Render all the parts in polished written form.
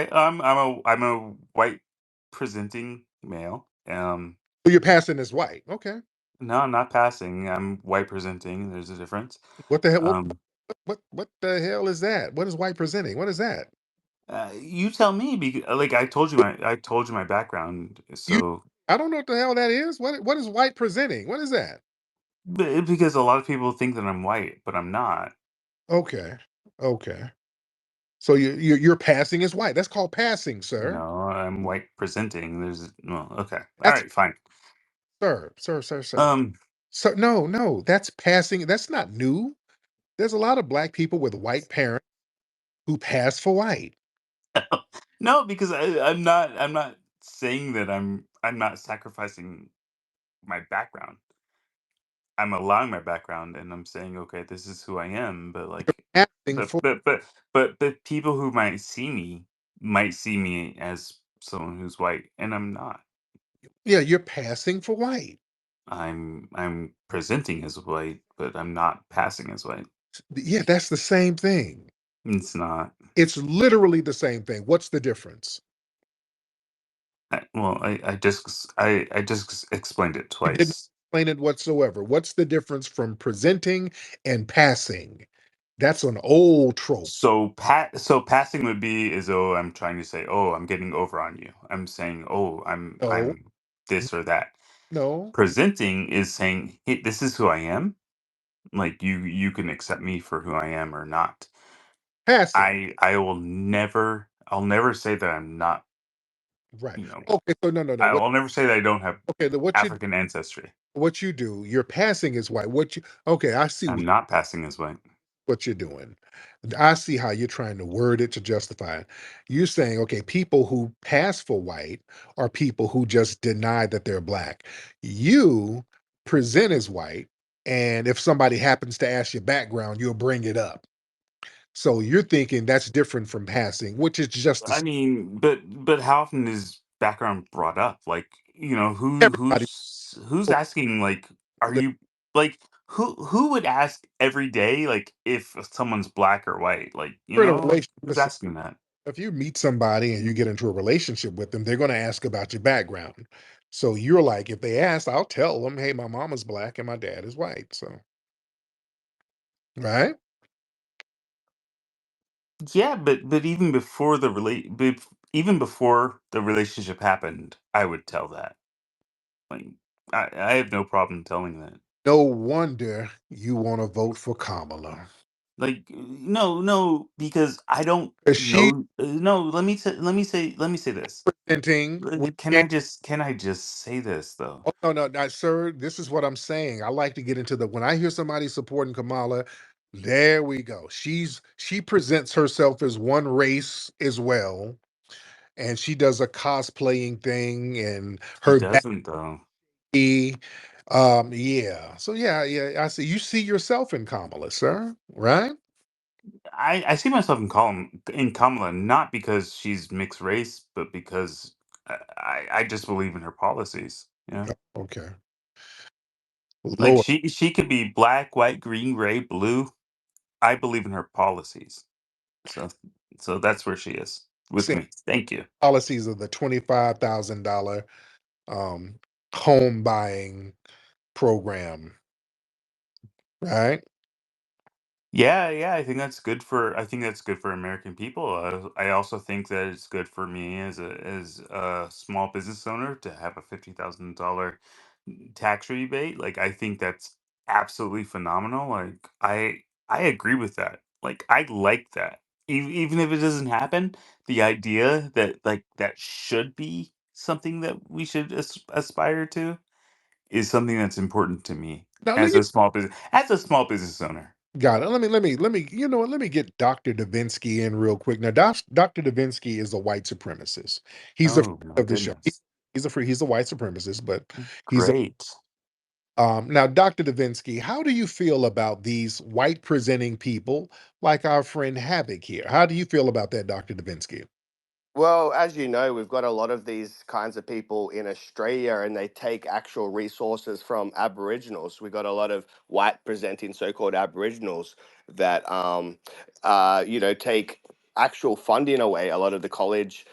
Okay, I'm a white presenting male. So you're passing as white. Okay. No, I'm not passing. I'm white presenting. There's a difference. What the hell? Um, What the hell is that? What is white presenting? What is that? you tell me. Like I told you my background. You So I don't know what the hell that is. What is white presenting? What is that? because a lot of people think that I'm white, but I'm not. Okay. Okay. So you're passing as white. That's called passing, sir. No, I'm white presenting. Well, okay, all That's right, fine. sir. Um, So no, that's passing. That's not new. There's a lot of black people with white parents who pass for white. no, because I'm not saying that I'm not sacrificing my background. I'm allowing my background, and I'm saying, okay, this is who I am. But like, Passing but for but but but people who might see me as someone who's white, and I'm not. yeah, you're passing for white. I'm presenting as white, but I'm not passing as white. Yeah, that's the same thing. It's not. It's literally the same thing. What's the difference? I just explained it You didn't twice. explain it whatsoever. What's the difference from presenting and passing? That's an old trope. So passing would be as though I'm trying to say, "Oh, I'm getting over on you." I'm saying, "Oh, No, I'm this or that." no, Presenting is saying, "Hey, this is who I am. Like you can accept me for who I am or not." passing. I'll never say that I'm not, Right. you know, Okay, so no. I will never say that I don't have Okay, African ancestry. what you do, you're passing is white. Okay, I see I'm not passing as white. what you're doing. I see how you're trying to word it to justify it. You're saying, okay, people who pass for white are people who just deny that they're black. You present as white, and if somebody happens to ask your background, you'll bring it up. So you're thinking that's different from passing, which is just the I same. mean, but how often is background brought up? Like, you know, Everybody who's asking like are you like who would ask every day like if someone's black or white? Like, you you're in a know, like, relationship. who's asking that? If you meet somebody and you get into a relationship with them, they're going to ask about your background. So you're like, if they ask, I'll tell them, hey, my mama's black and my dad is white. So, right? Yeah, but even before the relationship happened, I would tell that. Like I have no problem telling that. No wonder you want to vote for Kamala. Like, no, because I don't 'Cause she's know. No, let me say this. presenting with Can I just say this though? oh no, sir. This is what I'm saying. I like to get into the when I hear somebody supporting Kamala, there we go. She presents herself as one race as well, and she does a cosplaying thing and She her doesn't though. baby. Yeah. So yeah. I see you see yourself in Kamala, sir, right? I see myself in Kamala not because she's mixed race, but because I just believe in her policies. Yeah, Okay. like Lord. she could be black, white, green, gray, blue. I believe in her policies. So that's where she is with Saying me. Thank you. policies of the $25,000 um home buying program, right? Yeah, I think that's good for American people. I also think that it's good for me as a small business owner to have a $50,000 tax rebate. Like I think that's absolutely phenomenal. Like I agree with that. Like I like that. Even if it doesn't happen, the idea that like that should be something that we should aspire to is something that's important to me Now let me as a small business owner. got it. Let me, you know what? Let me get Dr. Davinsky in real quick. Now, Dr. Davinsky is a white supremacist. He's a friend Oh my of the show. goodness. He's a white supremacist, but he's a Great. now, Dr. Davinsky, how do you feel about these white presenting people like our friend Havoc here? How do you feel about that, Dr. Davinsky? Well, as you know, we've got a lot of these kinds of people in Australia and they take actual resources from Aboriginals. We've got a lot of white presenting so called Aboriginals that, take actual funding away a lot of the college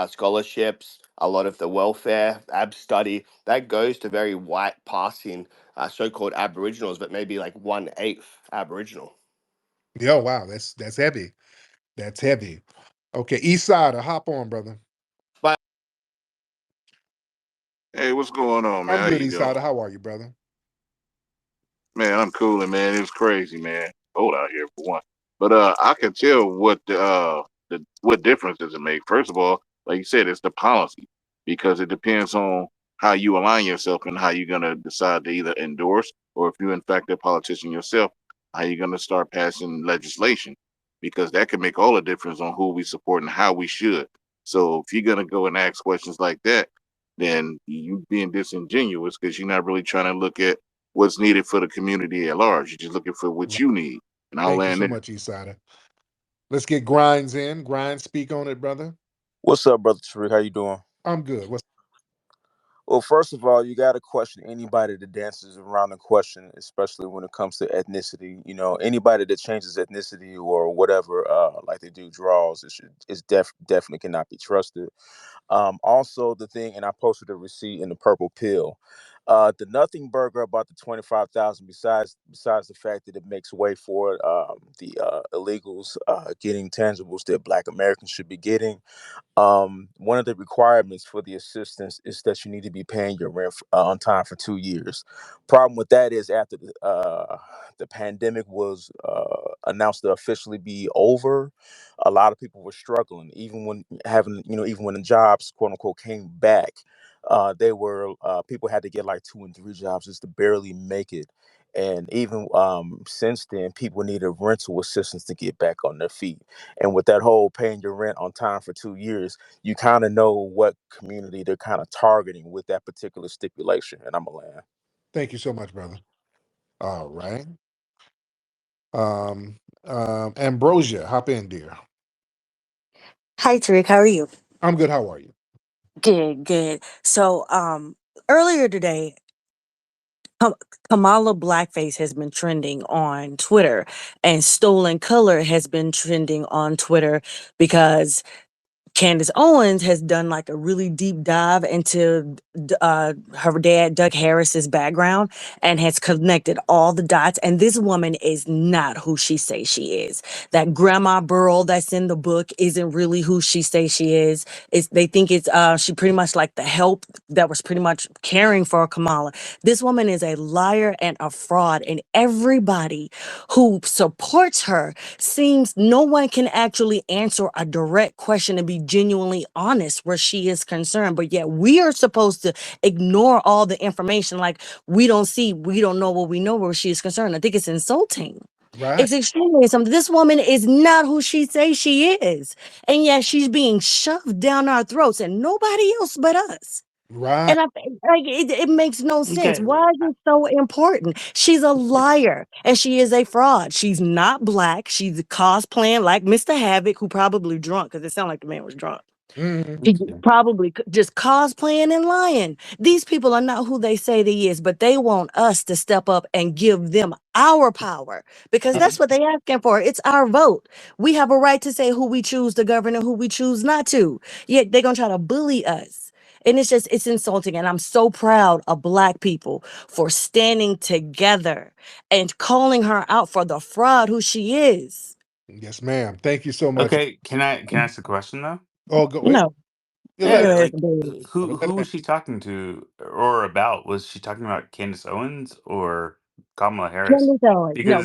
scholarships, a lot of the welfare, ab study, that goes to very white passing so-called Aboriginals, but maybe like 1/8 Aboriginal. Yo, wow, that's heavy. That's heavy. Okay, East Sider, hop on, brother. But Hey, what's going on, man? I'm How good, you East doing? Sider. How are you, brother? Man, I'm cooling, man. It was crazy, man. Cold out here for one. But I can tell what the what difference does it make. First of all, like you said, it's the policy because it depends on how you align yourself and how you're gonna decide to either endorse or if you're in fact a politician yourself, how you're gonna start passing legislation because that can make all the difference on who we support and how we should. So if you're gonna go and ask questions like that, then you being disingenuous because you're not really trying to look at what's needed for the community at large. You're just looking for what Right. you need. And I'll Thank you land so there. much, East Sider. Let's get Grinds in. Grinds, speak on it, brother. What's up, brother Tariq? How you doing? I'm good. What's Well, first of all, you got to question anybody that dances around the question, especially when it comes to ethnicity. You know, anybody that changes ethnicity or whatever, like they do draws, definitely cannot be trusted. Also, the thing, and I posted a receipt in the purple pill. The nothing burger about the 25,000. Besides the fact that it makes way for the illegals getting tangibles that Black Americans should be getting. One of the requirements for the assistance is that you need to be paying your rent on time for 2 years. Problem with that is after the pandemic was announced to officially be over, a lot of people were struggling, even when even when the jobs quote unquote came back. They were People had to get like 2 and 3 jobs just to barely make it. And even since then, people needed rental assistance to get back on their feet. And with that whole paying your rent on time for 2 years, you kind of know what community they're kind of targeting with that particular stipulation. And I'm a land. Thank you so much, brother. All right. Ambrosia, hop in, dear. Hi, Tariq. How are you? I'm good. How are you? Good, good. So, earlier today, Kam- Kamala Blackface has been trending on Twitter, and Stolen Color has been trending on Twitter because Candace Owens has done like a really deep dive into her dad, Doug Harris's background, and has connected all the dots. And this woman is not who she says she is. That Grandma Burl that's in the book isn't really who she says she is. They think it's she pretty much like the help that was pretty much caring for Kamala. This woman is a liar and a fraud, and everybody who supports her seems no one can actually answer a direct question and be genuinely honest where she is concerned. But yet we are supposed to ignore all the information like we don't know what we know where she is concerned. I think it's insulting. Right. It's extremely insulting. This woman is not who she says she is. And yet she's being shoved down our throats and nobody else but us. Right. And it makes no sense. Okay. Why is it so important? She's a liar and she is a fraud. She's not black. She's cosplaying like Mr. Havoc, who probably drunk because it sounded like the man was drunk. Mhm. He probably just cosplaying and lying. These people are not who they say they is, but they want us to step up and give them our power because that's what they asking for. It's our vote. We have a right to say who we choose to govern and who we choose not to. Yet they're gonna try to bully us. And it's insulting. And I'm so proud of Black people for standing together and calling her out for the fraud who she is. Yes, ma'am. Thank you so much. Okay. Can I ask a question though? Oh, go ahead. No, Yeah, go let Yeah. ahead, Like, baby. who was she talking to or about? Was she talking about Candace Owens or Kamala Harris? Candace Owens. No,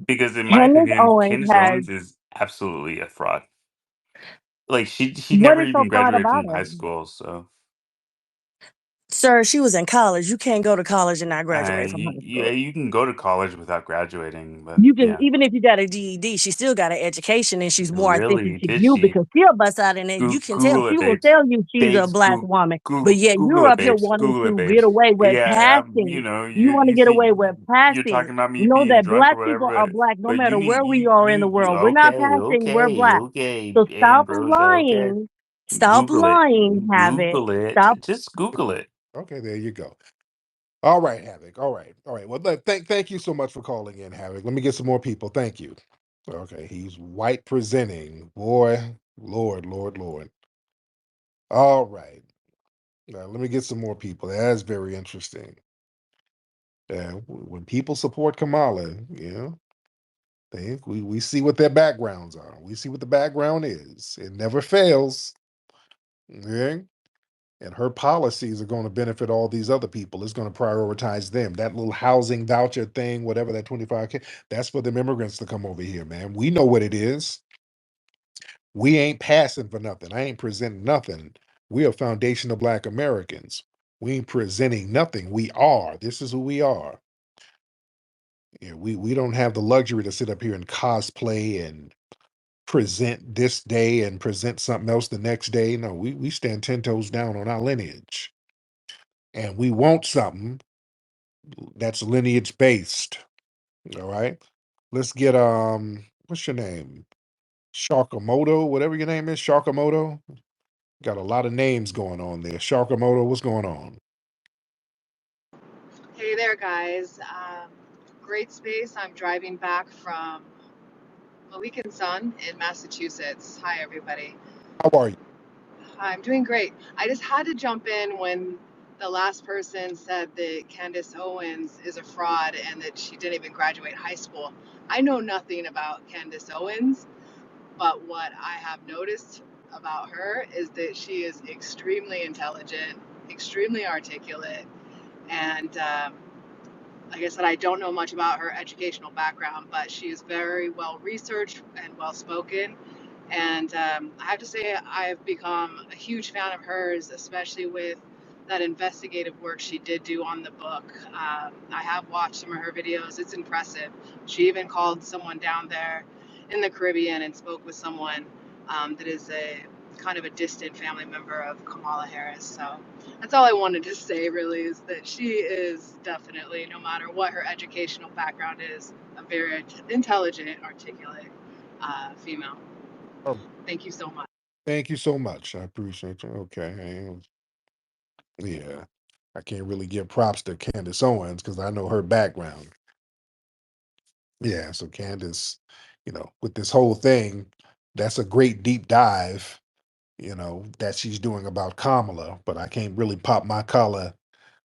Because in my Candace opinion, Owens Candace has. Owens is absolutely a fraud. Like she What never is so even proud graduated about from her? high school. So Sir, she was in college. You can't go to college and not graduate from high yeah, school. you can go to college without graduating, but You can, yeah. even if you got a GED, she still got an education and she's more authentic Really? to Did you she? because she'll bust out in it. You can tell, Google she it, will babes. tell you she's a Babes, Black woman. But yet Google you're it, up here babes. wanting Google it, to get babes. away with Yeah, passing. You want to you get see, away with you're passing. talking about me Know being that drunk or Black whatever, people are Black no but you matter need where we are in the you world. We're not okay, passing, we're okay, Black. okay, So stop Ambrosia, okay. lying. Stop Google it. lying, have it. Google it. Stop. Just Google it. Okay, there you go. All right, Havoc. All right. All right. Well, thank you so much for calling in, Havoc. Let me get some more people. Thank you. Okay, he's white presenting. Boy, Lord, Lord, Lord. All right. Now, let me get some more people. That's very interesting. When people support Kamala, we see what their backgrounds are. We see what the background is. It never fails. Okay? And her policies are going to benefit all these other people. It's going to prioritize them. That little housing voucher thing, whatever that 25K, that's for them immigrants to come over here, man. We know what it is. We ain't passing for nothing. I ain't presenting nothing. We are foundational Black Americans. We ain't presenting nothing. We are. This is who we are. Yeah, we don't have the luxury to sit up here and cosplay and present this day and present something else the next day. No, we stand 10 toes down on our lineage. And we want something that's lineage based. All right. Let's get what's your name? Sharkamoto, whatever your name is, Sharkamoto. Got a lot of names going on there. Sharkamoto, what's going on? Hey there, guys. Great space. I'm driving back from a weekend sun in Massachusetts. Hi, everybody. How are you? I'm doing great. I just had to jump in when the last person said that Candace Owens is a fraud and that she didn't even graduate high school. I know nothing about Candace Owens, but what I have noticed about her is that she is extremely intelligent, extremely articulate, and like I said, I don't know much about her educational background, but she is very well researched and well spoken. And I have to say, I've become a huge fan of hers, especially with that investigative work she did do on the book. I have watched some of her videos, it's impressive. She even called someone down there in the Caribbean and spoke with someone that is a kind of a distant family member of Kamala Harris. So that's all I wanted to say, really, is that she is definitely, no matter what her educational background is, a very intelligent, articulate female. Oh, Thank you so much. thank you so much. I appreciate you. Okay. Yeah. I can't really give props to Candace Owens because I know her background. Yeah. So Candace, with this whole thing, that's a great deep dive, that she's doing about Kamala, but I can't really pop my collar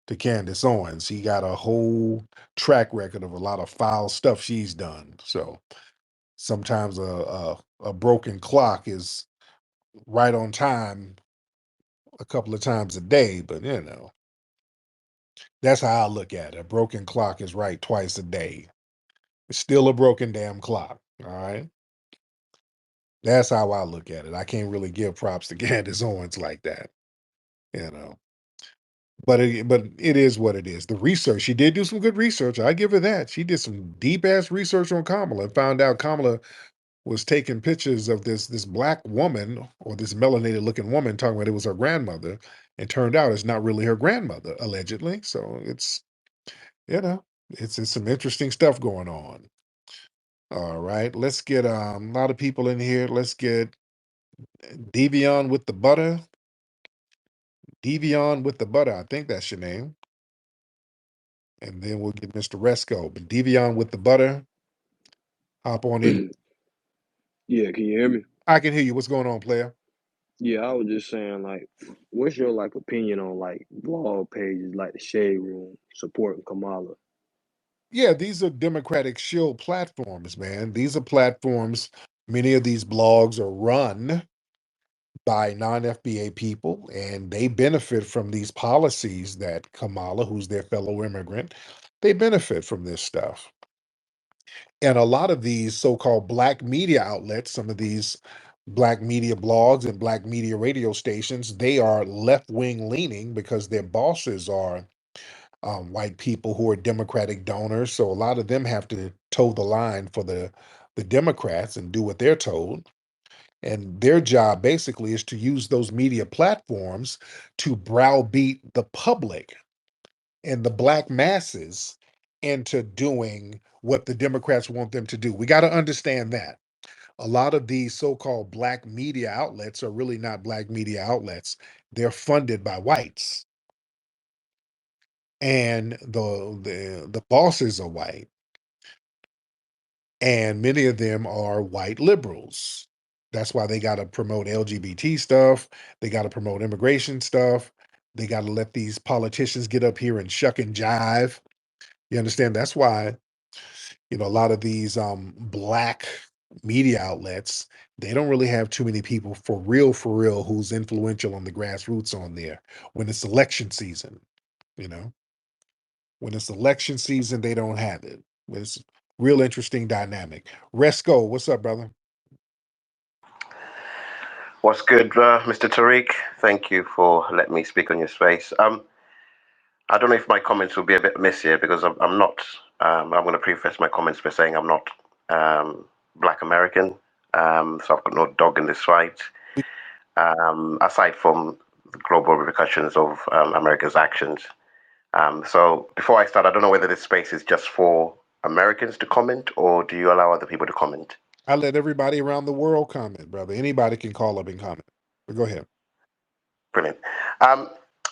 to Candace Owens. He got a whole track record of a lot of foul stuff she's done. So sometimes a broken clock is right on time a couple of times a day, but that's how I look at it. A broken clock is right twice a day. It's still a broken damn clock. All right. That's how I look at it. I can't really give props to Candace Owens like that, you know. But it is what it is. The research, she did do some good research. I give her that. She did some deep ass research on Kamala and found out Kamala was taking pictures of this black woman or this melanated looking woman talking about it was her grandmother, and turned out it's not really her grandmother, allegedly. So it's some interesting stuff going on. All right, let's get a lot of people in here. Let's get Devion with the butter. Devion with the butter. I think that's your name. And then we'll get Mr. Resco. But Devion with the butter, hop on in. Yeah, can you hear me? I can hear you. What's going on, player? Yeah, I was just saying, like, what's your opinion on blog pages like the Shade Room supporting Kamala? Yeah, these are Democratic shield platforms, man. These are platforms. Many of these blogs are run by non-FBA people, and they benefit from these policies that Kamala, who's their fellow immigrant, they benefit from this stuff. And a lot of these so-called black media outlets, some of these black media blogs and black media radio stations, they are left-wing leaning because their bosses are white people who are Democratic donors. So a lot of them have to toe the line for the Democrats and do what they're told. And their job basically is to use those media platforms to browbeat the public and the black masses into doing what the Democrats want them to do. We got to understand that. A lot of these so-called black media outlets are really not black media outlets. They're funded by whites. And the bosses are white. and many of them are white liberals. That's why they got to promote LGBT stuff. They got to promote immigration stuff. They got to let these politicians get up here and shuck and jive. You understand? That's why, a lot of these black media outlets, they don't really have too many people for real, who's influential on the grassroots on there when it's election season. You know, when it's election season, they don't have it. It's real interesting dynamic. Resco, what's up, brother? What's good, Mr. Tariq? Thank you for letting me speak on your space. I don't know if my comments will be a bit miss here because I'm not. I'm going to preface my comments by saying I'm not Black American, so I've got no dog in this fight. Aside from the global repercussions of America's actions. So before I start, I don't know whether this space is just for Americans to comment, or do you allow other people to comment? I let everybody around the world comment, brother. Anybody can call up and comment. But go ahead. Brilliant. Um,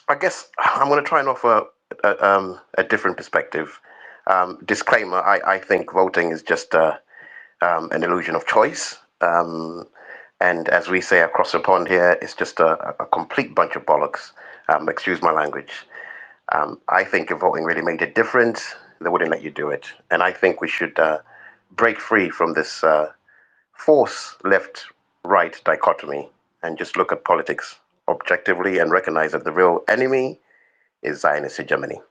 I guess I'm going to try and offer a different perspective. Disclaimer: I think voting is just an illusion of choice, and as we say across the pond here, it's just a complete bunch of bollocks. Excuse my language. I think if voting really made a difference, they wouldn't let you do it, and I think we should break free from this force left-right dichotomy and just look at politics objectively and recognize that the real enemy is Zionist hegemony.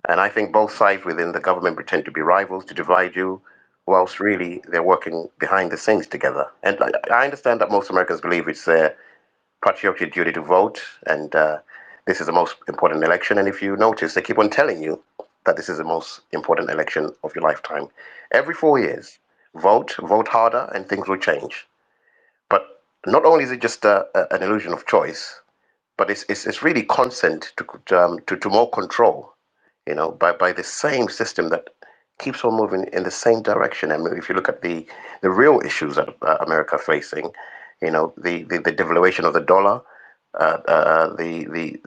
And I think both sides within the government pretend to be rivals to divide you, whilst really they're working behind the scenes together. And I understand that most Americans believe it's their patriotic duty to vote, and this is the most important election. And if you notice, they keep on telling you that this is the most important election of your lifetime. Every 4 years, vote harder, and things will change. But not only is it just an illusion of choice, but it's really consent to more control, by the same system that keeps on moving in the same direction. I mean, if you look at the real issues that America are facing, the devaluation of the dollar, the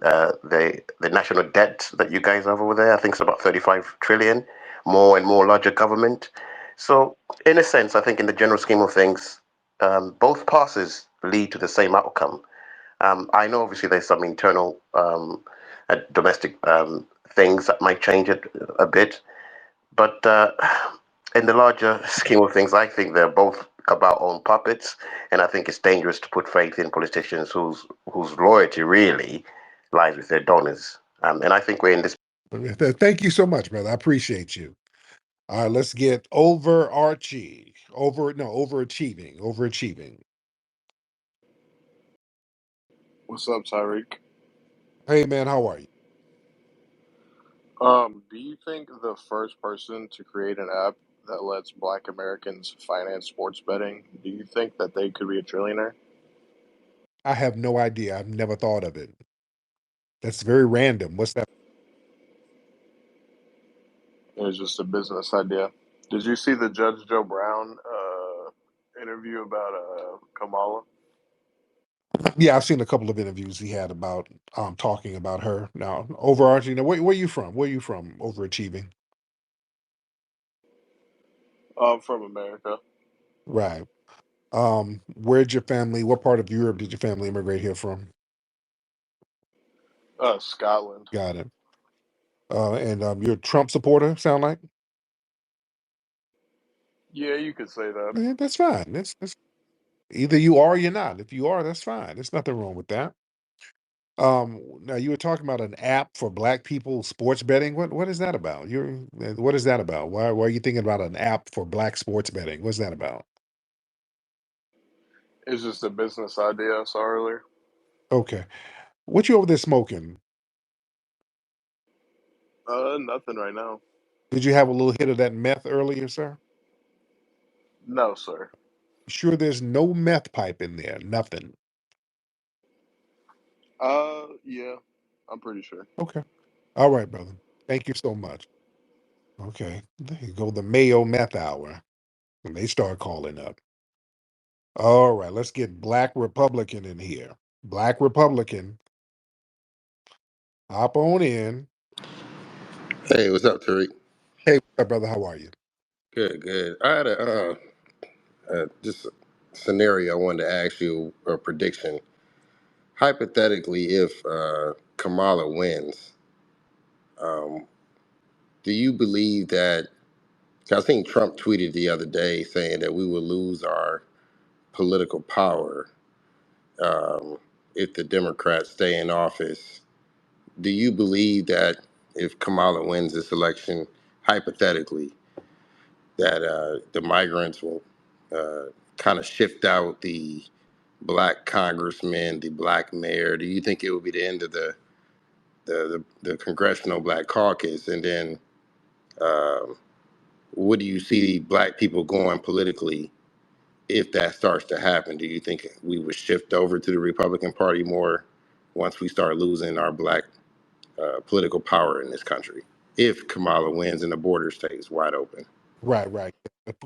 national debt that you guys have over there, I think it's about 35 trillion, more and more larger government. So, in a sense, I think in the general scheme of things, both passes lead to the same outcome. I know obviously there's some internal domestic things that might change it a bit, but in the larger scheme of things, I think they're both about own puppets, and I think it's dangerous to put faith in politicians whose loyalty really lies with their donors. And I think we're in this. Thank you so much, brother. I appreciate you. All right, let's get overachieving. What's up, Tyreek? Hey, man, how are you? Do you think the first person to create an app that lets Black Americans finance sports betting, do you think that they could be a trillionaire? I have no idea. I've never thought of it. That's very random. What's that? It was just a business idea. Did you see the Judge Joe Brown interview about Kamala? Yeah, I've seen a couple of interviews he had about talking about her. Now, overarching. Now, where you from? Where you from? Overachieving. From America. Right. Where'd your family? What part of Europe did your family immigrate here from? Scotland. Got it. And you're a Trump supporter. Sound like? Yeah, you could say that. Yeah, that's fine. That's either you are or you're not. If you are, that's fine. There's nothing wrong with that. Now you were talking about an app for Black people sports betting. What is that about? What is that about? Why are you thinking about an app for Black sports betting? What's that about? It's just a business idea I saw earlier. Okay. What you over there smoking? Nothing right now. Did you have a little hit of that meth earlier, sir? No, sir. Sure, there's no meth pipe in there. Nothing. Yeah, I'm pretty sure. Okay. All right, brother. Thank you so much. Okay. There you go. The Mayo meth hour. When they start calling up. All right. Let's get Black Republican in here. Black Republican. Hop on in. Hey, what's up, Tariq? Hey, what's up, brother? How are you? Good, good. I had a just a scenario I wanted to ask you, a prediction. Hypothetically, if Kamala wins, um, do you believe that? 'Cause I think Trump tweeted the other day saying that we will lose our political power um, if the Democrats stay in office. Do you believe that if Kamala wins this election, hypothetically, that the migrants will kind of shift out the black congressman, the black mayor? Do you think it will be the end of the congressional black caucus? And then um, what do you see black people going politically if that starts to happen? Do you think we would shift over to the Republican Party more once we start losing our black political power in this country? If Kamala wins and the border stays wide open. Right, right.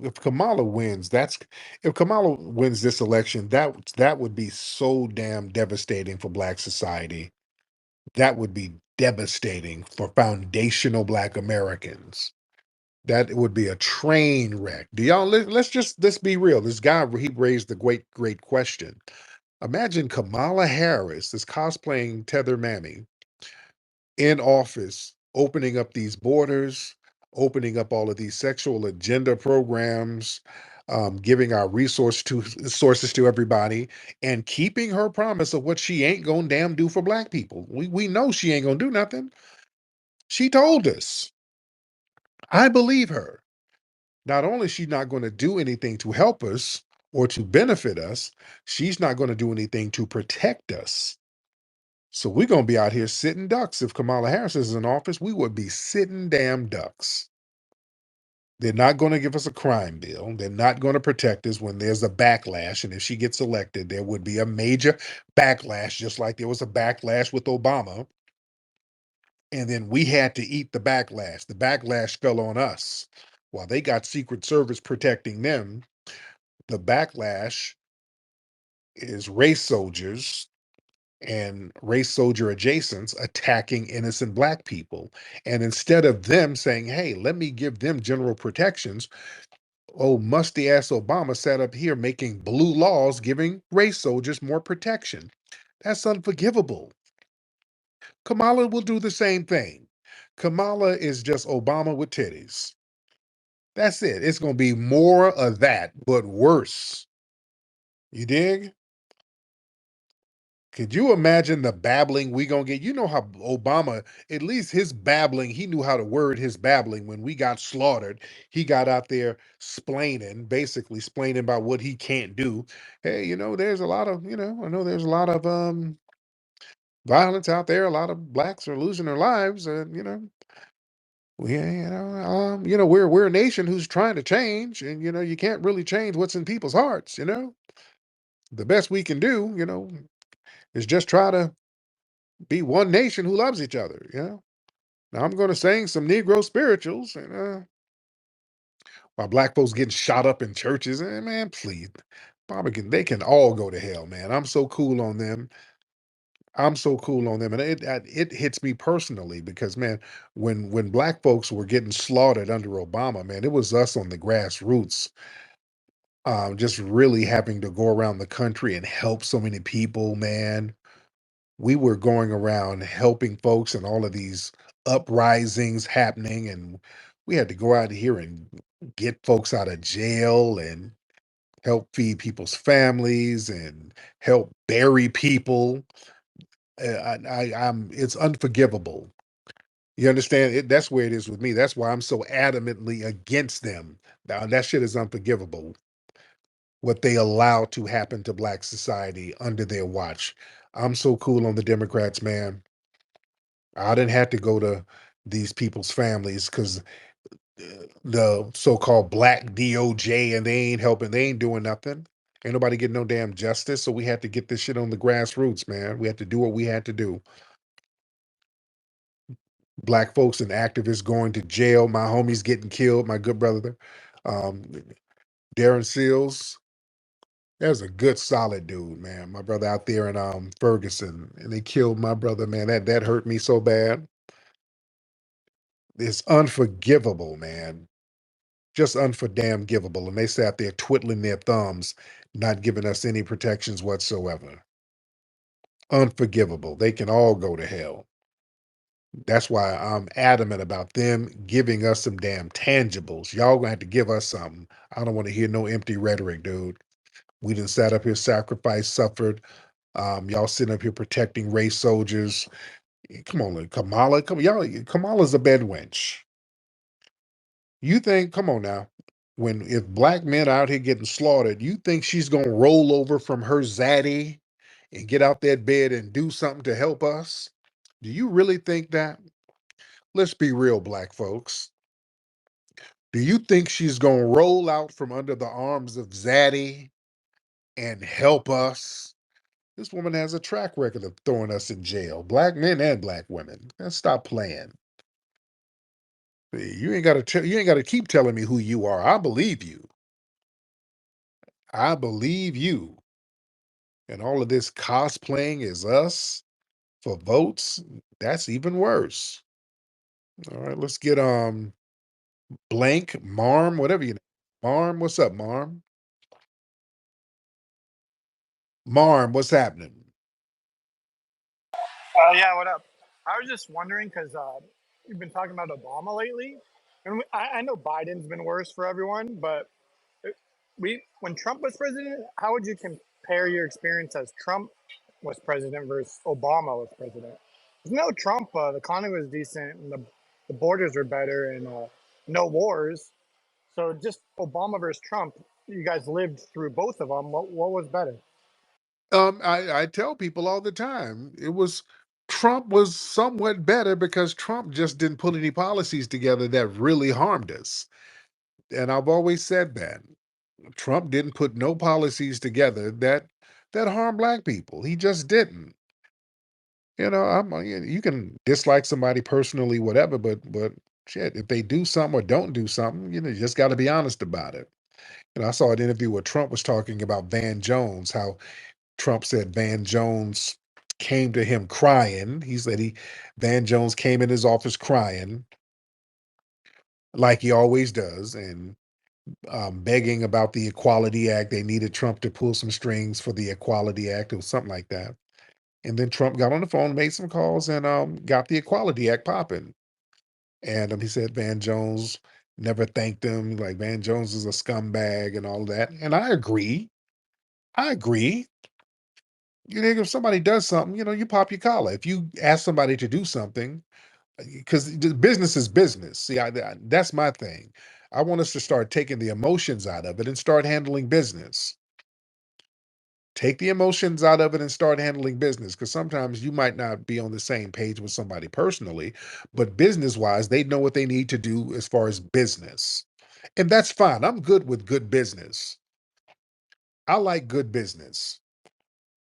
If Kamala wins, if Kamala wins this election, that would be so damn devastating for Black society. That would be devastating for foundational Black Americans. That would be a train wreck. Do y'all let's be real. This guy he raised the great question. Imagine Kamala Harris is cosplaying Tether Mammy in office, opening up these borders, opening up all of these sexual agenda programs, giving our sources to everybody, and keeping her promise of what she ain't gonna damn do for Black people. We know she ain't gonna do nothing. She told us. I believe her. Not only is she not going to do anything to help us or to benefit us, she's not going to do anything to protect us. So we're going to be out here sitting ducks. If Kamala Harris is in office, we would be sitting damn ducks. They're not going to give us a crime bill. They're not going to protect us when there's a backlash. And if she gets elected, there would be a major backlash, just like there was a backlash with Obama. And then we had to eat the backlash. The backlash fell on us. While they got Secret Service protecting them, the backlash is race soldiers and race soldier adjacents attacking innocent Black people. And instead of them saying, hey, let me give them general protections, oh, musty ass Obama sat up here making blue laws giving race soldiers more protection. That's unforgivable. Kamala will do the same thing. Kamala is just Obama with titties. That's it. It's going to be more of that, but worse. You dig? Could you imagine the babbling we gonna get? You know how Obama, at least his babbling, he knew how to word his babbling. When we got slaughtered, he got out there basically splaining about what he can't do. Hey, there's a lot of, I know there's a lot of violence out there. A lot of Blacks are losing their lives, and we're a nation who's trying to change, and you can't really change what's in people's hearts. The best we can do, is just try to be one nation who loves each other. Now I'm going to sing some Negro spirituals, and while Black folks getting shot up in churches, man, please, they can all go to hell, man. I'm so cool on them. I'm so cool on them, and it hits me personally because, man, when Black folks were getting slaughtered under Obama, man, it was us on the grassroots, just really having to go around the country and help so many people, man. We were going around helping folks and all of these uprisings happening, and we had to go out here and get folks out of jail and help feed people's families and help bury people. It's unforgivable. You understand? That's where it is with me. That's why I'm so adamantly against them. Now, that shit is unforgivable. What they allow to happen to Black society under their watch. I'm so cool on the Democrats, man. I didn't have to go to these people's families because the so-called black DOJ, and they ain't helping. They ain't doing nothing. Ain't nobody getting no damn justice. So we had to get this shit on the grassroots, man. We had to do what we had to do. Black folks and activists going to jail. My homies getting killed. My good brother, um, Darren Seals. There's a good, solid dude, man. My brother out there in Ferguson, and they killed my brother, man. That hurt me so bad. It's unforgivable, man. just unforgivable. And they sat there twiddling their thumbs, not giving us any protections whatsoever. Unforgivable. They can all go to hell. That's why I'm adamant about them giving us some damn tangibles. Y'all gonna have to give us something. I don't want to hear no empty rhetoric, dude. We done sat up here, sacrificed, suffered. Y'all sitting up here protecting race soldiers. Come on, Kamala. Come y'all. Kamala's a bedwench. You think? Come on now. When if black men are out here getting slaughtered, you think she's gonna roll over from her zaddy and get out that bed and do something to help us? Do you really think that? Let's be real, black folks. Do you think she's gonna roll out from under the arms of Zaddy and help us? This woman has a track record of throwing us in jail, black men and black women. Let's stop playing. You ain't got to keep telling me who you are. I believe you. I believe you. And all of this cosplaying is us for votes. That's even worse. All right, let's get blank Marm, whatever you Marm. What's up, Marm? Marm, what's happening? Yeah, what up? I was just wondering because you've been talking about Obama lately, and I know Biden's been worse for everyone, but when Trump was president, how would you compare your experience as Trump was president versus Obama was president? No, Trump, the economy was decent, and the borders were better, and no wars. So just Obama versus Trump, you guys lived through both of them. What was better? I tell people all the time, Trump was somewhat better because Trump just didn't put any policies together that really harmed us. And I've always said that. Trump didn't put no policies together that harm black people. He just didn't. You can dislike somebody personally, whatever, but shit, if they do something or don't do something, you just got to be honest about it. I saw an interview where Trump was talking about Van Jones, how Trump said Van Jones came to him crying. He said Van Jones came in his office crying, like he always does, and begging about the Equality Act. They needed Trump to pull some strings for the Equality Act. It was something like that. And then Trump got on the phone, made some calls, and got the Equality Act popping. And he said Van Jones never thanked him. Like Van Jones is a scumbag and all that. And I agree. I agree. If somebody does something, you pop your collar. If you ask somebody to do something, because business is business. See, that's my thing. I want us to start taking the emotions out of it and start handling business. Take the emotions out of it and start handling business, because sometimes you might not be on the same page with somebody personally, but business wise, they know what they need to do as far as business. And that's fine. I'm good with good business. I like good business.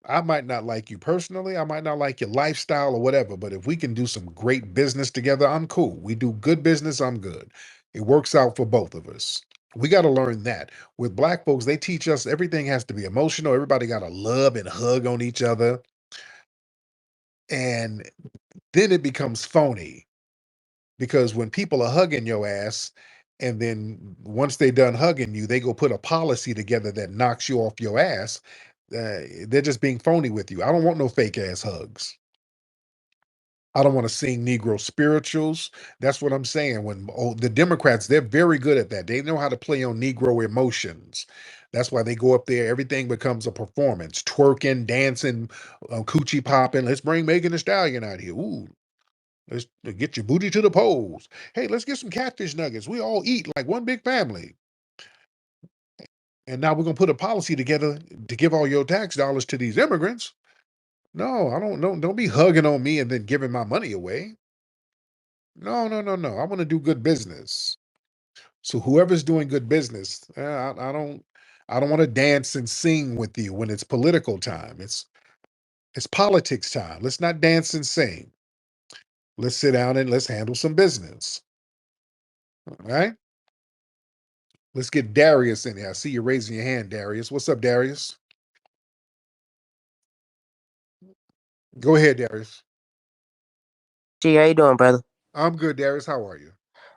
I might not like you personally. I might not like your lifestyle or whatever, but if we can do some great business together, I'm cool. We do good business, I'm good. It works out for both of us. We got to learn that. With black folks, they teach us everything has to be emotional. Everybody got to love and hug on each other. And then it becomes phony, because when people are hugging your ass, and then once they done hugging you, they go put a policy together that knocks you off your ass. They're just being phony with you. I don't want no fake ass hugs. I don't want to sing Negro spirituals. That's what I'm saying. The Democrats, they're very good at that. They know how to play on Negro emotions. That's why they go up there. Everything becomes a performance. Twerking, dancing, coochie popping. Let's bring Megan Thee Stallion out here. Ooh, let's get your booty to the polls. Hey, let's get some catfish nuggets. We all eat like one big family. And now we're gonna put a policy together to give all your tax dollars to these immigrants. No, I don't be hugging on me and then giving my money away. No, no, no, no. I want to do good business. So whoever's doing good business, I don't want to dance and sing with you when it's political time. It's politics time. Let's not dance and sing. Let's sit down and let's handle some business. All right. Let's get Darius in here. I see you raising your hand, Darius. What's up, Darius? Go ahead, Darius. G, how you doing, brother? I'm good, Darius. How are you?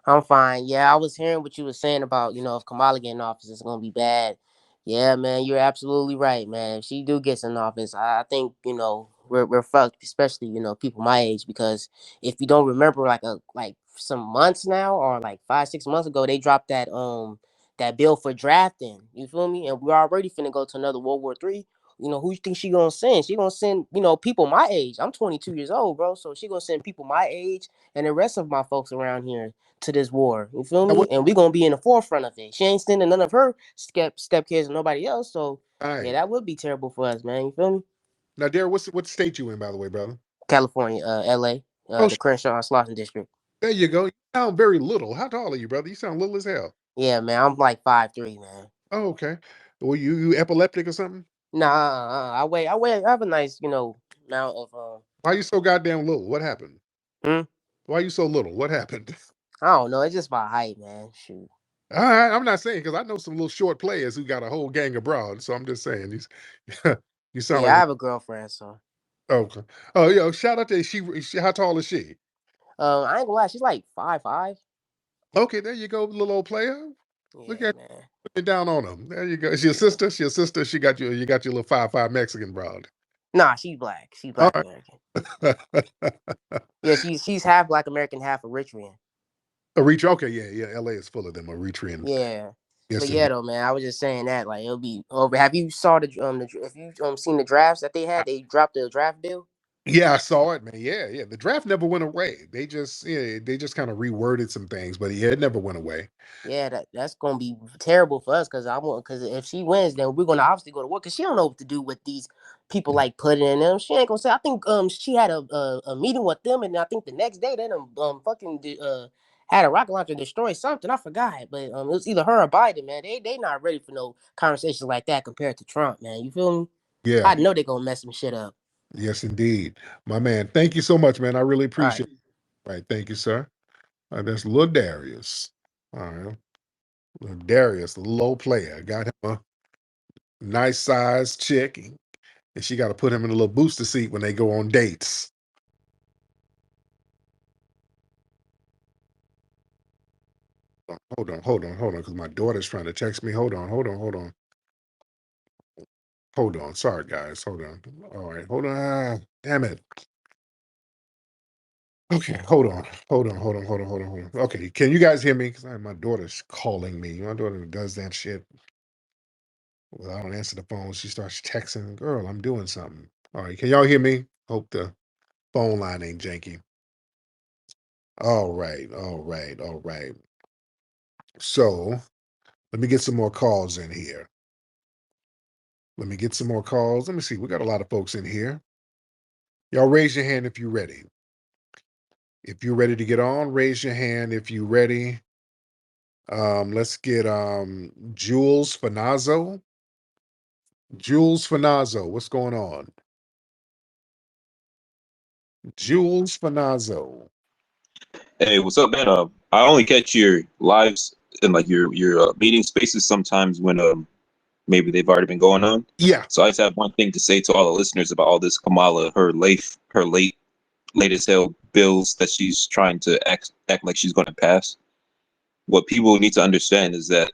I'm fine. Yeah, I was hearing what you were saying about, if Kamala get in office, it's gonna be bad. Yeah, man, you're absolutely right, man. If she do gets in office, I think, we're fucked, especially, people my age, because if you don't remember like some months now or like 5, 6 months ago, they dropped that bill for drafting. You feel me? And we're already finna go to another World War III. Who you think she gonna send? She gonna send, people my age. I'm 22 years old, bro. So she gonna send people my age and the rest of my folks around here to this war. You feel Now, me? And we gonna be in the forefront of it. She ain't sending none of her step kids and nobody else. So yeah, right. that would be terrible for us, man. You feel me? Now, Derek, what state you in, by the way, brother? California, LA, Oh, the Crenshaw and Slauson district. there you go. You sound very little. How tall are you, brother? You sound little as hell. Yeah, man. I'm like 5'3", man. Oh, okay. Well, you epileptic or something? Nah, I have a nice, amount of Why you so goddamn little? What happened? hmm? Why you so little? What happened? I don't know. It's just my height, man. Shoot. All right, I'm not saying because I know some little short players who got a whole gang abroad. So I'm just saying you sound Yeah, like I have a girlfriend, so okay. Oh, yo, shout out to she. How tall is she? I ain't gonna lie, she's like 5'5". Okay, there you go, little old player. Look Yeah, at man. put it down on him. There you go. Is she a Yeah. sister? She a sister. She got you. You got your little 5'5" Mexican broad. Nah, she's black. She's All black right. American. Yeah, she's half black American, half Eritrean. Eritrea. Okay, yeah, yeah. LA is full of them Eritreans. Yeah. But Yes, yeah, indeed. though, man, I was just saying that like it'll be over. Have you saw if you seen the drafts that they had? They dropped the draft bill. Yeah, I saw it, man. Yeah, yeah. The draft never went away. They just kind of reworded some things, but yeah, it never went away. Yeah, that's gonna be terrible for us because if she wins, then we're gonna obviously go to war because she don't know what to do with these people like putting in them. She ain't gonna say. I think she had a meeting with them, and I think the next day they done had a rocket launcher destroy something. I forgot, but it was either her or Biden. Man, they not ready for no conversations like that compared to Trump. Man, you feel me? Yeah, I know they gonna mess some shit up. yes, indeed, my man. Thank you so much, man. I really All right. appreciate it. Right, thank you, sir. That's little Darius. All right, little Darius, the little old player, got him a nice sized chick, and she got to put him in a little booster seat when they go on dates. Hold on, because my daughter's trying to text me. Hold on. Sorry, guys. Hold on. All right, hold on. Damn it. Okay, hold on. Okay, can you guys hear me? Because my daughter's calling me. My daughter does that shit. Well, I don't answer the phone. She starts texting. Girl, I'm doing something. All right, can y'all hear me? Hope the phone line ain't janky. All right. So let me get some more calls in here. Let me get some more calls. Let me see. We got a lot of folks in here. Y'all raise your hand if you're ready. If you're ready to get on, raise your hand if you're ready. Let's get Jules Finazzo. Jules Finazzo, what's going on? Jules Finazzo. Hey, what's up, man? I only catch your lives and like your meeting spaces sometimes when maybe they've already been going on. Yeah. So I just have one thing to say to all the listeners about all this Kamala, her late as hell bills that she's trying to act like she's going to pass. What people need to understand is that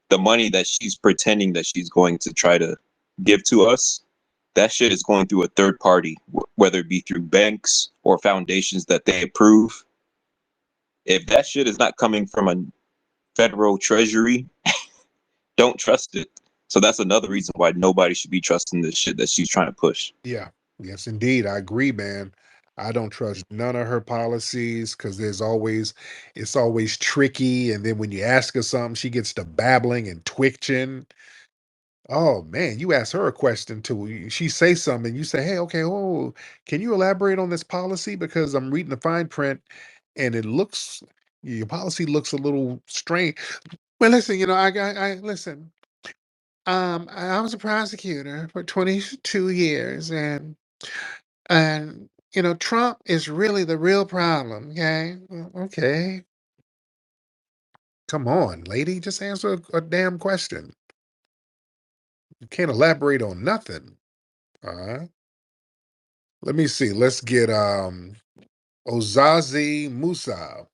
the money that she's pretending that she's going to try to give to us, that shit is going through a third party, whether it be through banks or foundations that they approve. If that shit is not coming from a federal treasury, don't trust it. So that's another reason why nobody should be trusting this shit that she's trying to push. Yeah. Yes, indeed. I agree, man. I don't trust none of her policies because it's always tricky. And then when you ask her something, she gets to babbling and twitching. Oh man, you ask her a question too. She say something, and you say, "Hey, okay, oh, can you elaborate on this policy? Because I'm reading the fine print, and your policy looks a little strange." Well, listen, I listen. I was a prosecutor for 22 years, and Trump is really the real problem. Okay, well, okay, come on, lady, just answer a damn question. You can't elaborate on nothing. All right. Let me see. Let's get Ozazi Musa.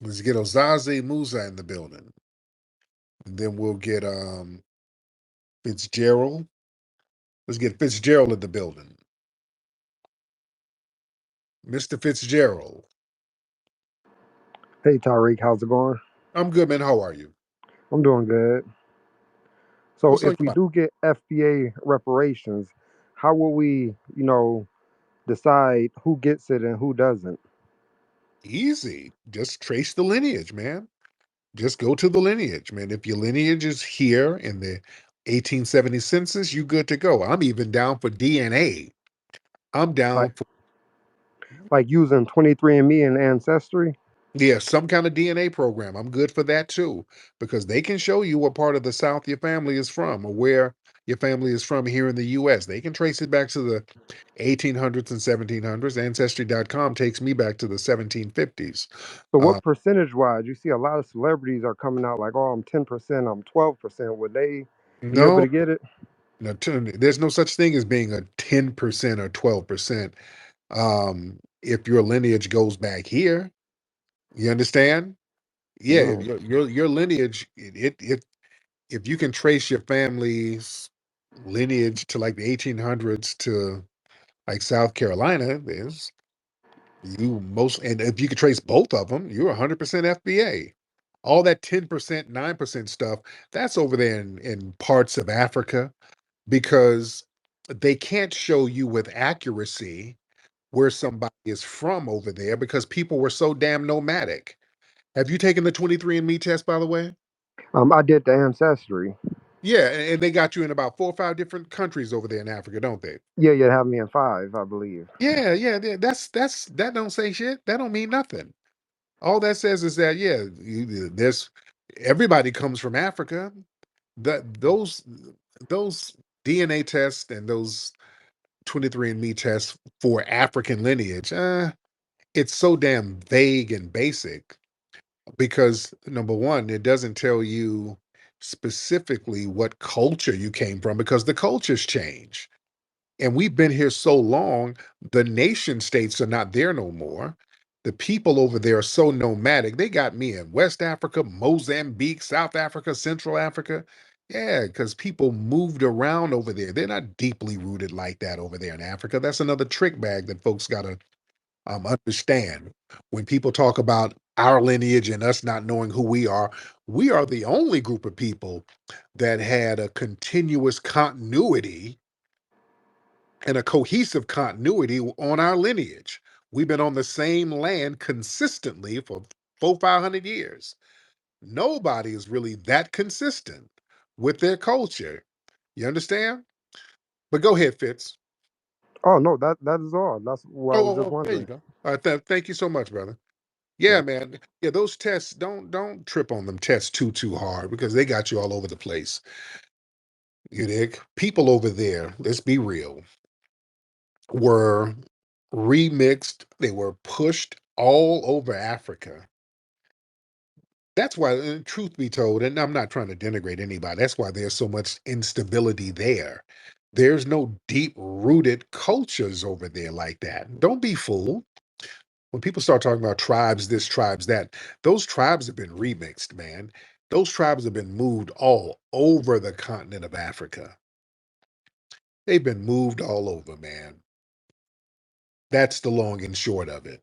Let's get Ozaze Musa in the building. And then we'll get Fitzgerald. Let's get Fitzgerald in the building. Mr. Fitzgerald. Hey Tariq, how's it going? I'm good, man. How are you? I'm doing good. So What's on if your we mind? do get FBA reparations, how will we, decide who gets it and who doesn't? Easy. Just trace the lineage, man. Just go to the lineage, man. If your lineage is here in the 1870 census, you good to go. I'm even down for DNA. I'm Like down for like using 23andMe and Ancestry? yeah, some kind of DNA program. I'm good for that too, because they can show you what part of the South your family is from or where your family is from here in the US. They can trace it back to the 1800s and 1700s. Ancestry.com takes me back to the 1750s. So Uh, what percentage wise? You see a lot of celebrities are coming out like, oh, I'm 10%, I'm 12%. Would they be able no, to get it? no, there's no such thing as being a 10% or 12%. If your lineage goes back here, you understand? Yeah, if No. your lineage, if you can trace your family's lineage to like the 1800s to like South Carolina, there's you most, and if you could trace both of them, you're 100% FBA. All that 10%, 9% stuff, that's over there in parts of Africa because they can't show you with accuracy where somebody is from over there because people were so damn nomadic. Have you taken the 23andMe test, by the way? I did the Ancestry. Yeah, and they got you in about 4 or 5 different countries over there in Africa, don't they? Yeah, you'd have me in 5, I believe. Yeah, yeah, that's that don't say shit. That don't mean nothing. All that says is that yeah, there's everybody comes from Africa. That those DNA tests and those 23andMe tests for African lineage, it's so damn vague and basic because number one, it doesn't tell you specifically what culture you came from because the cultures change. And we've been here so long, the nation states are not there no more. The people over there are so nomadic. They got me in West Africa, Mozambique, South Africa, Central Africa. Yeah, because people moved around over there. They're not deeply rooted like that over there in Africa. That's another trick bag that folks got to understand. When people talk about our lineage and us not knowing who we are the only group of people that had a continuous continuity and a cohesive continuity on our lineage. We've been on the same land consistently for 400, 500 years. Nobody is really that consistent with their culture. You understand? But go ahead, Fitz. Oh no, that is all. That's what I was just There you wondering. go. Thank you so much, brother. Yeah, Yeah. man. Yeah, those tests don't trip on them tests too hard because they got you all over the place. You dig? People over there, let's be real, were remixed. They were pushed all over Africa. That's why, truth be told, and I'm not trying to denigrate anybody, that's why there's so much instability there. There's no deep rooted cultures over there like that. Don't be fooled. When people start talking about tribes, this, tribes, that, those tribes have been remixed, man. Those tribes have been moved all over the continent of Africa. They've been moved all over, man. That's the long and short of it.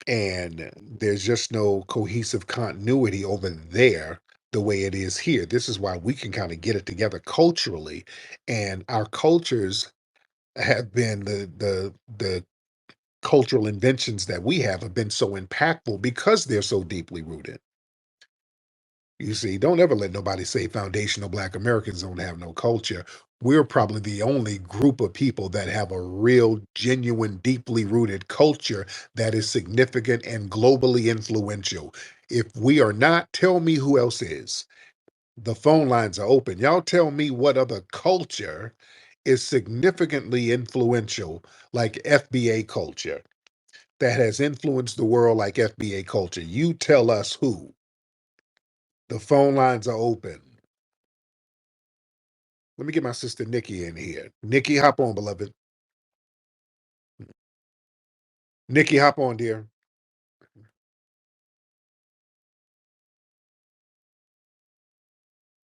And there's just no cohesive continuity over there the way it is here. This is why we can kind of get it together culturally. And our cultures have been the cultural inventions that we have been so impactful because they're so deeply rooted. You see, don't ever let nobody say foundational Black Americans don't have no culture. We're probably the only group of people that have a real, genuine, deeply rooted culture that is significant and globally influential. If we are not, tell me who else is. The phone lines are open. Y'all tell me what other culture is significantly influential, like FBA culture, that has influenced the world like FBA culture. You tell us who. The phone lines are open. Let me get my sister Nikki in here. Nikki, hop on, beloved. Nikki, hop on, dear.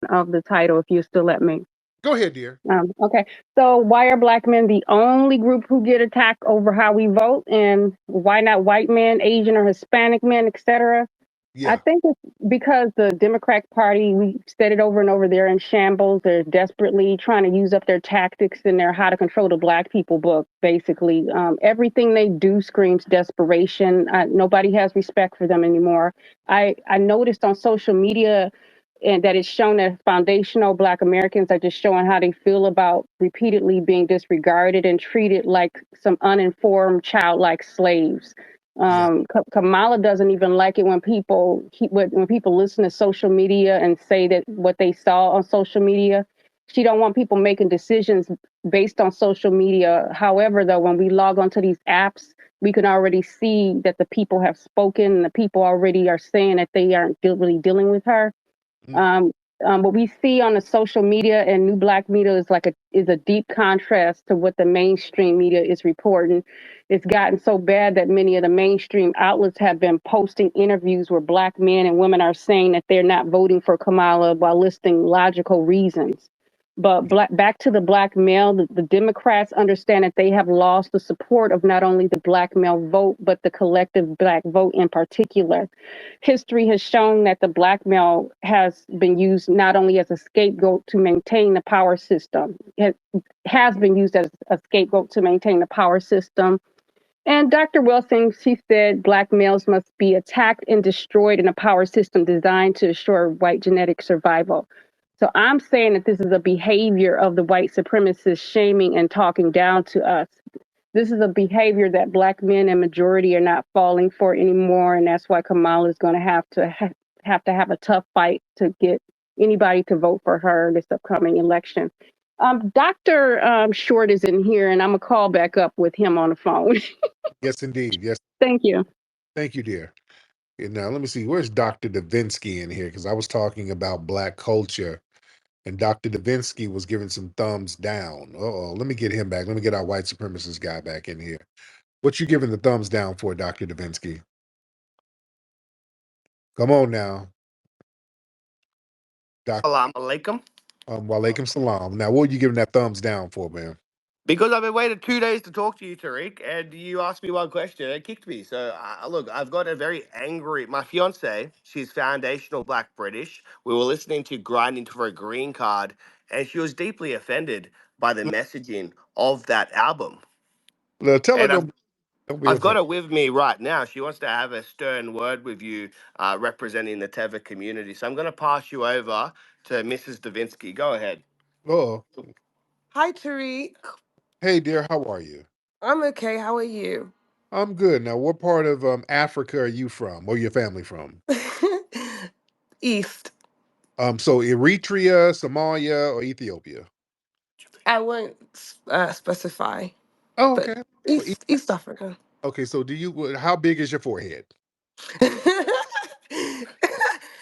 of the title, if you still let me. Go ahead, dear. Okay. So why are black men the only group who get attacked over how we vote, and why not white men, Asian or Hispanic men, etc.? I Yeah. think it's because the Democratic Party, we said it over and over, they're in shambles. They're desperately trying to use up their tactics in their How to Control the Black People book, basically. Everything they do screams desperation. Nobody has respect for them anymore. I noticed on social media and that it's shown that foundational Black Americans are just showing how they feel about repeatedly being disregarded and treated like some uninformed, childlike slaves. Yeah. Kamala doesn't even like it when when people listen to social media and say that what they saw on social media. She don't want people making decisions based on social media. However, though, when we log onto these apps, we can already see that the people have spoken and the people already are saying that they aren't really dealing with her. Mm. Um, what we see on the social media and new black media is a deep contrast to what the mainstream media is reporting. It's gotten so bad that many of the mainstream outlets have been posting interviews where black men and women are saying that they're not voting for Kamala while listing logical reasons. But back to the black male, the Democrats understand that they have lost the support of not only the black male vote, but the collective black vote in particular. History has shown that the black male has been used not only as a scapegoat to maintain the power system, it has been used as a scapegoat to maintain the power system. And Dr. Wilson, she said black males must be attacked and destroyed in a power system designed to assure white genetic survival. So I'm saying that this is a behavior of the white supremacists shaming and talking down to us. This is a behavior that black men and majority are not falling for anymore, and that's why Kamala is going to have a tough fight to get anybody to vote for her this upcoming election. Dr. Short is in here, and I'm gonna call back up with him on the phone. Yes, indeed. Yes. Thank you. Thank you, dear. And now let me see. Where's Dr. Davinsky in here? Because I was talking about black culture, and Dr. Davinsky was giving some thumbs down. Uh-oh. Let me get him back. Let me get our white supremacist guy back in here. What you giving the thumbs down for, Dr. Davinsky? Come on now. Doc, Salam alaikum. walaikum salam. Now, what are you giving that thumbs down for, man? Because I've been waiting 2 days to talk to you, Tariq, and you asked me one question and it kicked me. So, look, I've got a very angry. My fiance, she's foundational Black British. We were listening to Grinding for a Green Card, and she was deeply offended by the messaging of that album. Tell her And don't be I've got offended. her with me right now. She wants to have a stern word with you, representing the Teva community. So I'm going to pass you over to Mrs. Davinsky. Go ahead. Oh, Hi, Tariq. hey, dear, how are you? I'm okay. How are you? I'm good. Now, what part of Africa are you from, or your family from? East. So Eritrea, Somalia, or Ethiopia? I won't specify, Oh, but okay. So, East Africa. okay. So, how big is your forehead?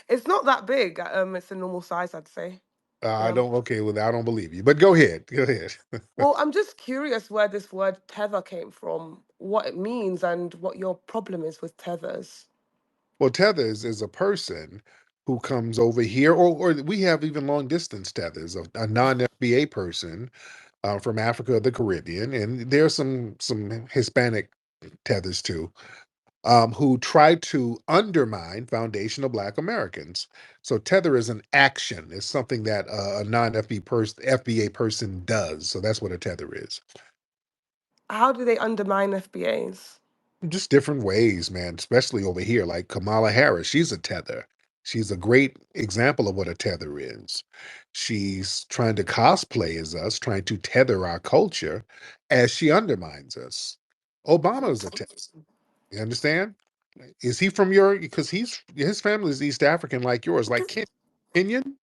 It's not that big. It's a normal size, I'd say. I Yeah. don't. Okay, well, I don't believe you. But go ahead. Go ahead. Well, I'm just curious where this word tether came from, what it means, and what your problem is with tethers. Well, tethers is a person who comes over here, or we have even long distance tethers, a non FBA person from Africa or the Caribbean, and there's some Hispanic tethers too, who try to undermine foundational Black Americans. So tether is an action. It's something that a FBA person does. So that's what a tether is. How do they undermine FBAs? Just different ways, man, especially over here, like Kamala Harris. She's a tether. She's a great example of what a tether is. She's trying to cosplay as us, trying to tether our culture as she undermines us. Obama is a tether. You understand? Is he from your, because his family is East African like yours, like Kenyan?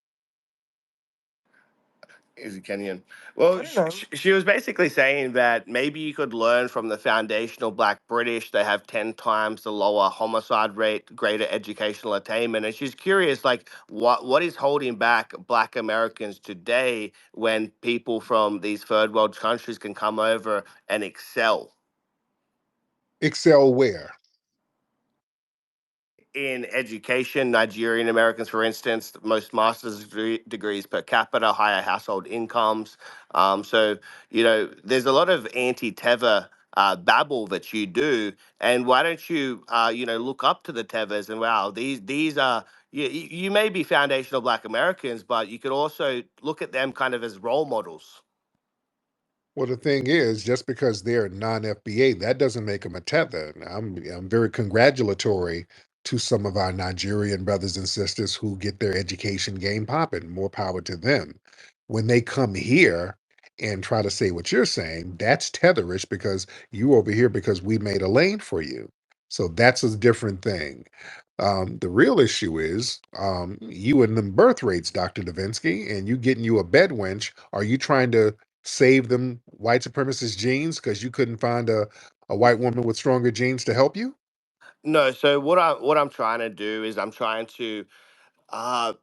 Is it Kenyan? Well, I don't know. she was basically saying that maybe you could learn from the foundational Black British. They have 10 times the lower homicide rate, greater educational attainment. And she's curious, like, what is holding back Black Americans today when people from these third world countries can come over and excel? Excel where? in education, Nigerian Americans, for instance, most degrees per capita, higher household incomes. So, there's a lot of anti-Tether babble that you do. And why don't you, look up to the Tethers and, wow, these are, you may be foundational Black Americans, but you could also look at them kind of as role models. Well, the thing is, just because they're non-FBA, that doesn't make them a tether. Now, I'm very congratulatory to some of our Nigerian brothers and sisters who get their education game popping. More power to them. When they come here and try to say what you're saying, that's tetherish because you over here because we made a lane for you. So that's a different thing. The real issue is you and them birth rates, Dr. Davinsky, and you getting you a bed wench. Are you trying to save them white supremacist genes because you couldn't find a white woman with stronger genes to help you? No, so what I'm trying to do is I'm trying to Uh,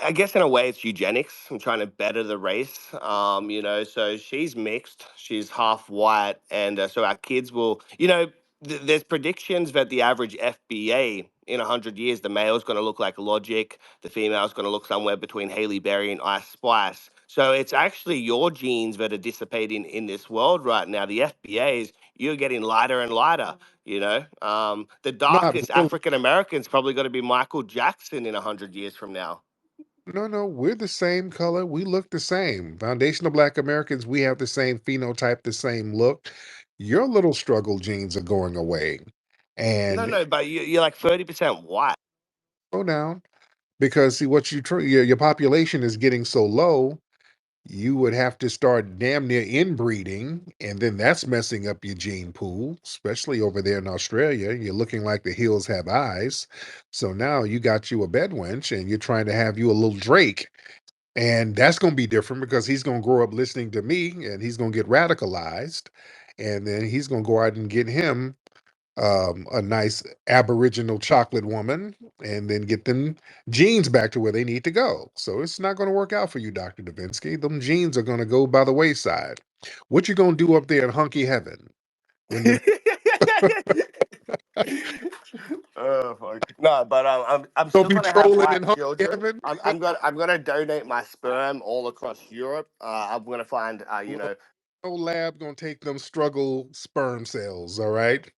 I guess in a way it's eugenics. I'm trying to better the race. So she's mixed. She's half white, and so our kids will. There's predictions that the average FBA in 100 years, the male's going to look like Logic, the female's going to look somewhere between Haley Berry and Ice Spice. So it's actually your genes that are dissipating in this world right now. The FBA's, you're getting lighter and lighter. The No, darkest absolutely. African American's probably going to be Michael Jackson in 100 years from now. No, no, we're the same color. We look the same. Foundational Black Americans, we have the same phenotype, the same look. Your little struggle genes are going away. No, And no, but you're like 30% white. slow down because see what your population is getting so low, you would have to start damn near inbreeding, and then that's messing up your gene pool, especially over there in Australia. You're looking like the hills have eyes. So now you got you a bedwench and you're trying to have you a little Drake. And that's going to be different because he's going to grow up listening to me and he's going to get radicalized. And then he's going to go out and get him a nice Aboriginal chocolate woman and then get them genes back to where they need to go. So it's not going to work out for you, Dr. Davinsky. Them genes are going to go by the wayside. What you going to do up there in hunky heaven when them Oh fuck. No, but I'm going still to be gonna have trolling in white hunky children. heaven? I'm gonna donate my sperm all across Europe. I'm gonna find No lab gonna take them struggle sperm cells, all right?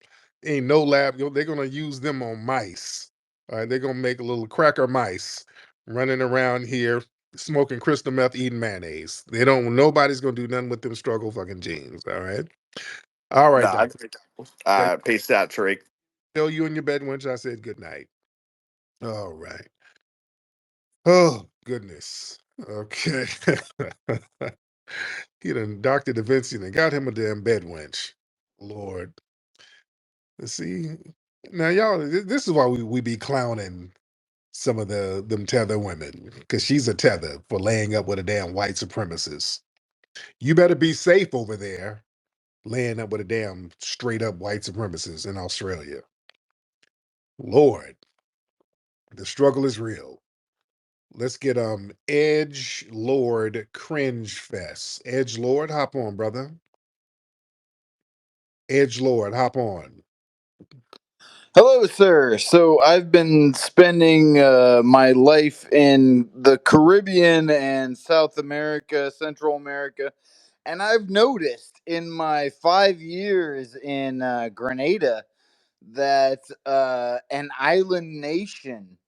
Ain't no lab, they're gonna use them on mice. All right, they're gonna make little cracker mice running around here smoking crystal meth, eating mayonnaise. Nobody's gonna do nothing with them struggle fucking genes, all right? All right, no. doctor. Thank Peace out, Tariq. tell you in your bed once I said good night. All right. Oh goodness. Okay. He done Dr. Da Vinci and got him a damn bed wench. Lord. See, now y'all, this is why we be clowning some of them tether women because she's a tether for laying up with a damn white supremacist. You better be safe over there laying up with a damn straight up white supremacist in Australia. Lord, the struggle is real. Let's get Edge Lord Cringe Fest. Edge Lord, hop on, brother. Edge Lord, hop on. Hello, sir. So I've been spending my life in the Caribbean and South America, Central America, and I've noticed in my 5 years in Grenada that an island nation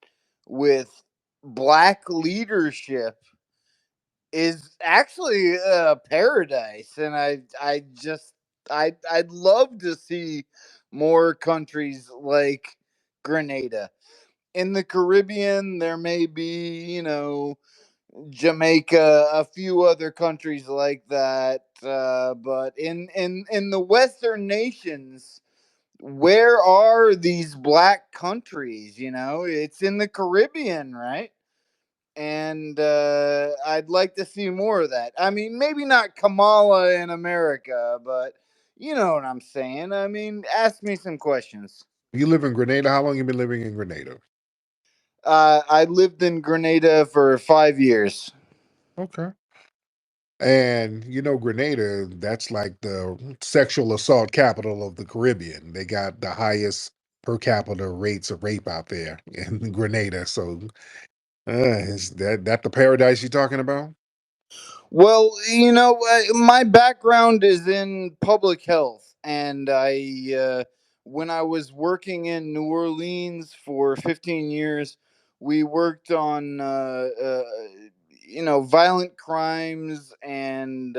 with black leadership is actually a paradise, and I'd love to see more countries like Grenada. In the Caribbean, there may be, Jamaica, a few other countries like that, but in the Western nations, where are these black countries? It's in the Caribbean, right? And I'd like to see more of that. I mean, maybe not Kamala in America, but you know what I'm saying. I mean, ask me some questions. You live in Grenada. How long you been living in Grenada? I lived in Grenada for 5 years. Okay. And Grenada, that's like the sexual assault capital of the Caribbean. They got the highest per capita rates of rape out there in Grenada. So is that the paradise you're talking about? Well, my background is in public health, and when I was working in New Orleans for 15 years, we worked on, violent crimes and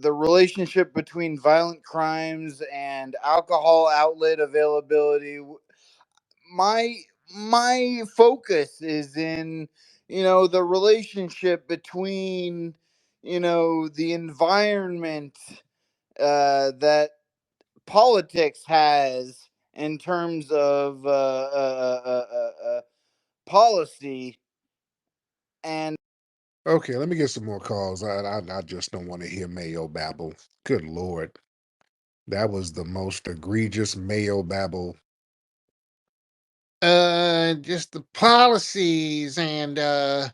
the relationship between violent crimes and alcohol outlet availability. My focus is in the relationship between the environment that politics has in terms of policy and Okay, let me get some more calls. I just don't want to hear Mayo babble. Good Lord. That was the most egregious Mayo babble. Just the policies and the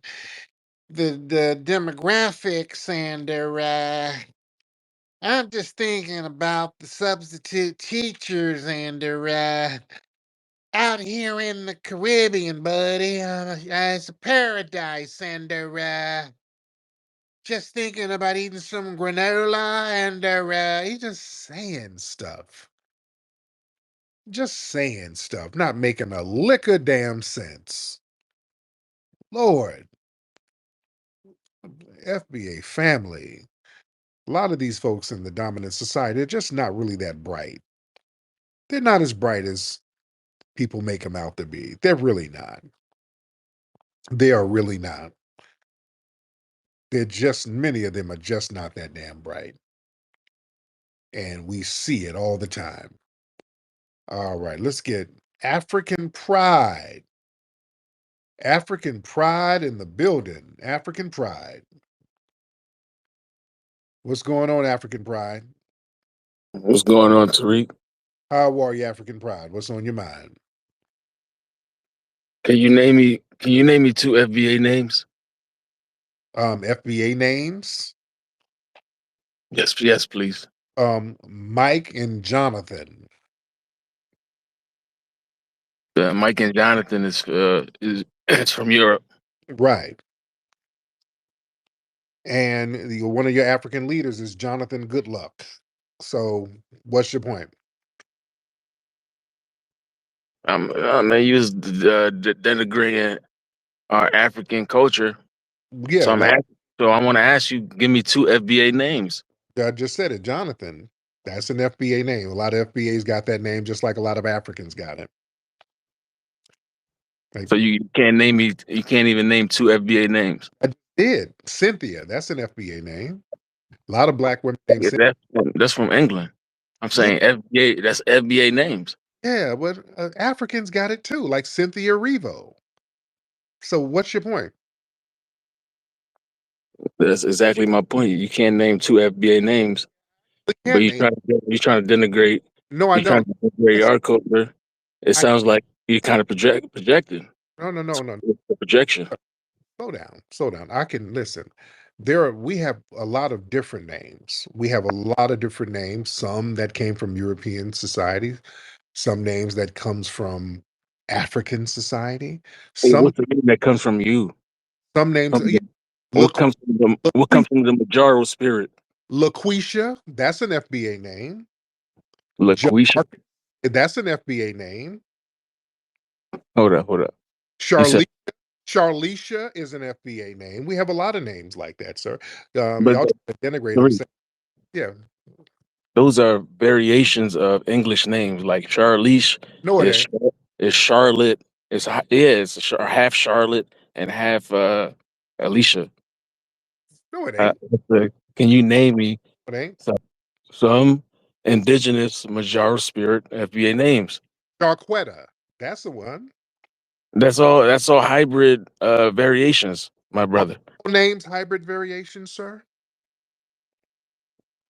demographics and I'm just thinking about the substitute teachers and out here in the Caribbean, buddy. It's a paradise and just thinking about eating some granola and he's just saying stuff. Just saying stuff, not making a lick of damn sense. Lord, FBA family. A lot of these folks in the dominant society are just not really that bright. They're not as bright as people make them out to be. They're really not. They are really not. They're just, many of them are just not that damn bright. And we see it all the time. All right, let's get African pride. African pride in the building. African pride. What's going on, African pride? What's going on, Tariq? How are you, African pride? What's on your mind? Can you name me two FBA names? FBA names? Yes, please. Mike and Jonathan. Mike and Jonathan is it's from Europe. Right. And one of your African leaders is Jonathan Goodluck. So, what's your point? Man, you was denigrating our African culture. Yeah, So well, so I want to ask you, give me two FBA names. I just said it, Jonathan. That's an FBA name. A lot of FBAs got that name, just like a lot of Africans got it. Like, So you can't name me. You can't even name two FBA names. I did. Cynthia, that's an FBA name. A lot of black women named Yeah, Cynthia. that's from England. I'm Yeah, saying FBA. That's FBA names. yeah, but Africans got it too, like Cynthia Revo. So, what's your point? That's exactly my point. You can't name two FBA names, We but can name. you trying to denigrate. No, I You trying don't. to denigrate Listen, our culture. It I sounds like you kind of projecting. no, no, no, no. It's a projection. Slow down, slow down. I can listen. We have a lot of different names. We have a lot of different names, some that came from European societies, some names that comes from African society, Hey, some what's the name that comes from you? some names, From yeah, the- what comes from the Majaro spirit? LaQuisha, that's an FBA name. LaQuisha. That's an FBA name. Hold up. You said, Charlie Charlicia is an FBA name. We have a lot of names like that, sir. but Y'all try to denigrate them. three. Yeah, Those are variations of English names. Like Charlize no, it is ain't. is Charlotte. It's half Charlotte and half Alicia. No, it Uh, ain't. can you name me It ain't. some, some indigenous Majaro spirit FBA names? Jarquetta, that's the one. That's all hybrid variations, my All brother. names hybrid variations, sir.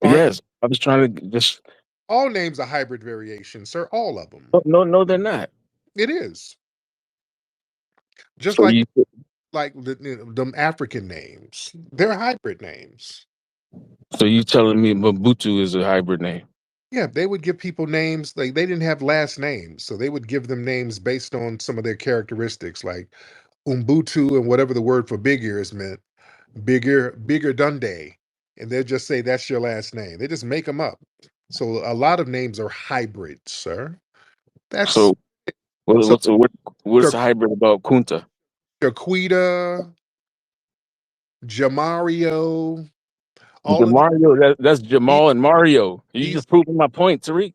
Aren't Yes, I was trying to just all names are hybrid variations, sir? All of them. no, they're not. It is just So like you them African names. They're hybrid names. so you telling me Mobutu is a hybrid name? Yeah, they would give people names like they didn't have last names, so they would give them names based on some of their characteristics, like Umbutu and whatever the word for bigger is meant, bigger Dundee, and they'll just say that's your last name. They just make them up. So a lot of names are hybrids, sir. That's So what, so what's the hybrid about Kunta? Shaquita, Jamario, all of Mario, that's these. Jamal and Mario. You These just proving my point, Tariq.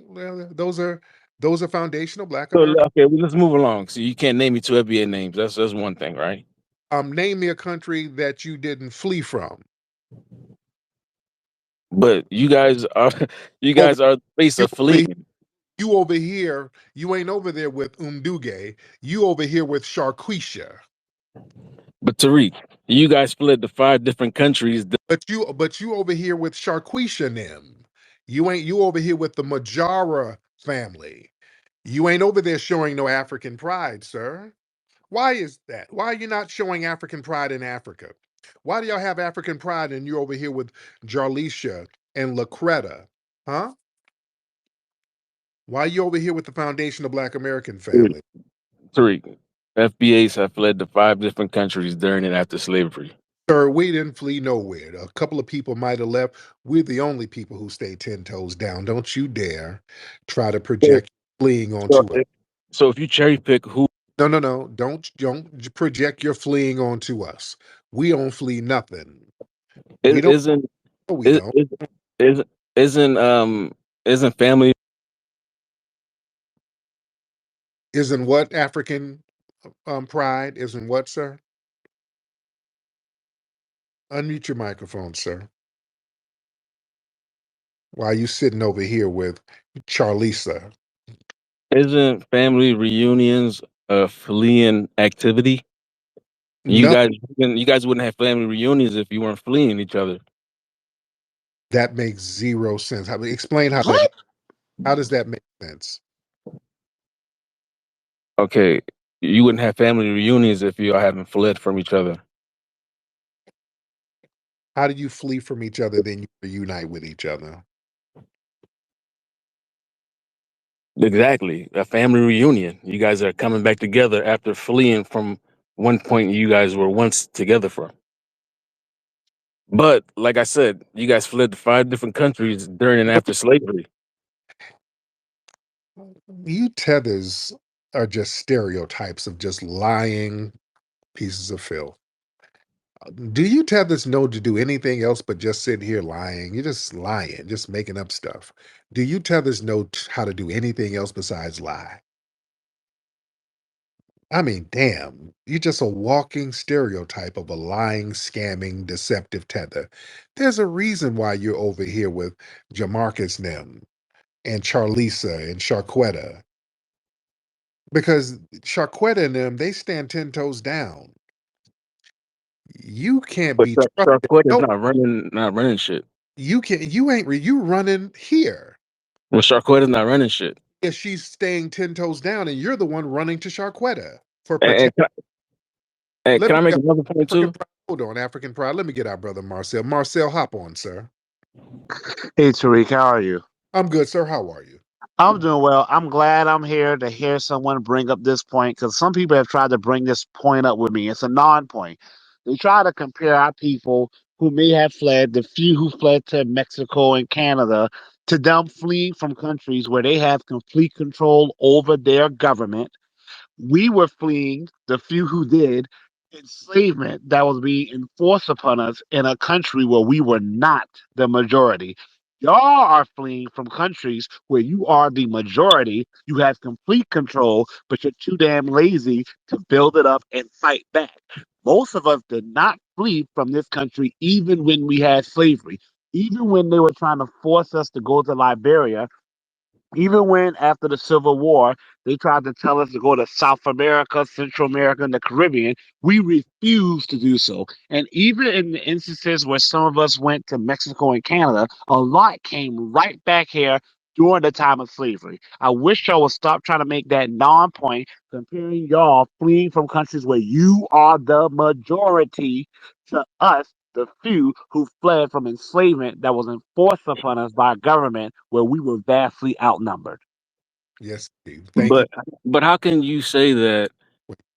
well, those are foundational Black So American. okay, well, let's move along. So you can't name me two FBA names. That's one thing, right? Name me a country that you didn't flee from. But you Over guys are the face you of over, fleeing. you over here. You ain't over there with Umduge. You over here with Sharquisha. But Tariq, you guys fled to 5 different countries. But you over here with Sharquisha and them. You over here with the Majara family. You ain't over there showing no African pride, sir. Why is that? Why are you not showing African pride in Africa? Why do y'all have African pride and you're over here with Jarlisha and Lacreta? Huh? Why are you over here with the Foundation of Black American Family? Tariq, FBAs have fled to 5 different countries during and after slavery. Sir, we didn't flee nowhere. A couple of people might have left. We're the only people who stay 10 toes down. Don't you dare try to So, project fleeing so onto us. if, so if you cherry pick who No, no, no. Don't project your fleeing onto us. We don't flee nothing. We is, don't. isn't No, we is, don't. is, is, isn't isn't family Isn't what African pride? Isn't what, sir? Unmute your microphone, sir. Why are you sitting over here with Charlisa? isn't family reunions a fleeing activity? You No, guys you guys wouldn't have family reunions if you weren't fleeing each other. that makes zero sense. Explain how that. What? How does that make sense? Okay, you wouldn't have family reunions if you all haven't fled from each other. How do you flee from each other, then you reunite with each other? Exactly. A family reunion. You guys are coming back together after fleeing from one point you guys were once together from. But like I said, you guys fled to 5 different countries during and after slavery. You tethers are just stereotypes of just lying pieces of filth. Do you tethers know to do anything else but just sit here lying? You're just lying, just making up stuff. Do you tethers know how to do anything else besides lie? I mean, damn, you're just a walking stereotype of a lying, scamming, deceptive tether. There's a reason why you're over here with Jamarcus Nem and Charlisa and Sharquetta. Because Sharquetta and them, they stand 10 toes down. You can't But be trusted. Sharquette is No, not running shit. you running here. Well, Sharquette is not running shit. If she's staying 10 toes down and you're the one running to Sharquetta for And, protection. Let can I me make get another point African too? pride. Hold on, African pride. Let me get our brother Marcel. Marcel, hop on, sir. Hey Tariq, how are you? I'm good, sir. How are you? I'm doing well. I'm glad I'm here to hear someone bring up this point because some people have tried to bring this point up with me. It's a non-point. They try to compare our people who may have fled, the few who fled to Mexico and Canada, to them fleeing from countries where they have complete control over their government. We were fleeing, the few who did, enslavement that was being enforced upon us in a country where we were not the majority. Y'all are fleeing from countries where you are the majority. You have complete control, but you're too damn lazy to build it up and fight back. Most of us did not flee from this country even when we had slavery. Even when they were trying to force us to go to Liberia, even when after the Civil War they tried to tell us to go to South America, Central America, and the Caribbean, we refused to do so. And even in the instances where some of us went to Mexico and Canada, a lot came right back here during the time of slavery. I wish y'all would stop trying to make that non point, comparing y'all fleeing from countries where you are the majority to us the few who fled from enslavement that was enforced upon us by a government where we were vastly outnumbered. Yes, Steve. Thank you. But how can you say that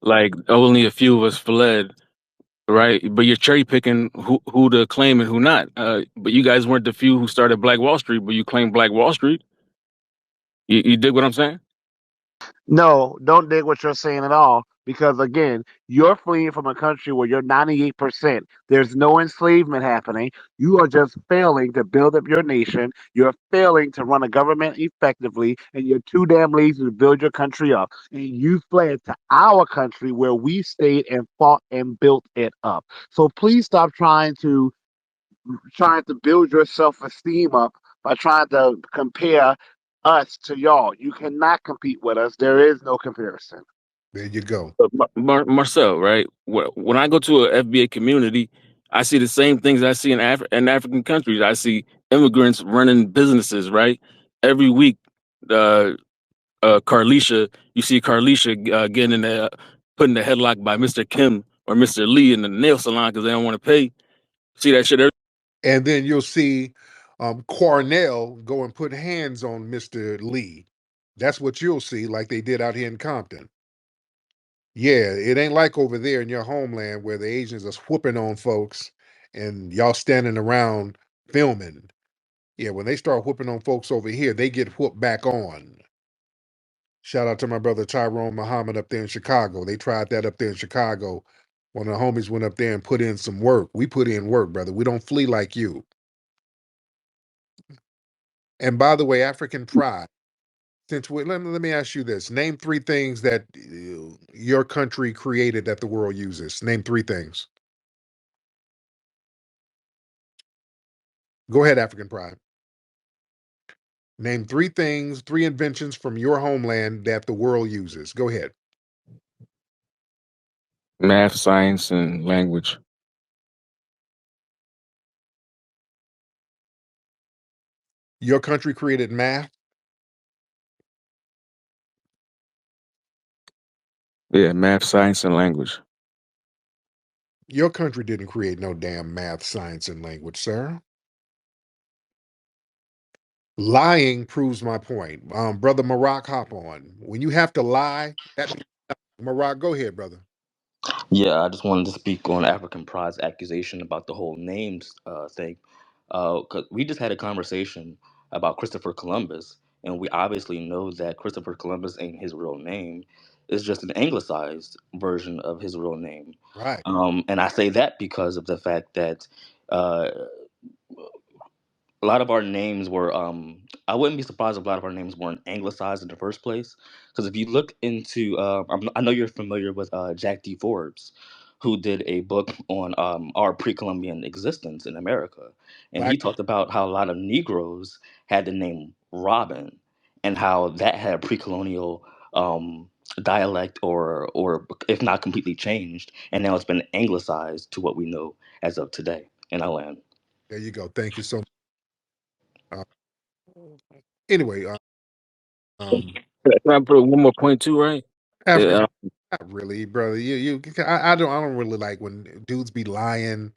like only a few of us fled, right? But you're cherry picking who to claim and who not. But you guys weren't the few who started Black Wall Street, but you claim Black Wall Street. You dig what I'm saying? No, don't dig what you're saying at all. Because again, you're fleeing from a country where you're 98%. There's no enslavement happening. You are just failing to build up your nation. You're failing to run a government effectively, and you're too damn lazy to build your country up. And you fled to our country where we stayed and fought and built it up. So please stop trying to build your self-esteem up by trying to compare us to y'all. You cannot compete with us. There is no comparison. There you go. Marcel, right? When I go to a FBA community, I see the same things I see in African countries. I see immigrants running businesses, right? Every week, uh, Carlisha, you see Carlisha getting in the putting the headlock by Mr. Kim or Mr. Lee in the nail salon because they don't want to pay. See that shit every. And then you'll see Cornell go and put hands on Mr. Lee. That's what you'll see, like they did out here in Compton. Yeah, it ain't like over there in your homeland where the Asians are whooping on folks and y'all standing around filming. Yeah, when they start whooping on folks over here, they get whooped back on. Shout out to my brother Tyrone Muhammad up there in Chicago. They tried that up there in Chicago. One of the homies went up there and put in some work. We put in work, brother. We don't flee like you. And by the way, African pride. Let me ask you this: name three things that your country created that the world uses. Name three things. Go ahead, African pride. Name three things, three inventions from your homeland that the world uses. Go ahead. Math, science, and language. Your country created math. Yeah, math, science, and language. Your country didn't create no damn math, science, and language, sir. Lying proves my point. Brother Marak, hop on. When you have to lie, that means Marak, go ahead, brother. Yeah, I just wanted to speak on African Pride's accusation about the whole names thing. 'Cause we just had a conversation about Christopher Columbus, and we obviously know that Christopher Columbus ain't his real name. It's just an anglicized version of his real name. Right. And I say that because of the fact that uh, a lot of our names were I wouldn't be surprised if a lot of our names weren't anglicized in the first place, because if you look into I know you're familiar with Jack D. Forbes, who did a book on our pre-Columbian existence in America, and he Black. talked about how a lot of Negroes had the name Robin, and how that had pre-colonial dialect, or if not completely changed, and now it's been anglicized to what we know as of today in our land. There you go. Thank you so much. Uh, anyway, um, Can I put one more point too, right? African, Yeah, not really, brother. I don't really like when dudes be lying.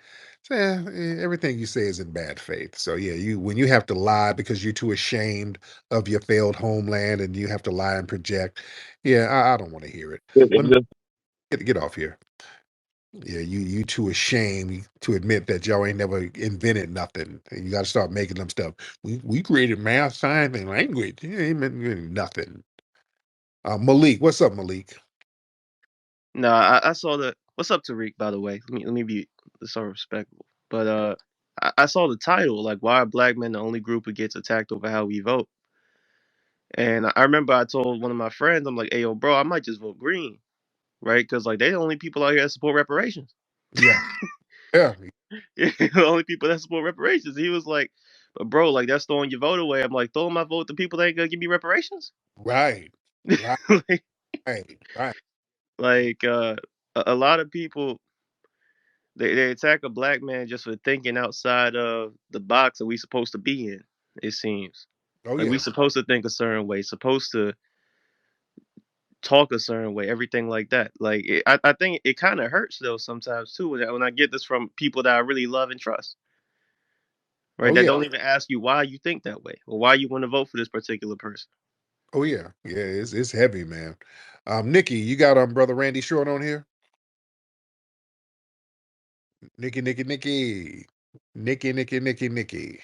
Everything you say is in bad faith. So yeah, when you have to lie because you're too ashamed of your failed homeland and you have to lie and project. Yeah, I don't want to hear it. Let me get off here. Yeah, you too ashamed to admit that y'all ain't never invented nothing. And you got to start making them stuff. We created math, science, and language. You ain't invented nothing. Malik, what's up, Malik? No, I saw the. What's up, Tariq? By the way, let me be so respectful. But I saw the title, like, why are black men the only group who gets attacked over how we vote? And I remember I told one of my friends, I'm like, hey, yo, bro, I might just vote green, right? Because like they the only people out here that support reparations. Yeah, yeah, The only people that support reparations. He was like, but bro, like that's throwing your vote away. I'm like, throwing my vote to people that ain't gonna give me reparations. right, right, like, right. like a lot of people they attack a black man just for thinking outside of the box that we supposed to be in. It seems Oh like we yeah, supposed to think a certain way, supposed to talk a certain way, everything like that. Like I think it kind of hurts though sometimes too when I get this from people that I really love and trust, right? Oh That yeah. don't even ask you why you think that way or why you want to vote for this particular person. Oh yeah. Yeah. It's heavy, man. Nikki, you got brother Randy Short on here. Nikki.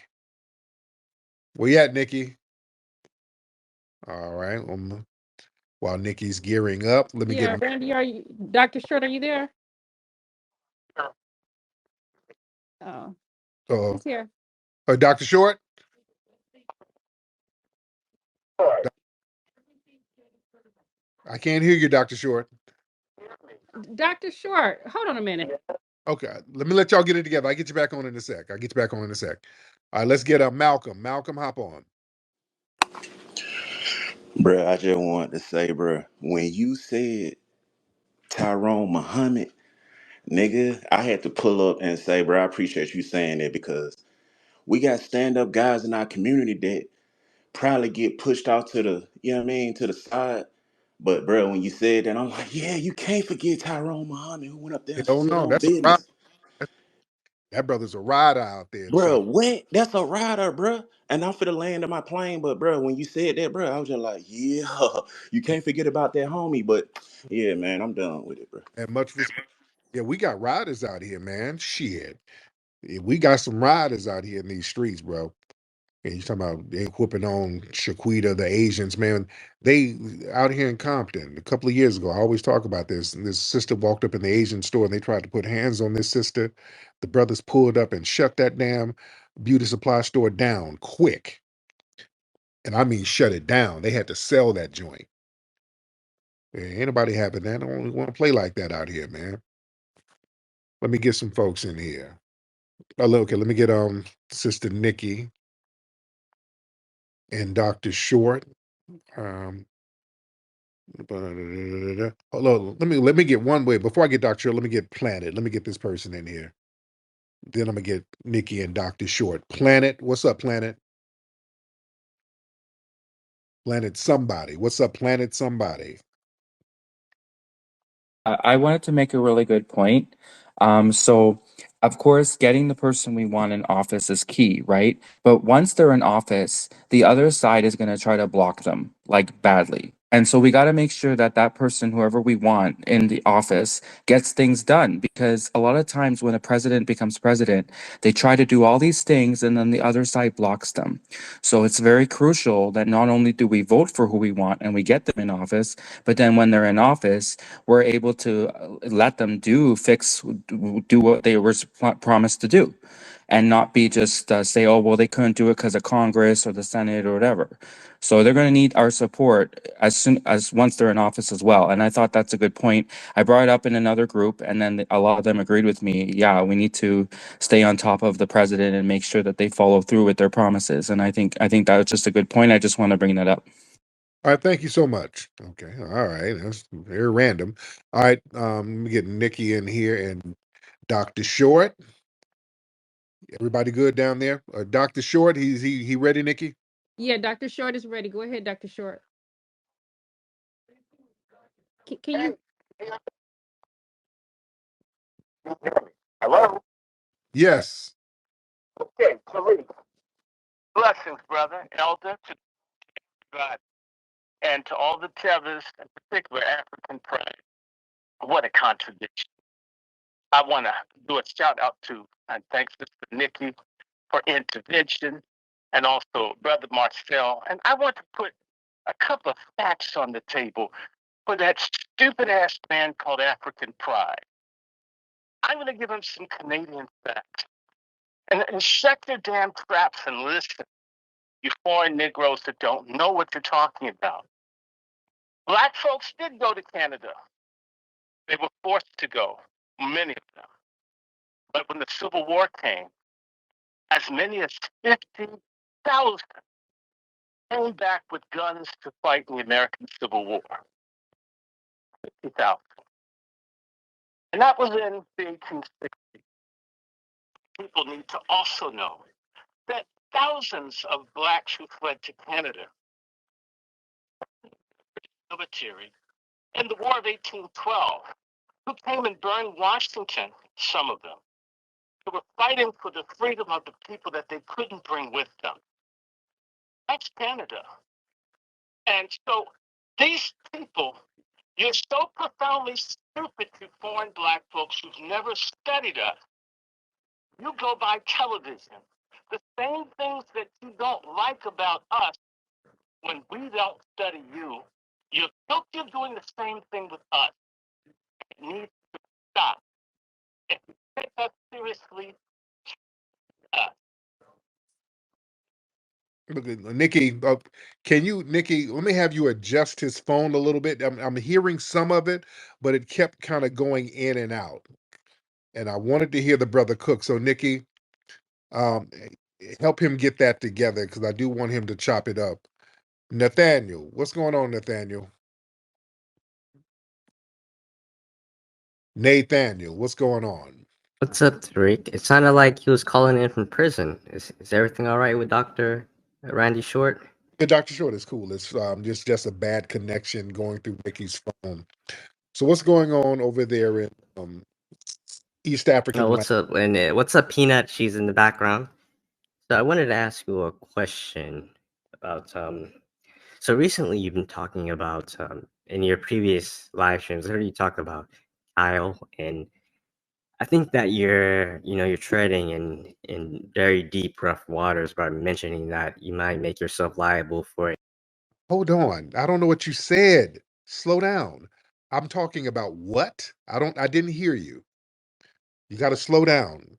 Where you at, Nikki? All right. While Nikki's gearing up, let me Yeah, get. Randy, are you, Dr. Short, are you there? Oh, Uh, he's here. Dr. Short. I can't hear you, Dr. Short. Dr. Short, hold on a minute. Okay, let me let y'all get it together. I get you back on in a sec. All right, let's get Malcolm. Malcolm, hop on. Bruh, I just wanted to say, bruh, when you said Tyrone Muhammad, nigga, I had to pull up and say, bruh, I appreciate you saying that because we got stand-up guys in our community that probably get pushed out to the, you know what I mean, to the side. But bruh, when you said that, I'm like, yeah, you can't forget Tyrone Muhammad who went up there and Hell stood no, on that's a ride. business. That brother's a rider out there. So Bruh, what? That's a rider, bruh. And I'm for the land of my plane, but bruh, when you said that, bruh, I was just like, yeah, you can't forget about that homie. But yeah, man, I'm done with it, bruh. and much respect. Yeah, we got riders out here, man. Shit, we got some riders out here in these streets, bro. And you talking about they whooping on Shaquita, the Asians, man. They out here in Compton a couple of years ago. I always talk about this. And this sister walked up in the Asian store and they tried to put hands on this sister. The brothers pulled up and shut that damn beauty supply store down quick. And I mean shut it down. They had to sell that joint. Ain't nobody having that. I don't want to play like that out here, man. Let me get some folks in here. Oh, okay, let me get Sister Nikki and Dr. Short. Um, Hold on. Let me get one way before I get Dr. Short. Let me get Planet. Let me get this person in here. Then I'm gonna get Nikki and Dr. Short. Planet, what's up, Planet? Planet somebody. What's up, Planet somebody? I wanted to make a really good point. So, of course, getting the person we want in office is key, right? But once they're in office, the other side is going to try to block them, like badly. And so we got to make sure that that person, whoever we want in the office, gets things done. Because a lot of times when a president becomes president, they try to do all these things and then the other side blocks them. So it's very crucial that not only do we vote for who we want and we get them in office, but then when they're in office, we're able to let them do what they were promised to do and not be just say, oh, well, they couldn't do it because of Congress or the Senate or whatever. So they're going to need our support as soon as once they're in office as well. And I thought that's a good point. I brought it up in another group and then a lot of them agreed with me. Yeah, we need to stay on top of the president and make sure that they follow through with their promises. And I think that was just a good point. I just want to bring that up. All right, thank you so much. Okay, all right. That's very random. All right, let me get Nikki in here and Dr. Short. Everybody good down there? Dr. Short, he ready, Nikki? Yeah, Dr. Short is ready. Go ahead, Dr. Short. Can you? Hello? Yes. Okay, Tariq. Blessings, brother, elder, to God, and to all the tethers, in particular African pride. What a contradiction. I want to do a shout out to and thanks to Nikki for intervention and also Brother Marcel. And I want to put a couple of facts on the table for that stupid ass man called African pride. I'm going to give him some Canadian facts. And shut your damn traps and listen, you foreign Negroes that don't know what you're talking about. Black folks did go to Canada. They were forced to go, many of them. But when the Civil War came, as many as 50,000 came back with guns to fight in the American Civil War. 50,000. And that was in the 1860s. People need to also know that thousands of blacks who fled to Canada, military, in the War of 1812, who came and burned Washington, some of them. They were fighting for the freedom of the people that they couldn't bring with them. That's Canada. And so these people, you're so profoundly stupid to foreign black folks who've never studied us. You go by television. The same things that you don't like about us when we don't study you, you're guilty of doing the same thing with us. It needs to stop. If you take us seriously, uh, Look at Nikki. Can you, Nikki? Let me have you adjust his phone a little bit. I'm hearing some of it, but it kept kind of going in and out. And I wanted to hear the brother cook. So, Nikki, um, help him get that together because I do want him to chop it up. Nathaniel, what's going on, Nathaniel? Nathaniel, what's going on? What's up, Tariq? It sounded like he was calling in from prison. Is everything all right with Dr. Randy Short? Yeah, Dr. Short is cool. It's just a bad connection going through Nikki's phone. So what's going on over there in East Oh, African land? what's up? And what's up, Peanut? She's in the background. So I wanted to ask you a question about So recently you've been talking about in your previous live streams. I heard you talk about Kyle, and I think that you're treading in very deep, rough waters by mentioning that you might make yourself liable for it. Hold on. I don't know what you said. Slow down. I'm talking about what? I didn't hear you. You got to slow down.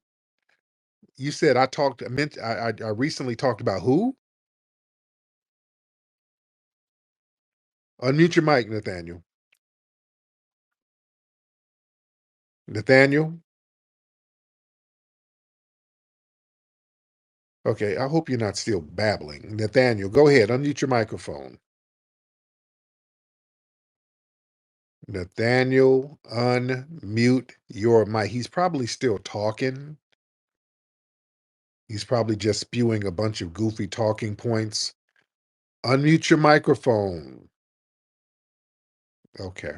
You said I recently talked about who? Unmute your mic, Nathaniel. Nathaniel? Okay, I hope you're not still babbling. Nathaniel, go ahead. Unmute your microphone. Nathaniel, unmute your mic. He's probably still talking. He's probably just spewing a bunch of goofy talking points. Unmute your microphone. Okay.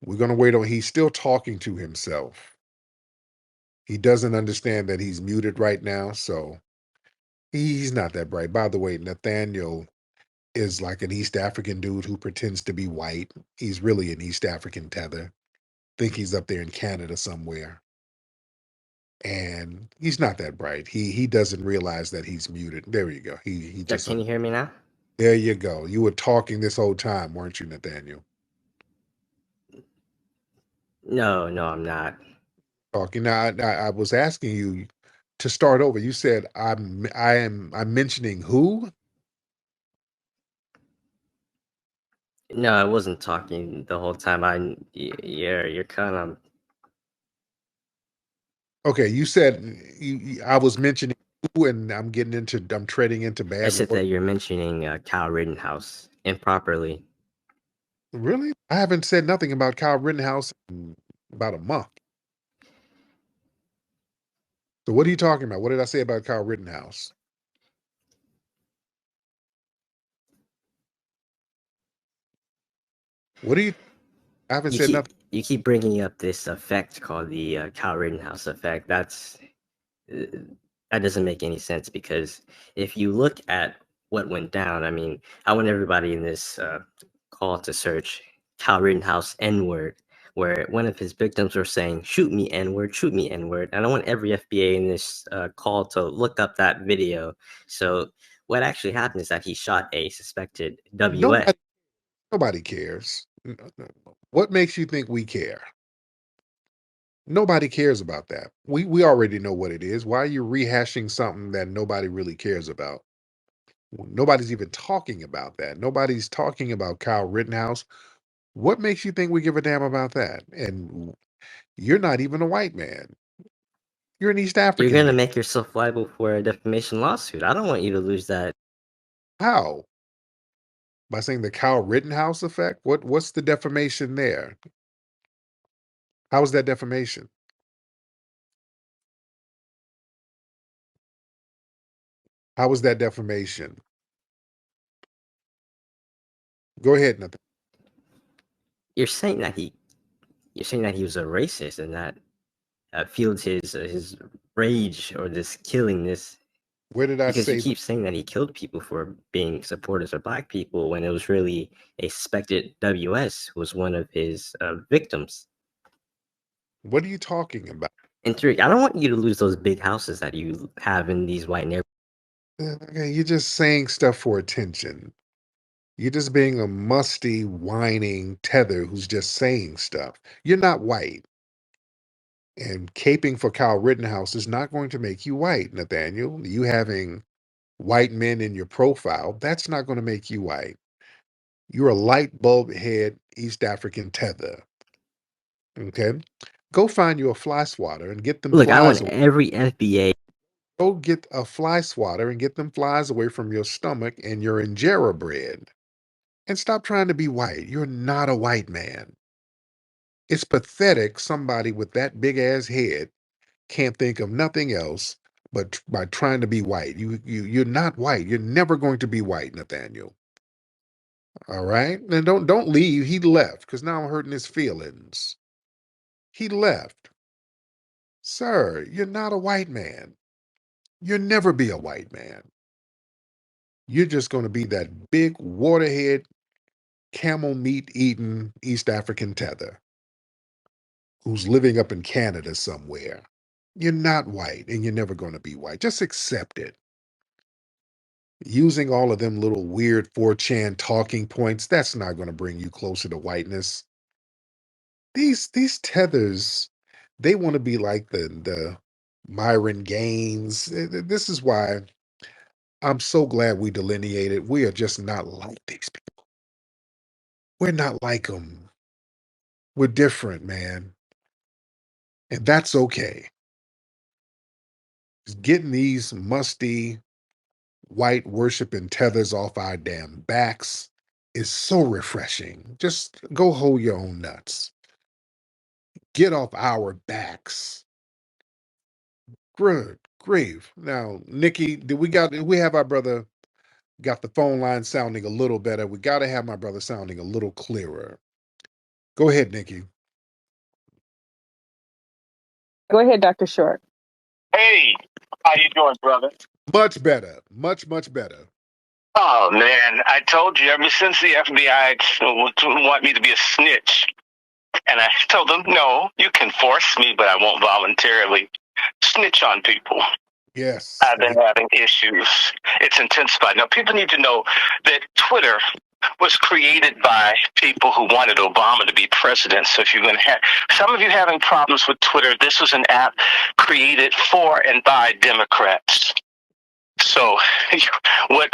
We're going to wait on. He's still talking to himself. He doesn't understand that he's muted right now, so he's not that bright. By the way, Nathaniel is like an East African dude who pretends to be white. He's really an East African tether. Think he's up there in Canada somewhere. And he's not that bright. He doesn't realize that he's muted. There you go. He Yeah, just can you hear me now? there you go. You were talking this whole time, weren't you, Nathaniel? No, no, I'm not. Talking. Now, I was asking you to start over. You said I'm mentioning who? No, I wasn't talking the whole time. You're kind of. Okay, you said I was mentioning who, and I'm treading into I bad said water. that you're mentioning Kyle Rittenhouse improperly. Really? I haven't said nothing about Kyle Rittenhouse in about a month. So what are you talking about? What did I say about Kyle Rittenhouse? What are you? I haven't said nothing. You keep bringing up this effect called the Kyle Rittenhouse effect. Uh, that doesn't make any sense because if you look at what went down, I mean, I want everybody in this call to search Kyle Rittenhouse N word, where one of his victims were saying, "Shoot me N word, shoot me N word," and I want every FBA in this call to look up that video. So what actually happened is that he shot a suspected WA. Nobody cares. What makes you think we care? Nobody cares about that. We already know what it is. Why are you rehashing something that nobody really cares about? Nobody's even talking about that. Nobody's talking about Kyle Rittenhouse. What makes you think we give a damn about that? And you're not even a white man. You're an East You're African gonna dude. make yourself liable for a defamation lawsuit. I don't want you to lose that. How? By saying the Kyle Rittenhouse effect? What's the defamation there? How is that defamation? How is that defamation? Go ahead, Nathan. you're saying that he was a racist and that fueled his rage or this killing this, Where did I because you say keep saying that he killed people for being supporters of black people when it was really a suspected WS who was one of his victims. what are you talking about? And Tariq, I don't want you to lose those big houses that you have in these white neighborhoods. Okay, you're just saying stuff for attention. You're just being a musty, whining tether who's just saying stuff. You're not white. And caping for Kyle Rittenhouse is not going to make you white, Nathaniel. You having white men in your profile, that's not going to make you white. You're a light bulb head East African tether. Okay? Go find you a fly swatter and get them Look, I want flies. every FBA. Go get a fly swatter and get them flies away from your stomach and your injera bread. And stop trying to be white. You're not a white man. It's pathetic somebody with that big ass head can't think of nothing else but by trying to be white. You're not white. You're never going to be white, Nathaniel. All right? And don't leave. He left because now I'm hurting his feelings. He left. Sir, you're not a white man. You'll never be a white man. You're just going to be that big waterhead, camel meat eating East African tether who's living up in Canada somewhere. You're not white and you're never going to be white. Just accept it. Using all of them little weird 4chan talking points, that's not going to bring you closer to whiteness. These tethers, they want to be like the Myron Gaines. This is why I'm so glad we delineated. We are just not like these people. We're not like them. We're different, man. And that's okay. Getting these musty white worshiping tethers off our damn backs is so refreshing. Just go hold your own nuts. Get off our backs. Good grief. Now, Nikki, did we have our brother got the phone line sounding a little better? We got to have my brother sounding a little clearer. Go ahead, Nikki. Go ahead, Dr. Short. Hey, how you doing, brother? Much better. Much better. Oh man, I told you ever since the FBI want me to be a snitch, and I told them, no, you can force me, but I won't voluntarily snitch on people. Yes. I've been having issues. It's intensified. Now, people need to know that Twitter was created by people who wanted Obama to be president. So if you're going to have some of you having problems with Twitter, this was an app created for and by Democrats. So what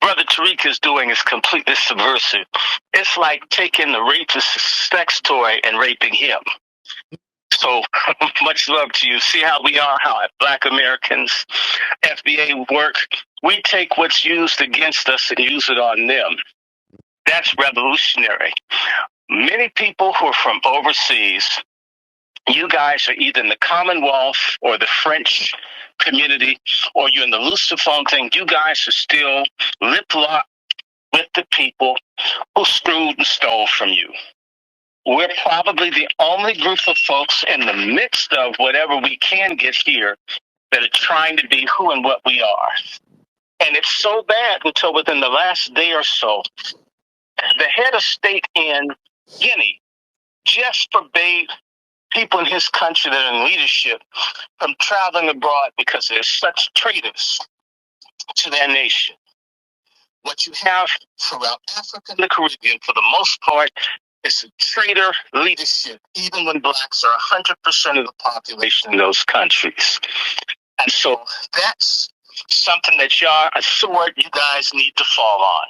Brother Tariq is doing is completely subversive. It's like taking the rapist's sex toy and raping him. So much love to you. See how we are, how Black Americans, FBA work. We take what's used against us and use it on them. That's revolutionary. Many people who are from overseas, you guys are either in the Commonwealth or the French community, or you're in the Lusophone thing. You guys are still lip-locked with the people who screwed and stole from you. We're probably the only group of folks in the midst of whatever we can get here that are trying to be who and what we are. And it's so bad until within the last day or so, the head of state in Guinea just forbade people in his country that are in leadership from traveling abroad because they're such traitors to their nation. What you have throughout Africa and the Caribbean, for the most part, is a traitor leadership, even when blacks are 100% of the population in those countries. And so that's something that a sword you guys need to fall on.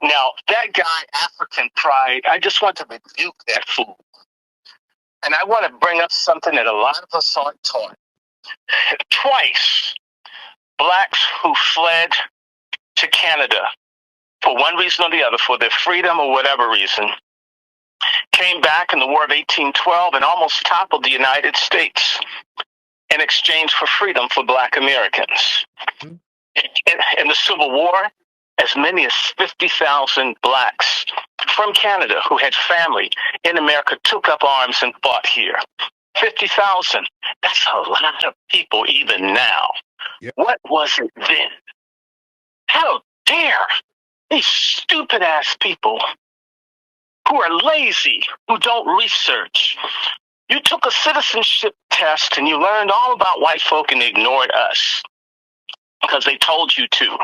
Now, that guy, African Pride, I just want to rebuke that fool. And I want to bring up something that a lot of us aren't taught. Twice, blacks who fled to Canada for one reason or the other, for their freedom or whatever reason, came back in the War of 1812 and almost toppled the United States in exchange for freedom for Black Americans. In the Civil War, as many as 50,000 blacks from Canada who had family in America took up arms and fought here. 50,000. That's a lot of people even now. Yep. What was it then? How dare these stupid ass people who are lazy, who don't research. You took a citizenship test and you learned all about white folk and ignored us because they told you to.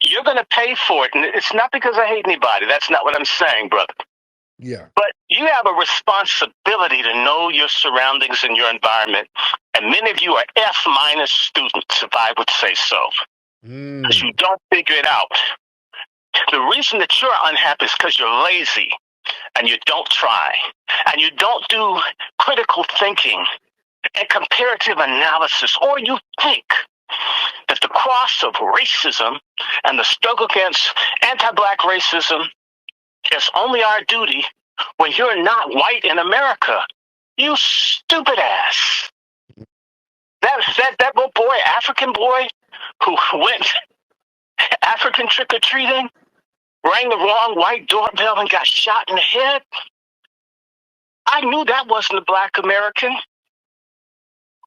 You're going to pay for it. And it's not because I hate anybody. That's not what I'm saying, brother. Yeah. But you have a responsibility to know your surroundings and your environment. And many of you are F- students, if I would say so, because you don't figure it out. The reason that you're unhappy is because you're lazy and you don't try and you don't do critical thinking and comparative analysis, or you think that the cross of racism and the struggle against anti-black racism is only our duty when you're not white in America. You stupid ass. That little boy, African boy, who went African trick-or-treating, rang the wrong white doorbell and got shot in the head. I knew that wasn't a black American.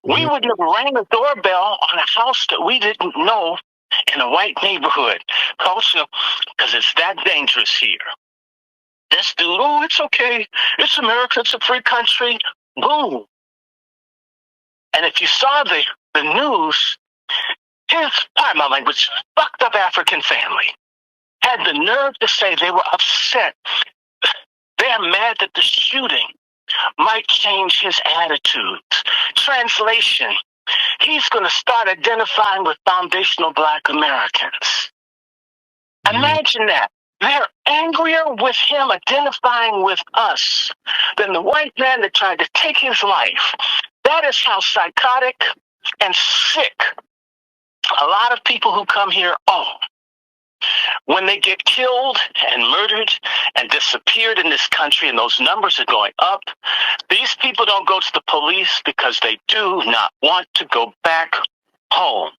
We would have rang the doorbell on a house that we didn't know in a white neighborhood. Culture, because it's that dangerous here. This dude, oh, it's okay. It's America. It's a free country. Boom. And if you saw the news, his, pardon my language, fucked up African family had the nerve to say they were upset. They're mad that the shooting might change his attitudes. Translation, he's going to start identifying with foundational black Americans. Imagine that. They're angrier with him identifying with us than the white man that tried to take his life. That is how psychotic and sick a lot of people who come here are. When they get killed and murdered and disappeared in this country, and those numbers are going up, these people don't go to the police because they do not want to go back home.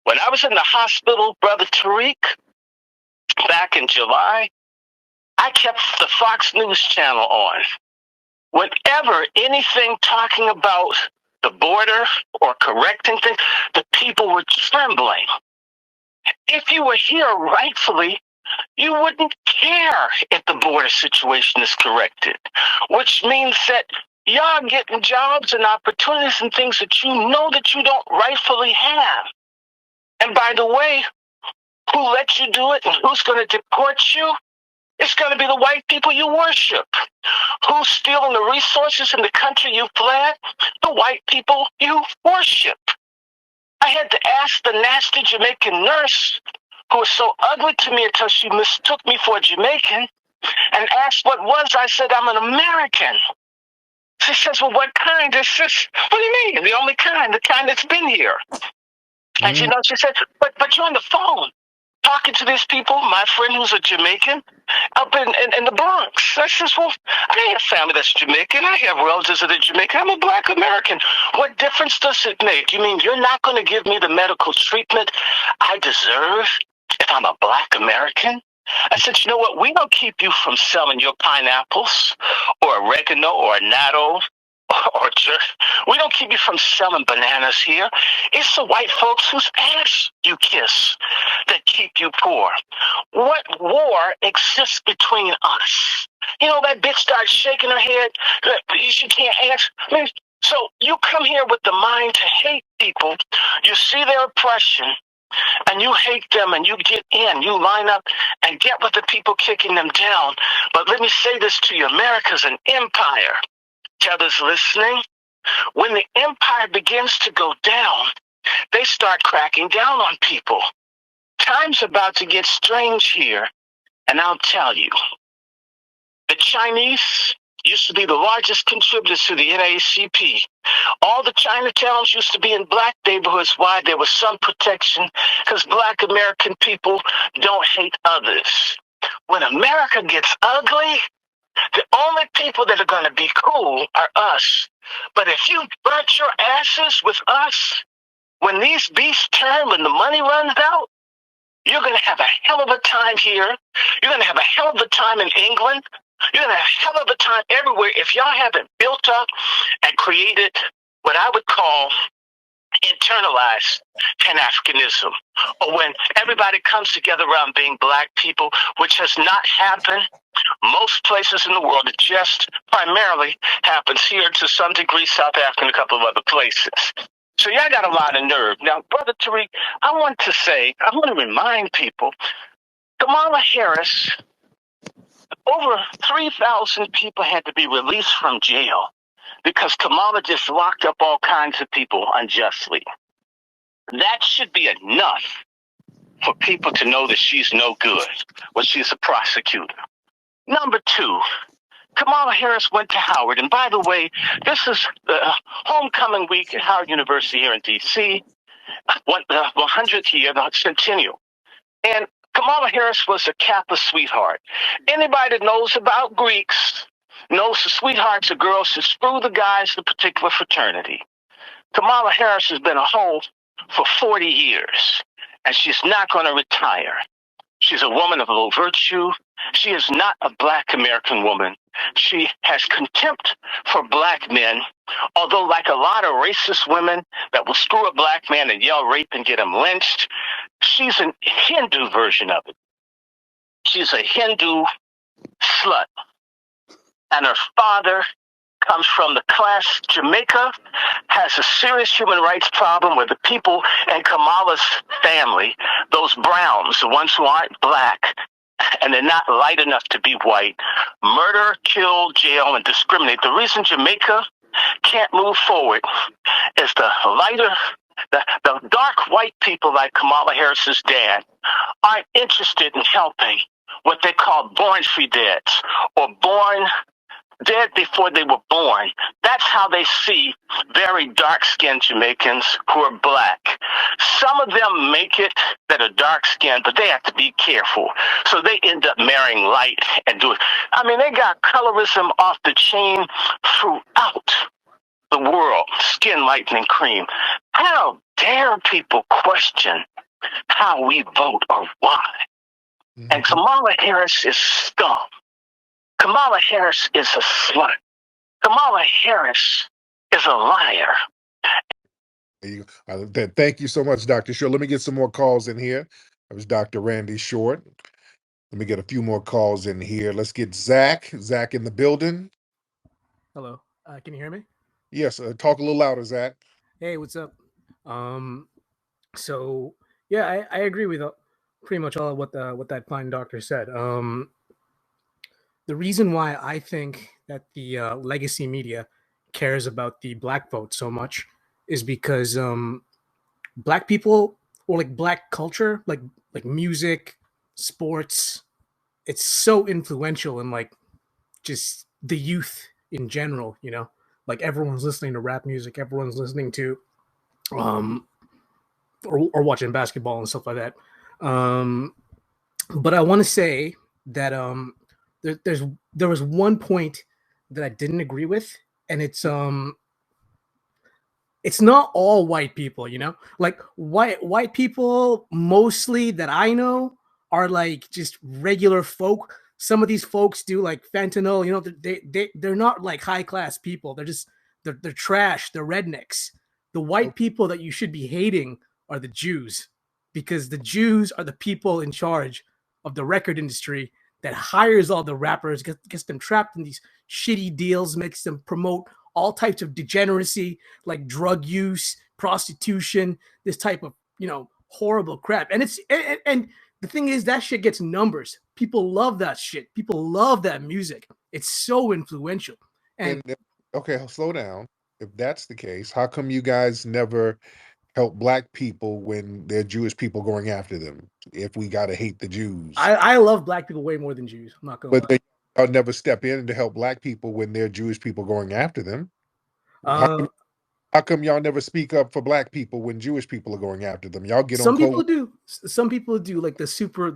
When I was in the hospital, Brother Tariq, back in July, I kept the Fox News channel on. Whenever anything talking about the border or correcting things, the people were trembling. If you were here rightfully, you wouldn't care if the border situation is corrected, which means that y'all getting jobs and opportunities and things that you know that you don't rightfully have. And by the way, who let you do it and who's going to deport you? It's going to be the white people you worship. Who's stealing the resources in the country you fled? The white people you worship. I had to ask the nasty Jamaican nurse, who was so ugly to me until she mistook me for a Jamaican, and asked what was. I said, I'm an American. She says, well, what kind? What do you mean? The only kind, the kind that's been here. And she said, but you're on the phone talking to these people, my friend who's a Jamaican, up in the Bronx. I says, well, I have family that's Jamaican. I have relatives that are Jamaican. I'm a black American. What difference does it make? You mean you're not going to give me the medical treatment I deserve if I'm a black American? I said, you know what? We don't keep you from selling your pineapples or oregano or natto or we don't keep you from selling bananas here. It's the white folks whose ass you kiss that keep you poor. What war exists between us? You know, that bitch starts shaking her head. She can't answer. I mean, so you come here with the mind to hate people. You see their oppression, and you hate them, and you get in. You line up and get with the people kicking them down. But let me say this to you. America's an empire. To others listening, when the empire begins to go down, they start cracking down on people. Time's about to get strange here, and I'll tell you. The Chinese used to be the largest contributors to the NAACP. All the Chinatowns used to be in black neighborhoods. Why? There was some protection because black American people don't hate others. When America gets ugly, the only people that are going to be cool are us. But if you burnt your asses with us, when these beasts turn, when the money runs out, You're going to have a hell of a time here. You're going to have a hell of a time in England. You're going to have a hell of a time everywhere if y'all haven't built up and created what I would call internalized Pan-Africanism, or when everybody comes together around being black people, which has not happened most places in the world. It just primarily happens here, to some degree South Africa and a couple of other places. So y'all got a lot of nerve. Now, Brother Tariq, I want to remind people, Kamala Harris, over 3,000 people had to be released from jail because Kamala just locked up all kinds of people unjustly. That should be enough for people to know that she's no good when she's a prosecutor. Number two, Kamala Harris went to Howard. And by the way, this is homecoming week at Howard University here in D.C., 100th year, the centennial. And Kamala Harris was a Kappa sweetheart. Anybody that knows about Greeks knows the sweethearts are girls who screw the guys in a particular fraternity. Kamala Harris has been a hoe for 40 years, and she's not going to retire. She's a woman of low virtue. She is not a black American woman. She has contempt for black men, although like a lot of racist women that will screw a black man and yell rape and get him lynched, she's a Hindu version of it. She's a Hindu slut. And her father comes from the class Jamaica, has a serious human rights problem where the people in Kamala's family, those browns, the ones who aren't black, and they're not light enough to be white, murder, kill, jail, and discriminate. The reason Jamaica can't move forward is the dark white people like Kamala Harris's dad aren't interested in helping what they call born free dads, or born dead before they were born. That's how they see very dark-skinned Jamaicans who are black. Some of them make it that are dark-skinned, but they have to be careful. So they end up marrying light and do it. I mean, they got colorism off the chain throughout the world. Skin lightening cream. How dare people question how we vote or why? And Kamala Harris is scum. Kamala Harris is a slut. Kamala Harris is a liar. Thank you so much, Dr. Short. Let me get some more calls in here. That was Dr. Randy Short. Let me get a few more calls in here. Let's get Zach. Zach in the building. Hello. Can you hear me? Yes. Talk a little louder, Zach. Hey, what's up? So yeah, I agree with pretty much all of what that fine doctor said. The reason why I think that the legacy media cares about the black vote so much is because black people, or like black culture, like music, sports, it's so influential in like just the youth in general, you know, like everyone's listening to rap music, everyone's listening to or watching basketball and stuff like that. But I want to say that there was one point that I didn't agree with, and it's not all white people, you know, like white people mostly that I know are like just regular folk. Some of these folks do like fentanyl, you know, they're not like high class people. They're trash. They're rednecks. The white people that you should be hating are the Jews, because the Jews are the people in charge of the record industry that hires all the rappers, gets them trapped in these shitty deals, makes them promote all types of degeneracy, like drug use, prostitution, this type of, you know, horrible crap. And and the thing is, that shit gets numbers. People love that shit. People love that music. It's so influential. And okay, slow down. If that's the case, how come you guys never help black people when they're Jewish people going after them? If we gotta hate the Jews, I love black people way more than Jews. I'm not gonna lie. I'll never step in to help black people when they're Jewish people going after them. How come y'all never speak up for black people when Jewish people are going after them? Y'all get on. Some people do. Some people do, like the super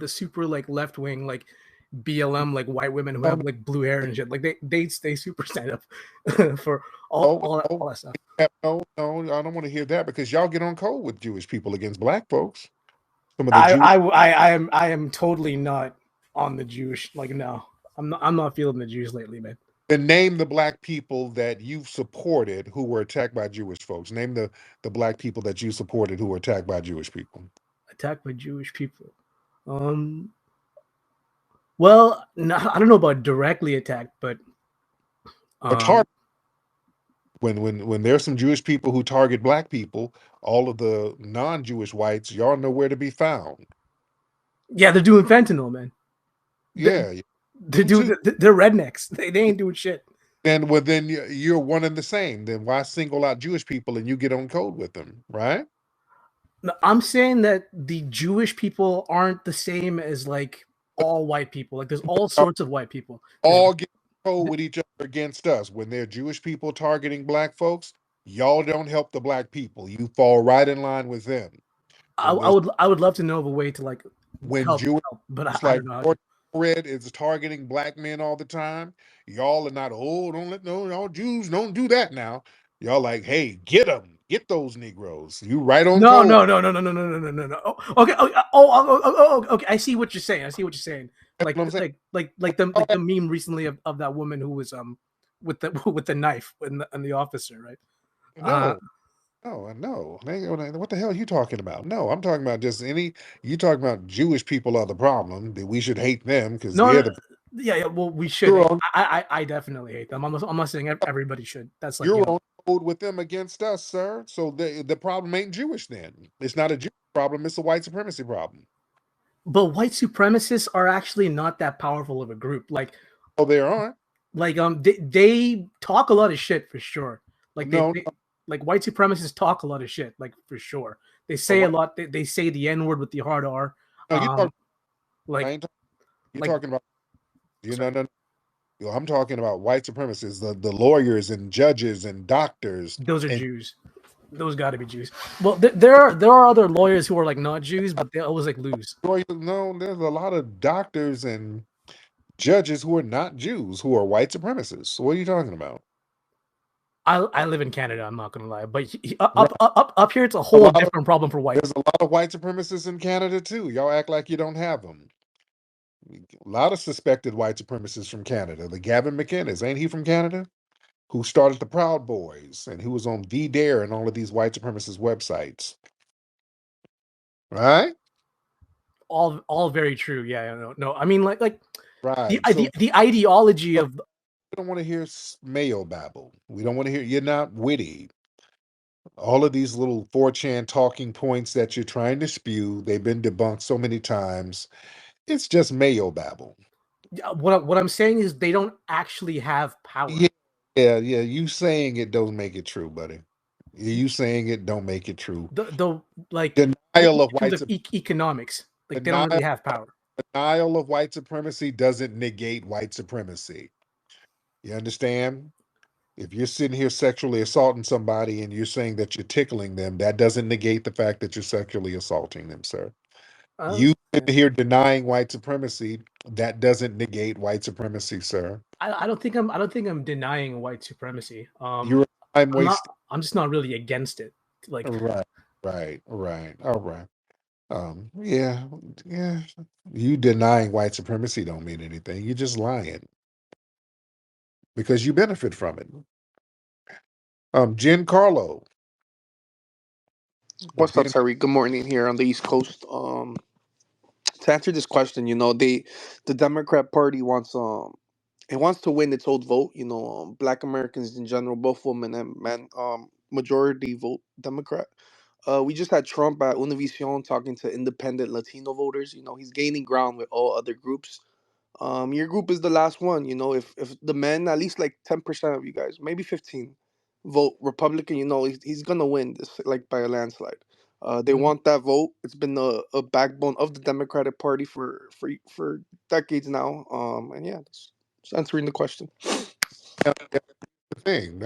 like left wing, like BLM, like white women who have like blue hair and shit. Like they super stand up for all that stuff. No, I don't want to hear that, because y'all get on cold with Jewish people against black folks. Some of the Jews. I am totally not on the Jewish. Like, no, I'm not feeling the Jews lately, man. Then name the black people that you've supported who were attacked by Jewish folks. Name the black people that you supported who were attacked by Jewish people. Attacked by Jewish people. Well, no, I don't know about directly attacked, but Or when there's some Jewish people who target black people, all of the non-Jewish whites, y'all know where to be found. yeah, they're doing fentanyl, man. Yeah, They're rednecks. They ain't doing shit. And well, then you're one and the same. Then why single out Jewish people and you get on code with them, right? No, I'm saying that the Jewish people aren't the same as like all white people. Like, there's all sorts of white people. All get on code with each other against us. When they're Jewish people targeting black folks, y'all don't help the black people. You fall right in line with them. I would love to know of a way to like When help, Jewish but I like don't know how to. Red is targeting black men all the time, y'all are not. Oh, don't let no Jews don't do that now. Y'all like, hey, get them, get those Negroes. You right on No, code. no, no, no, no, no, no, no, no, no, no. Okay. Okay. I see what you're saying. I see what you're saying. That's what I'm saying. Like the meme recently of that woman who was with the knife and the officer, right? No, no. What the hell are you talking about? No, I'm talking about just any. You talking about Jewish people are the problem. That we should hate them because No, they're no, the. yeah. Well, we should. You're on. I definitely hate them. I'm not saying everybody should. That's like, You're on code with them against us, sir. So the problem ain't Jewish then. It's not a Jewish problem. It's a white supremacy problem. But white supremacists are actually not that powerful of a group. Like, oh, they aren't. Like, they talk a lot of shit for sure. Like, no, like white supremacists talk a lot of shit, like, for sure. They say a lot. They say the N word with the hard R. No, like, you're talking about. You know, no. I'm talking about white supremacists, the lawyers and judges and doctors. Those are Jews. Those got to be Jews. Well, there are other lawyers who are like not Jews, but they always like lose. No, there's a lot of doctors and judges who are not Jews who are white supremacists. So what are you talking about? I live in Canada. I'm not gonna lie, but up here, it's a whole different problem for white. There's a lot of white supremacists in Canada too. Y'all act like you don't have them. A lot of suspected white supremacists from Canada. The Gavin McInnes, ain't he from Canada? Who started the Proud Boys and who was on VDare and all of these white supremacist websites. Right? All very true. Yeah, no. I mean, like right. The ideology of. We don't want to hear mayo babble. We don't want to hear. You're not witty. All of these little 4chan talking points that you're trying to spew, they've been debunked so many times. It's just mayo babble. What I'm saying is they don't actually have power. Yeah. You saying it don't make it true, buddy. You saying it don't make it true. The like denial of white economics. Like, they don't really have power. Denial of white supremacy doesn't negate white supremacy. You understand? If you're sitting here sexually assaulting somebody and you're saying that you're tickling them, that doesn't negate the fact that you're sexually assaulting them, sir. You sit here denying white supremacy, that doesn't negate white supremacy, sir. I don't think I'm denying white supremacy. I'm just not really against it. Like, right. All right. Yeah. You denying white supremacy don't mean anything. You're just lying because you benefit from it. Giancarlo. What's up, Tariq? Good morning here on the East Coast. To answer this question, the Democrat Party wants it wants to win its old vote. Black Americans in general, both women and men, majority vote Democrat. We just had Trump at Univision talking to independent Latino voters. He's gaining ground with all other groups. Your group is the last one. If the men, at least like 10% of you guys, maybe 15, vote Republican, he's gonna win this like by a landslide. They want that vote. It's been a backbone of the Democratic Party for decades now. And yeah, that's answering the question. Now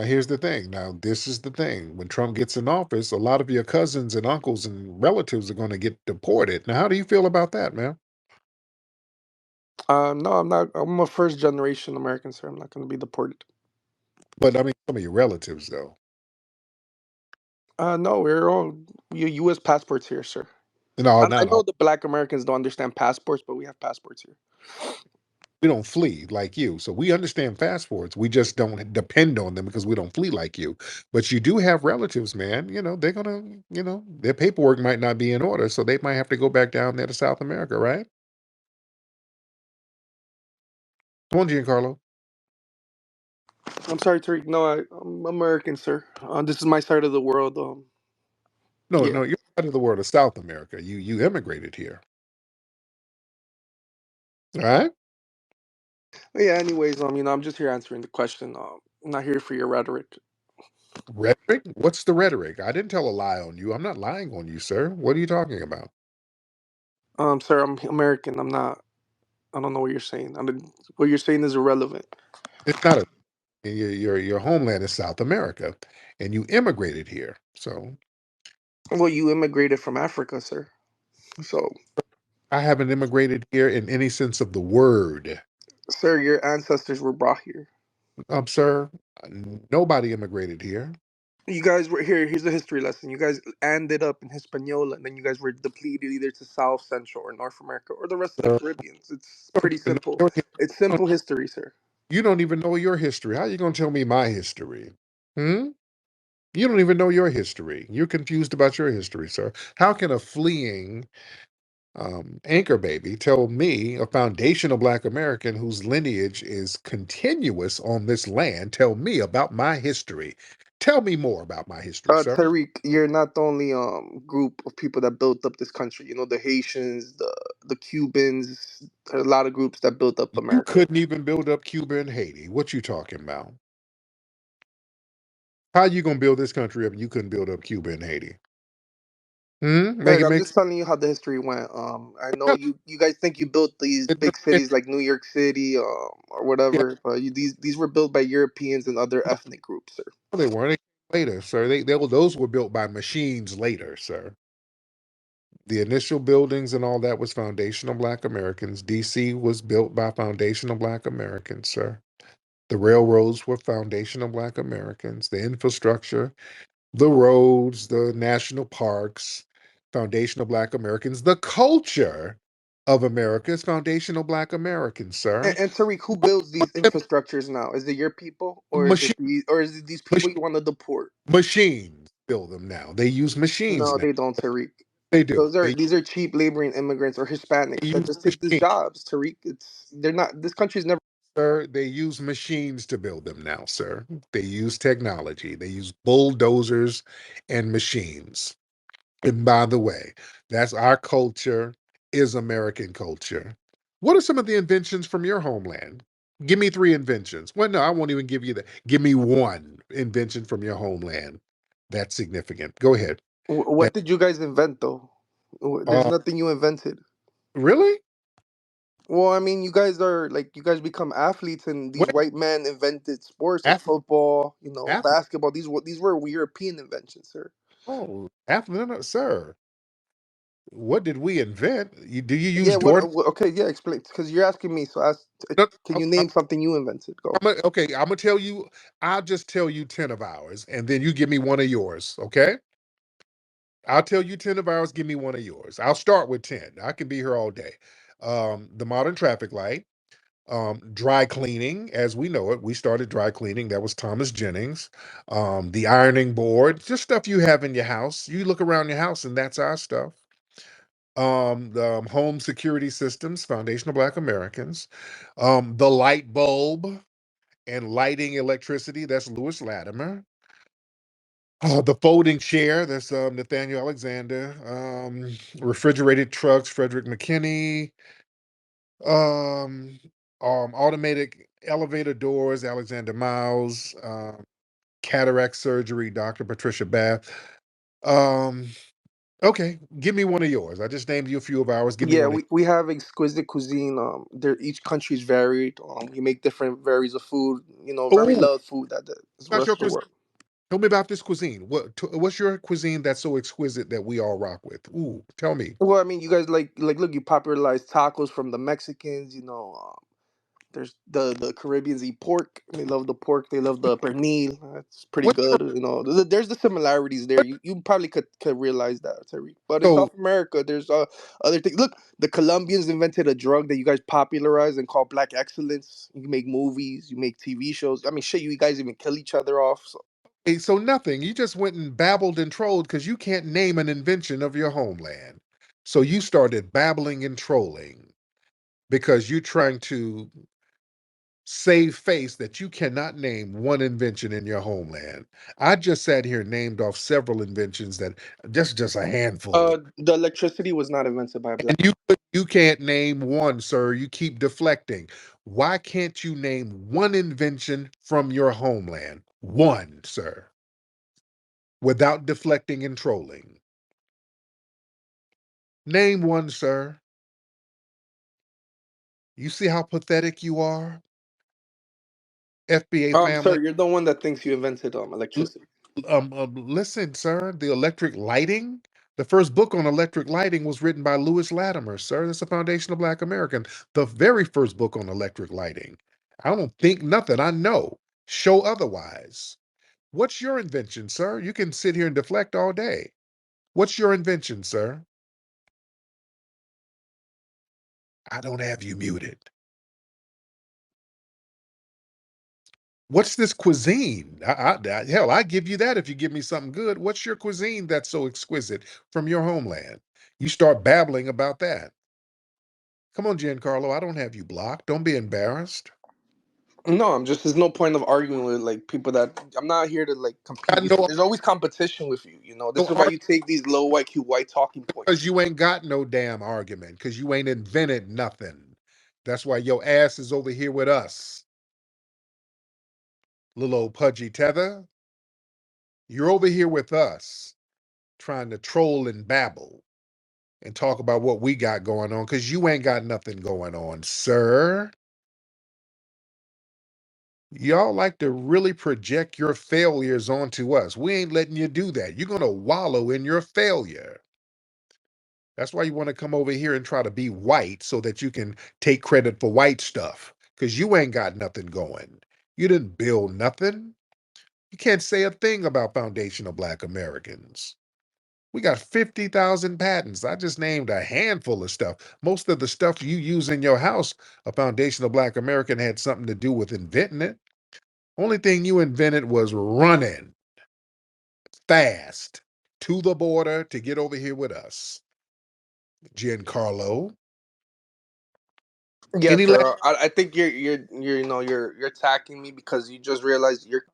here's the thing. Now this is the thing. When Trump gets in office, a lot of your cousins and uncles and relatives are going to get deported. Now, how do you feel about that, man? No, I'm not. I'm a first generation American, sir. I'm not going to be deported. But I mean, some of your relatives, though. No, we're all U.S. passports here, sir. No, I not know all. the Black Americans don't understand passports, but we have passports here. We don't flee like you. So we understand passports. We just don't depend on them because we don't flee like you. But you do have relatives, man. They're gonna, their paperwork might not be in order, so they might have to go back down there to South America, right? Come on, Giancarlo. I'm sorry, Tariq. No, I'm American, sir. This is my side of the world. No, Yeah. no, you're out of the world of South America. You immigrated here. All right? Yeah. Anyways, I'm just here answering the question. I'm not here for your rhetoric. Rhetoric? What's the rhetoric? I didn't tell a lie on you. I'm not lying on you, sir. What are you talking about? Sir, I'm American. I'm not. I don't know what you're saying. What you're saying is irrelevant. It's not a your homeland is South America, and you immigrated here. So Well, you immigrated from Africa, sir. So, I haven't immigrated here in any sense of the word. sir, your ancestors were brought here. Sir, nobody immigrated here. You guys were here. Here's a history lesson. You guys ended up in Hispaniola, and then you guys were depleted either to South, Central, or North America, or the rest of the Sir, Caribbeans. It's you don't pretty even know simple. your history. It's simple history, sir. You don't even know your history. How are you going to tell me my history? Hmm? You don't even know your history. You're confused about your history, sir. How can a fleeing anchor baby tell me, a foundational Black American whose lineage is continuous on this land, tell me about my history? Tell me more about my history, sir. Tariq, you're not the only group of people that built up this country. You know, the Haitians, the Cubans, a lot of groups that built up You America. couldn't even build up Cuba and Haiti. What you talking about? How you gonna build this country up and you couldn't build up Cuba and Haiti? Make Eric, it I'm make just telling you how the history went. I know sense. you guys think you built these It big cities like New York City, or Yeah, whatever, but these were built by Europeans and other ethnic groups, sir. no, they weren't. They came later, sir. Those were built by machines later, sir. The initial buildings and all that was foundational Black Americans. DC was built by foundational Black Americans, sir. The railroads were foundational Black Americans. The infrastructure, the roads, the national parks, foundational Black Americans. The culture of America is foundational Black Americans, sir. And Tariq, who builds these infrastructures now? Is it your people, or is it Machine, these people machine, you want to deport? machines build them now. They use machines No, now. they don't, Tariq. They do. These are cheap laboring immigrants or They Hispanics that use just take these machines. jobs, Tariq. They're not. This country's never. Sir, they use machines to build them now, sir. They use technology. They use bulldozers and machines. And by the way, that's our culture, is American culture. What are some of the inventions from your homeland? Give me 3 inventions. Well, no, I won't even give you that. Give me 1 invention from your homeland that's significant. Go ahead. What That did you guys invent though? There's nothing you invented. really? Well, I mean, you guys become athletes, and these What white men invented sports like athlete? football, Athlete? basketball. These were European inventions, sir. Oh, athlete? No, no, sir. What did we invent? Do you Yeah. use door? Okay. Yeah. Explain, because you're asking me. So, No, can you name something you invented? Go. okay, I'm gonna tell you. I'll just tell you 10 of ours, and then you give me one of yours. Okay, I'll tell you 10 of ours. Give me one of yours. I'll start with 10. I can be here all day. The modern traffic light, dry cleaning, as we know it. We started dry cleaning. That was Thomas Jennings. The ironing board, just stuff you have in your house. You look around your house, and that's our stuff. The home security systems, foundational Black Americans. The light bulb and lighting electricity, that's Lewis Latimer. The folding chair, that's Nathaniel Alexander. Refrigerated trucks, Frederick McKinney. Um, Automatic elevator doors, Alexander Miles. Cataract surgery, Dr. Patricia Bath. Um, okay, give me one of yours. I just named you a few of ours. Give me Yeah, one of we have exquisite cuisine. Each country is varied. We make different varieties of food. Very Oh, loved food that is the about rest your of the cuisine. world. Tell me about this cuisine. What's your cuisine that's so exquisite that we all rock with? Ooh, tell me. Well, I mean, you guys look, you popularized tacos from the Mexicans. There's the Caribbeans eat pork. They love the pork. They love the pernil. That's pretty What good. You know, there's the similarities there. You probably could realize that, Tariq. But in so South America, there's other things. Look, the Colombians invented a drug that you guys popularized and called Black Excellence. You make movies, you make TV shows. I mean, shit, you guys even kill each other off. So. so nothing. You just went and babbled and trolled because you can't name an invention of your homeland. So you started babbling and trolling because you're trying to save face that you cannot name one invention in your homeland. I just sat here and named off several inventions that just a handful. The electricity was not invented by a And black. you can't name one, sir. You keep deflecting. Why can't you name one invention from your homeland? One, sir, without deflecting and trolling. Name one, sir. You see how pathetic you are, FBA family? Sir, you're the one that thinks you invented L- electricity. listen, sir, the electric lighting, the first book on electric lighting was written by Lewis Latimer, sir. That's the foundation of Black American. The very first book on electric lighting. I don't think nothing. I know. Show otherwise. What's your invention, sir? You can sit here and deflect all day. What's your invention, sir? I don't have you muted. What's this cuisine? Hell, I give you that if you give me something good. What's your cuisine that's so exquisite from your homeland? You start babbling about that. Come on, Giancarlo, I don't have you blocked. Don't be embarrassed. No, I'm just. There's no point of arguing with like people that. I'm not here to like compete I with you. know There's always competition with you. You know, this no is why you take these low IQ white talking because points. you ain't got no damn argument, because you ain't invented nothing. That's why your ass is over here with us. Little old pudgy tether. You're over here with us trying to troll and babble and talk about what we got going on because you ain't got nothing going on, sir. Y'all like to really project your failures onto us. We ain't letting you do that. You're going to wallow in your failure. That's why you want to come over here and try to be white so that you can take credit for white stuff because you ain't got nothing going. You didn't build nothing. You can't say a thing about foundational Black Americans. We got 50,000 patents. I just named a handful of stuff. Most of the stuff you use in your house, a foundational Black American had something to do with inventing it. Only thing you invented was running fast to the border to get over here with us. Giancarlo. Yes, Any less sir. I think you're you know you're attacking me because you just realized you're.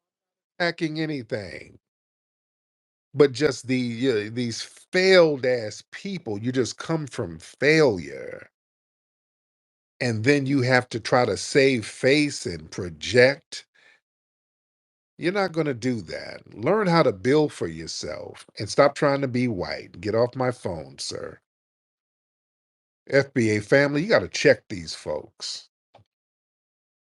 hacking anything, but just these failed ass people. You just come from failure. And then you have to try to save face and project. You're not going to do that. Learn how to build for yourself and stop trying to be white. Get off my phone, sir. FBA family, you got to check these folks.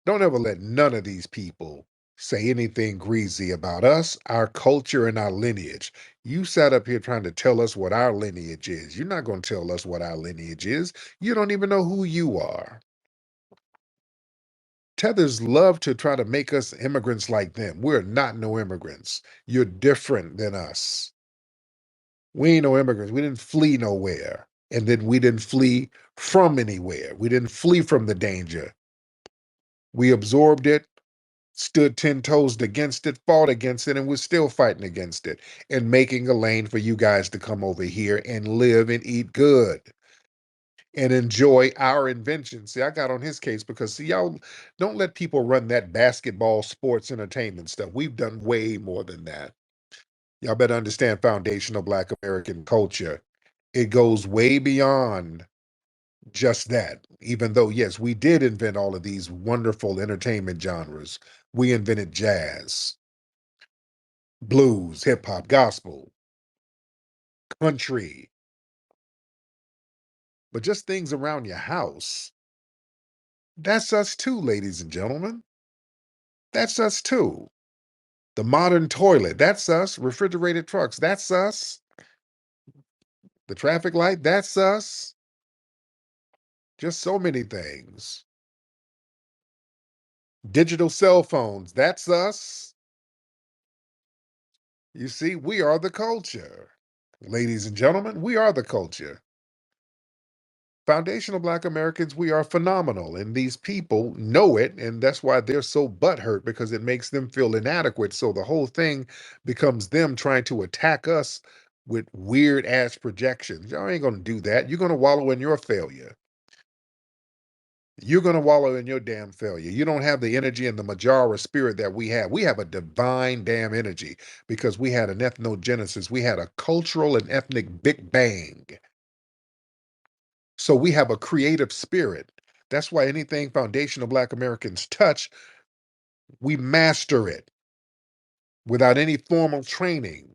Don't ever let none of these people say anything greasy about us, our culture, and our lineage. You sat up here trying to tell us what our lineage is. You're not going to tell us what our lineage is. You don't even know who you are. Tethers love to try to make us immigrants like them. We're not no immigrants. You're different than us. We ain't no immigrants. We didn't flee nowhere. And then we didn't flee from anywhere. We didn't flee from the danger. We absorbed it, stood 10 toes against it, fought against it, and we're still fighting against it and making a lane for you guys to come over here and live and eat good and enjoy our inventions. See, I got on his case because, see, y'all don't let people run that basketball sports entertainment stuff. We've done way more than that. Y'all better understand foundational Black American culture. It goes way beyond just that. Even though, yes, we did invent all of these wonderful entertainment genres. We invented jazz, blues, hip hop, gospel, country, but just things around your house. That's us too, ladies and gentlemen. That's us too. The modern toilet, that's us. Refrigerated trucks, that's us. The traffic light, that's us. Just so many things. Digital cell phones, that's us. You see, we are the culture. Ladies and gentlemen, we are the culture. Foundational Black Americans, we are phenomenal, and these people know it, and that's why they're so butthurt, because it makes them feel inadequate. So the whole thing becomes them trying to attack us with weird ass projections. Y'all ain't gonna do that. You're gonna wallow in your failure. You're gonna wallow in your damn failure. You don't have the energy and the Majara spirit that we have. We have a divine damn energy because we had an ethnogenesis. We had a cultural and ethnic Big Bang. So we have a creative spirit. That's why anything foundational Black Americans touch, we master it without any formal training.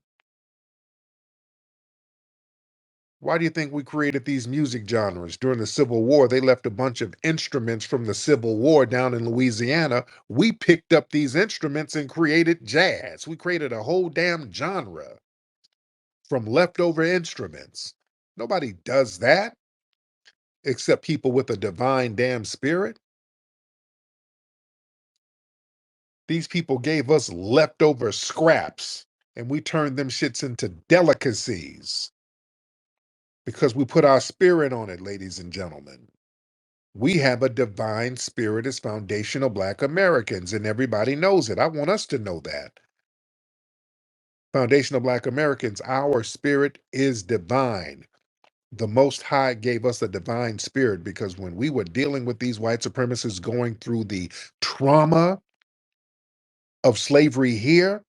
Why do you think we created these music genres? During the Civil War, they left a bunch of instruments from the Civil War down in Louisiana. We picked up these instruments and created jazz. We created a whole damn genre from leftover instruments. Nobody does that except people with a divine damn spirit. These people gave us leftover scraps and we turned them shits into delicacies because we put our spirit on it, ladies and gentlemen. We have a divine spirit as foundational Black Americans, and everybody knows it. I want us to know that. Foundational Black Americans, our spirit is divine. The Most High gave us a divine spirit because when we were dealing with these white supremacists going through the trauma of slavery here,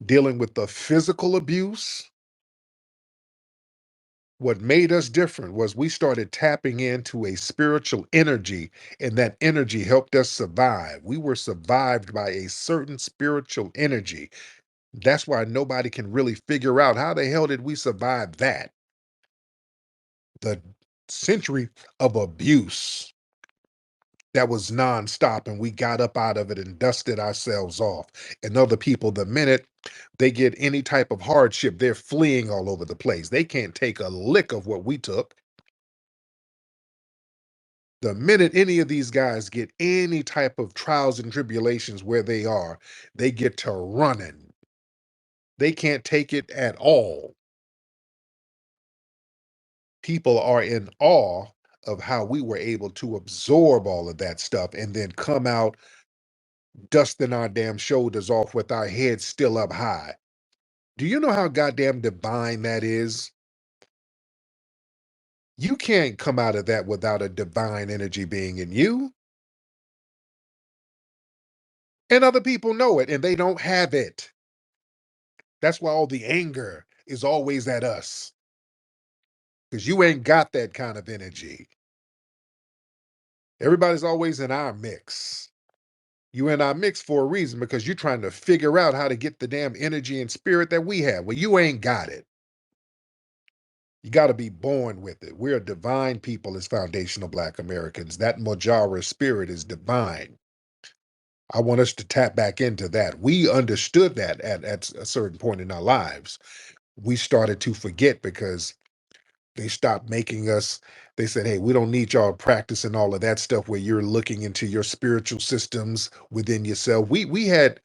dealing with the physical abuse, what made us different was we started tapping into a spiritual energy, and that energy helped us survive. We were survived by a certain spiritual energy. That's why nobody can really figure out how the hell did we survive that? The century of abuse that was nonstop, and we got up out of it and dusted ourselves off. And other people, the minute they get any type of hardship, they're fleeing all over the place. They can't take a lick of what we took. The minute any of these guys get any type of trials and tribulations where they are, they get to running. They can't take it at all. People are in awe of how we were able to absorb all of that stuff and then come out dusting our damn shoulders off with our heads still up high. Do you know how goddamn divine that is? You can't come out of that without a divine energy being in you. And other people know it and they don't have it. That's why all the anger is always at us. Because you ain't got that kind of energy. Everybody's always in our mix. You in our mix for a reason because you're trying to figure out how to get the damn energy and spirit that we have. Well, you ain't got it. You got to be born with it. We're a divine people as foundational Black Americans. That Mojara spirit is divine. I want us to tap back into that. We understood that at a certain point in our lives. We started to forget because they stopped making us, they said, hey, we don't need y'all practicing all of that stuff where you're looking into your spiritual systems within yourself. We had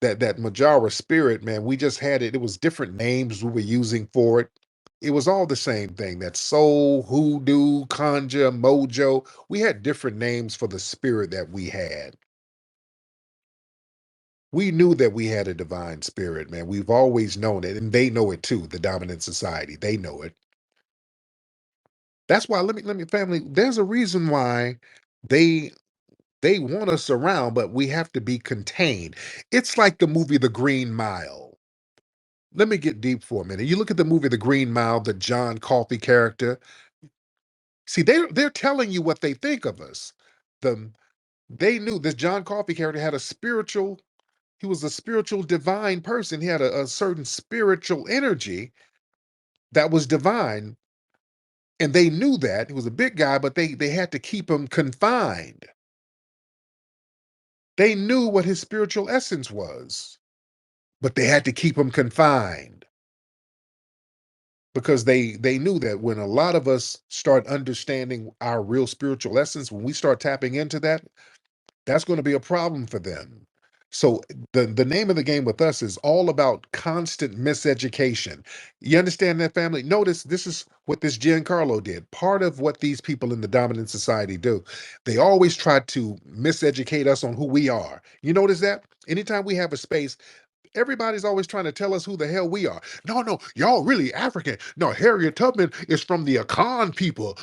that Majara spirit, man. We just had it. It was different names we were using for it. It was all the same thing. That soul, hoodoo, conjure, mojo. We had different names for the spirit that we had. We knew that we had a divine spirit, man. We've always known it, and they know it too, the dominant society. They know it. That's why let me family, there's a reason why they they want us around, but we have to be contained. It's like the movie The Green Mile. Let me get deep for a minute. You look at the movie The Green Mile, the John Coffey character. See, they're telling you what they think of us. The They knew this John Coffey character had a spiritual, he was a spiritual divine person. He had a certain spiritual energy that was divine. And they knew that. He was a big guy, but they had to keep him confined. They knew what his spiritual essence was, but they had to keep him confined because they knew that when a lot of us start understanding our real spiritual essence, when we start tapping into that, That's going to be a problem for them. So the name of the game with us is all about constant miseducation. You understand that, family? Notice this is what this Giancarlo did. Part of what these people in the dominant society do, they always try to miseducate us on who we are. You notice that? Anytime we have a space, everybody's always trying to tell us who the hell we are. No, y'all really African. No, Harriet Tubman is from the Akan people.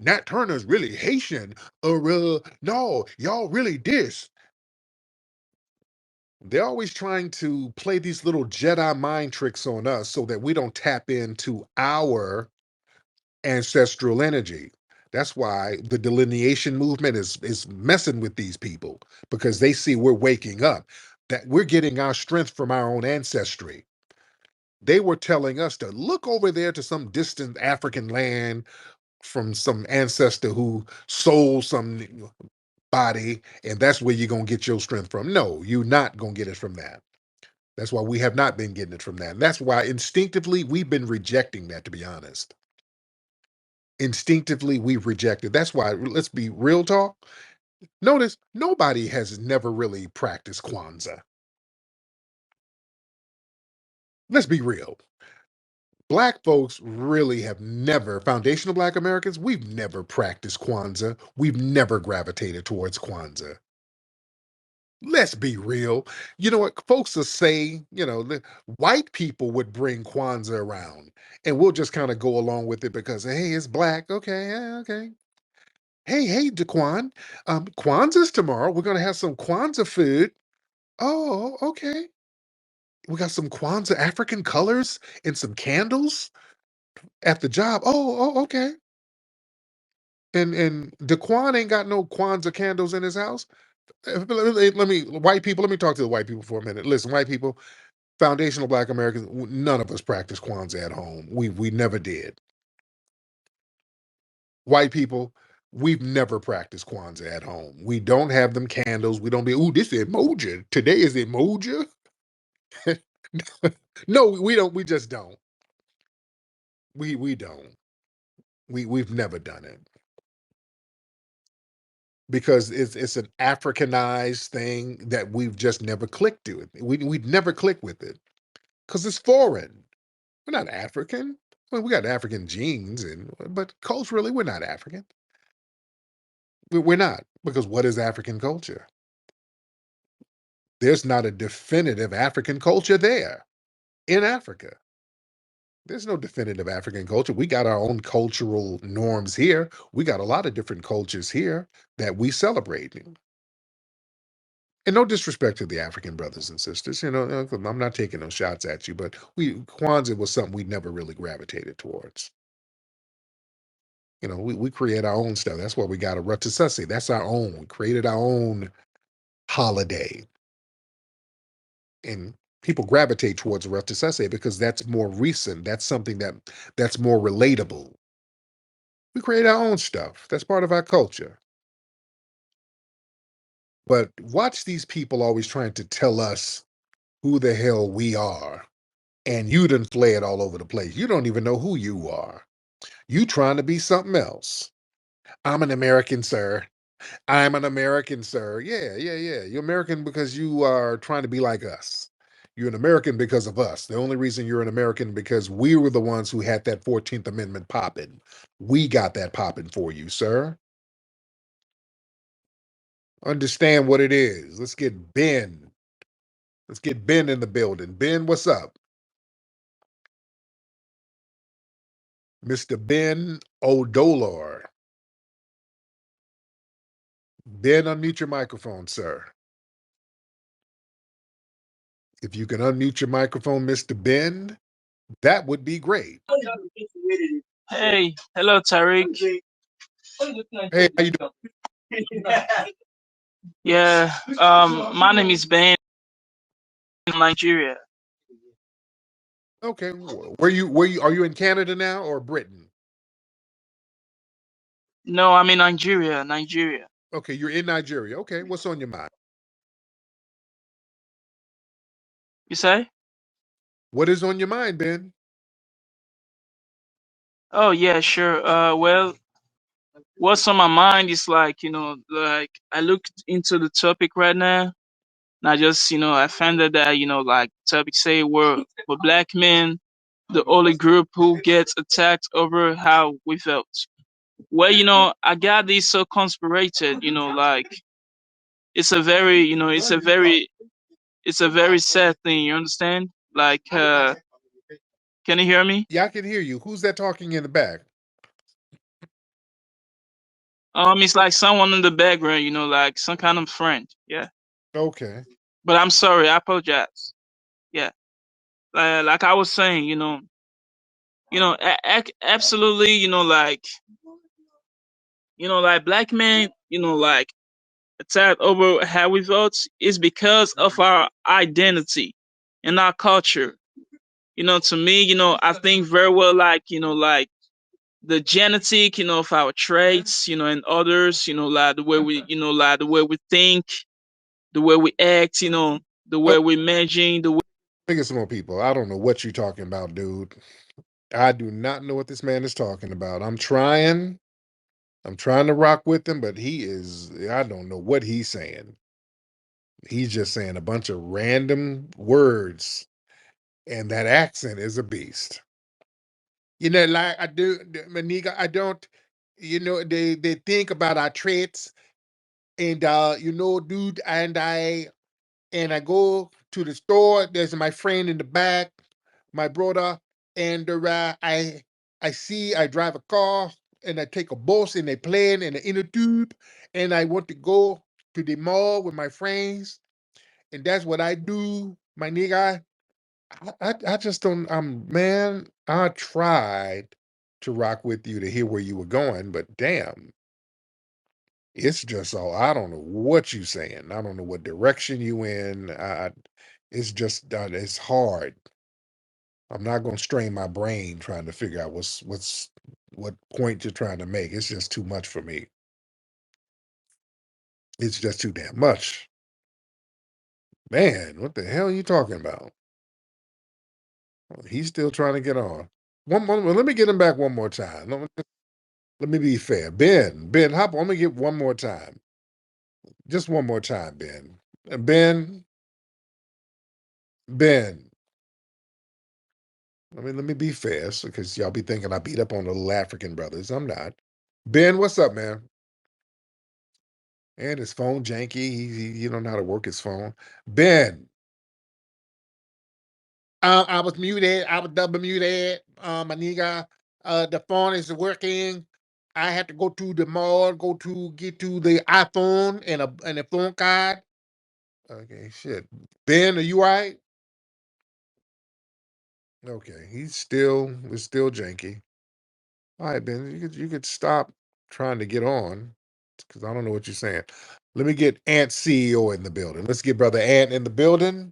Nat Turner's really Haitian. No, y'all really this. They're always trying to play these little Jedi mind tricks on us so that we don't tap into our ancestral energy. That's why the delineation movement is messing with these people, because they see we're waking up, that we're getting our strength from our own ancestry. They were telling us to look over there to some distant African land from some ancestor who sold some body, and that's where you're going to get your strength from. No, you're not going to get it from that. That's why we have not been getting it from that. And that's why instinctively we've been rejecting that, to be honest. Instinctively, we've rejected. That's why, let's be real talk. Notice nobody has never really practiced Kwanzaa. Let's be real. Black folks really have never, foundational Black Americans, we've never practiced Kwanzaa. We've never gravitated towards Kwanzaa. Let's be real. You know what? Folks will say, white people would bring Kwanzaa around, and we'll just kind of go along with it because, hey, it's Black. Okay, yeah, okay. Hey, Daquan, Kwanzaa's tomorrow. We're going to have some Kwanzaa food. Oh, okay. We got some Kwanzaa African colors and some candles at the job. Oh, okay. And Daquan ain't got no Kwanzaa candles in his house. White people, let me talk to the white people for a minute. Listen, white people, foundational Black Americans, none of us practice Kwanzaa at home. We never did. White people, we've never practiced Kwanzaa at home. We don't have them candles. We don't be, ooh, this is emoji. Today is emoji. No, we don't. We just don't. We don't. We've never done it because it's an Africanized thing that we've just never clicked to it. We'd never click with it because it's foreign. We're not African. Well, we got African genes, but culturally, we're not African. We're not, because what is African culture? There's not a definitive African culture there in Africa. There's no definitive African culture. We got our own cultural norms here. We got a lot of different cultures here that we celebrate. And no disrespect to the African brothers and sisters, I'm not taking no shots at you, but Kwanzaa was something we never really gravitated towards. We create our own stuff. That's why we got a Rutasasi. That's our own. We created our own holiday. And people gravitate towards Rutasasi because that's more recent. That's something that's more relatable. We create our own stuff. That's part of our culture. But watch these people always trying to tell us who the hell we are. And you done fled all over the place. You don't even know who you are. You trying to be something else. I'm an American, sir. I'm an American, sir. Yeah. You're American because you are trying to be like us. You're an American because of us. The only reason you're an American because we were the ones who had that 14th Amendment popping. We got that popping for you, sir. Understand what it is. Let's get Ben. Let's get Ben in the building. Ben, what's up? Mr. Ben Odolor. Ben, unmute your microphone, sir. If you can unmute your microphone, Mr. Ben, that would be great. Hey, hello Tariq. Hey, how you doing? Yeah, my name is Ben in Nigeria. Okay, where you are you in Canada now or Britain? No, I'm in Nigeria, Nigeria. Okay, you're in Nigeria. Okay, what's on your mind? You say? What is on your mind, Ben? Oh yeah, sure. Well, what's on my mind is like, like I looked into the topic right now, and I just, I found out that, like topic say we're black men, the only group who gets attacked over how we felt. Well, I got this so conspirated, like it's a very, it's a very sad thing. You understand? Like, can you hear me? Yeah, I can hear you. Who's that talking in the back? It's like someone in the background, like some kind of friend. Yeah. Okay. But I'm sorry. I apologize. Yeah. Like I was saying, absolutely, like black men, like attacked over how we vote is because of our identity and our culture. To me, I think very well, like, like the genetic, of our traits, and others, like the way we, like the way we think, the way we act, the way we imagine, the way. Think of some more people. I don't know what you're talking about, dude. I do not know what this man is talking about. I'm trying. I'm trying to rock with him, but I don't know what he's saying. He's just saying a bunch of random words, and that accent is a beast. Like I do, my nigga, I don't, they think about our traits, and dude, and I go to the store. There's my friend in the back, my brother, and I drive a car, and I take a bus, and they playing in the inner tube, and I want to go to the mall with my friends, and that's what I do, my nigga. I just don't. Man, I tried to rock with you to hear where you were going, but damn, it's just all. I don't know what you saying. I don't know what direction you in. It's just it's hard. I'm not gonna strain my brain trying to figure out what point you're trying to make. It's just too much for me. It's just too damn much. Man, what the hell are you talking about? He's still trying to get on. One more. Let me get him back one more time. Let me be fair. Ben, hop on. Let me get one more time. Just one more time, Ben. Ben. Let me be fair, because y'all be thinking I beat up on the little African brothers. I'm not. Ben, what's up, man? And his phone janky. He don't know how to work his phone. Ben, I was muted. I was double muted. My nigga, the phone is working. I had to go to the mall, get to the iPhone and a phone card. Okay, shit. Ben, are you all right? Okay, it's still janky. All right, Ben, you could stop trying to get on, because I don't know what you're saying. Let me get Ant CEO in the building. Let's get brother Ant in the building.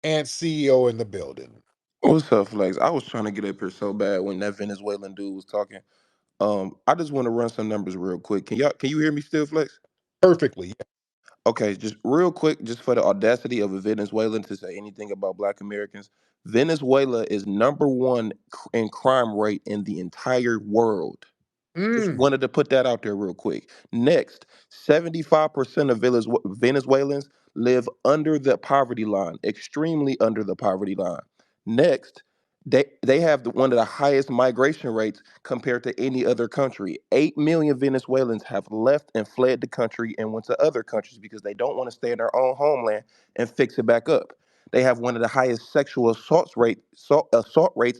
Ant CEO in the building. What's up, Flex? I was trying to get up here so bad when that Venezuelan dude was talking. I just want to run some numbers real quick. Can you hear me still, Flex? Perfectly. Okay, just real quick, just for the audacity of a Venezuelan to say anything about Black Americans, Venezuela is number one in crime rate in the entire world. Just Mm. wanted to put that out there real quick. Next, 75% of Venezuelans live under the poverty line, extremely under the poverty line. Next, they have one of the highest migration rates compared to any other country. 8 million Venezuelans have left and fled the country and went to other countries because they don't want to stay in their own homeland and fix it back up. They have one of the highest sexual assault rates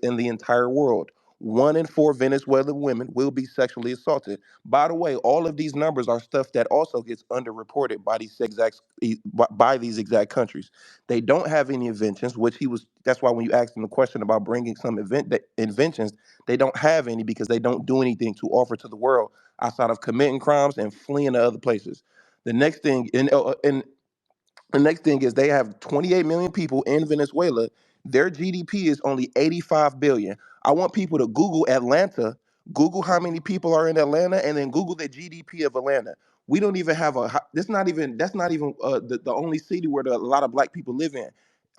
in the entire world. 1 in 4 Venezuelan women will be sexually assaulted. By the way, all of these numbers are stuff that also gets underreported by these exact countries. They don't have any inventions, which he was. That's why when you asked him the question about bringing some inventions, they don't have any because they don't do anything to offer to the world outside of committing crimes and fleeing to other places. The next thing, and the next thing is they have 28 million people in Venezuela. Their GDP is only 85 billion. I want people to Google Atlanta, Google how many people are in Atlanta, and then Google the GDP of Atlanta. We don't even have that's not even the only city where a lot of black people live in.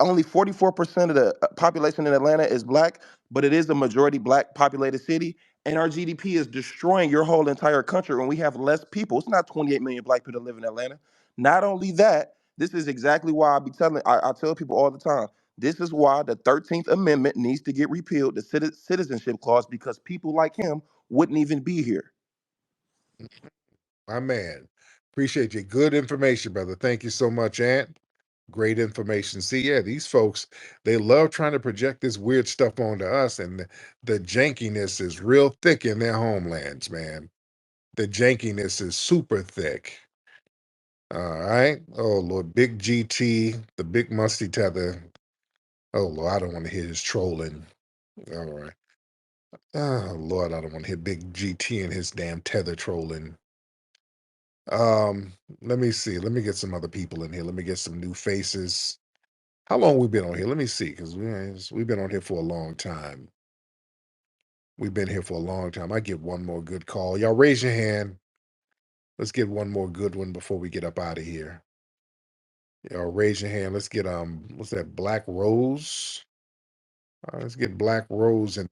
Only 44% of the population in Atlanta is black, but it is a majority black populated city. and our GDP is destroying your whole entire country when we have less people. It's not 28 million black people that live in Atlanta. Not only that, this is exactly why I tell people all the time, this is why the 13th Amendment needs to get repealed, the citizenship clause, because people like him wouldn't even be here. My man. Appreciate you. Good information, brother. Thank you so much, Ant. Great information. See, yeah, these folks, they love trying to project this weird stuff onto us, and the jankiness is real thick in their homelands, man. The jankiness is super thick. All right. Oh, Lord. Big GT, the big musty tether. Oh, Lord, I don't want to hear his trolling. All right. Oh, Lord, I don't want to hear Big GT and his damn tether trolling. Let me see. Let me get some other people in here. Let me get some new faces. How long we been on here? Let me see, because we've been on here for a long time. We've been here for a long time. I get one more good call. Y'all raise your hand. Let's get one more good one before we get up out of here. Y'all raise your hand. Let's get what's that? Black Rose. Let's get Black Rose in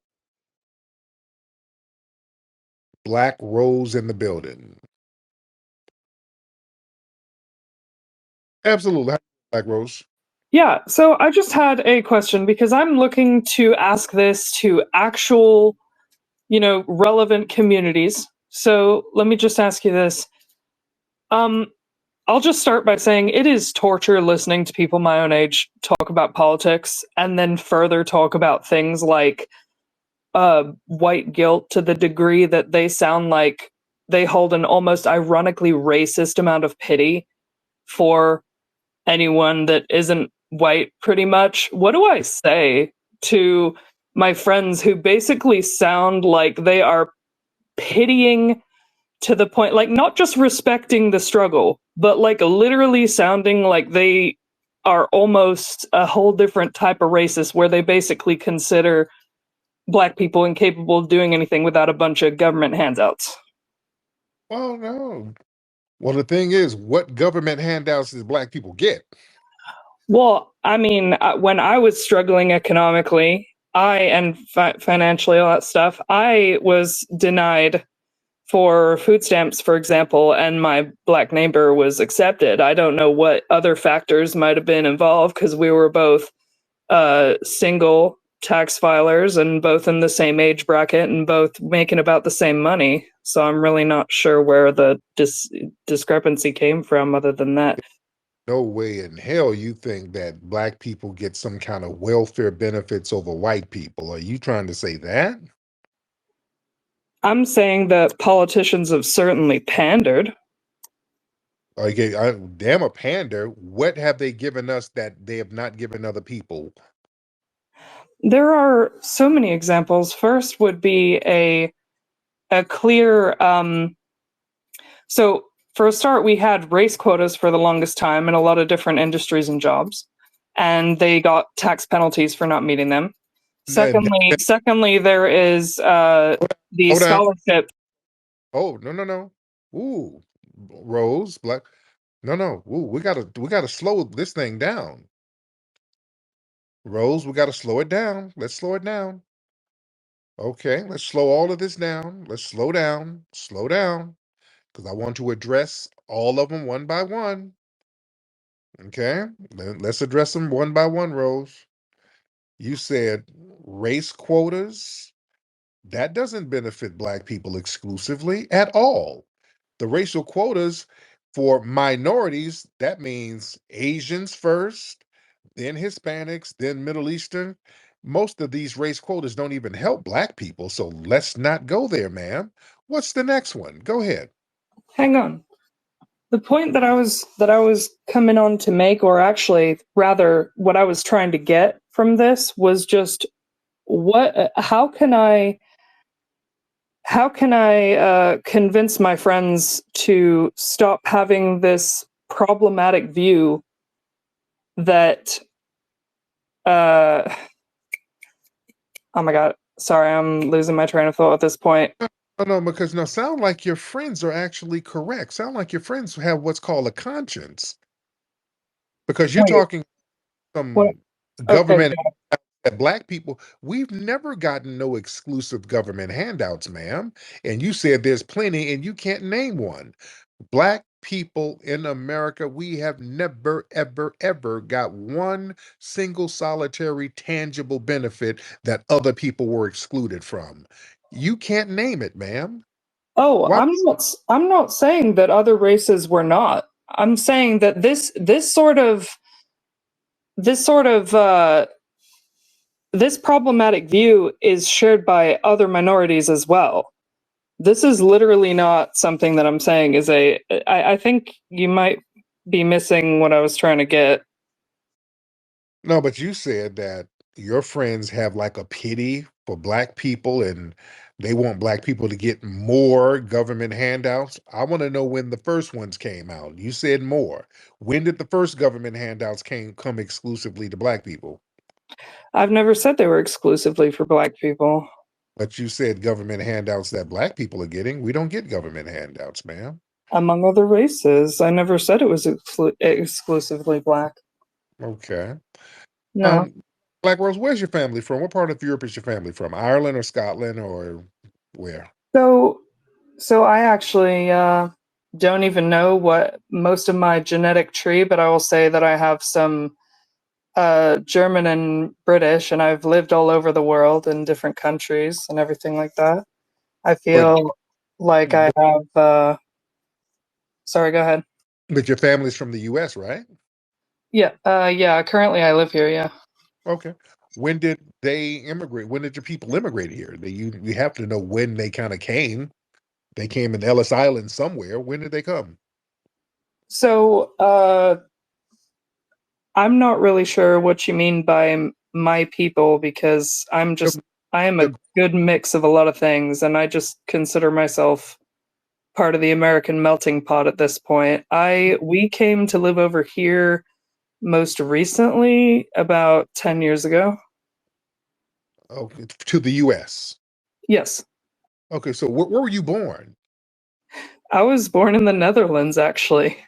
the building. Absolutely, Black Rose. Yeah, so I just had a question because I'm looking to ask this to actual, relevant communities. So let me just ask you this. I'll just start by saying it is torture listening to people my own age talk about politics and then further talk about things like white guilt to the degree that they sound like they hold an almost ironically racist amount of pity for anyone that isn't white, pretty much. What do I say to my friends who basically sound like they are pitying to the point, like not just respecting the struggle, but like literally sounding like they are almost a whole different type of racist, where they basically consider Black people incapable of doing anything without a bunch of government handouts? Well, no. Well, the thing is, what government handouts does Black people get? Well, I mean, when I was struggling economically, and financially, all that stuff, I was denied for food stamps, for example, and my Black neighbor was accepted. I don't know what other factors might have been involved because we were both single tax filers and both in the same age bracket and both making about the same money. So I'm really not sure where the discrepancy came from other than that. No way in hell you think that Black people get some kind of welfare benefits over white people. Are you trying to say that? I'm saying that politicians have certainly pandered. Okay, damn a pander. What have they given us that they have not given other people? There are so many examples. First would be a clear so for a start, we had race quotas for the longest time in a lot of different industries and jobs, and they got tax penalties for not meeting them. Secondly, there is the Hold on. scholarship. Oh, no. Ooh, Rose, Black. No. Ooh, we gotta slow this thing down. Rose, we gotta slow it down. Let's slow it down. Okay, let's slow all of this down. Let's slow down, because I want to address all of them one by one. Okay, let's address them one by one, Rose. You said race quotas. That doesn't benefit Black people exclusively at all. The racial quotas for minorities, that means Asians first, then Hispanics, then Middle Eastern. Most of these race quotas don't even help Black people, so let's not go there, ma'am. What's the next one? Go ahead. Hang on. The point that I was coming on to make, or actually rather what I was trying to get from this, was just how can I convince my friends to stop having this problematic view that oh my god, sorry, I'm losing my train of thought at this point. No, because now sound like your friends are actually correct. Sound like your friends have what's called a conscience. Because you're Wait, talking what? some Okay, government that black people, we've never gotten no exclusive government handouts, ma'am. And you said there's plenty, and you can't name one. Black people in America, we have never, ever, ever got one single solitary tangible benefit that other people were excluded from. You can't name it, ma'am. Oh, Why? I'm not saying that other races were not. I'm saying that this problematic view is shared by other minorities as well. This is literally not something that I'm saying is I think you might be missing what I was trying to get. No, but you said that your friends have like a pity for black people and they want black people to get more government handouts. I want to know when the first ones came out. You said more. When did the first government handouts come exclusively to black people? I've never said they were exclusively for black people. But you said government handouts that black people are getting. We don't get government handouts, ma'am. Among other races. I never said it was exclusively black. Okay. No. Um, Black Rose, where's your family from? What part of Europe is your family from? Ireland or Scotland or where? So I actually don't even know what most of my genetic tree, but I will say that I have some German and British, and I've lived all over the world in different countries and everything like that. I But feel like I have. Sorry, go ahead. but your family's from the US, right? Yeah, yeah. Currently, I live here. Yeah. Okay. When did they immigrate? When did your people immigrate here? You have to know when they kind of came. They came in Ellis Island somewhere. When did they come? So I'm not really sure what you mean by my people because I am a The- good mix of a lot of things, and I just consider myself part of the American melting pot at this point. We came to live over here most recently about 10 years ago. okay, to the US. Yes. Okay, so where were you born? I was born in the Netherlands actually.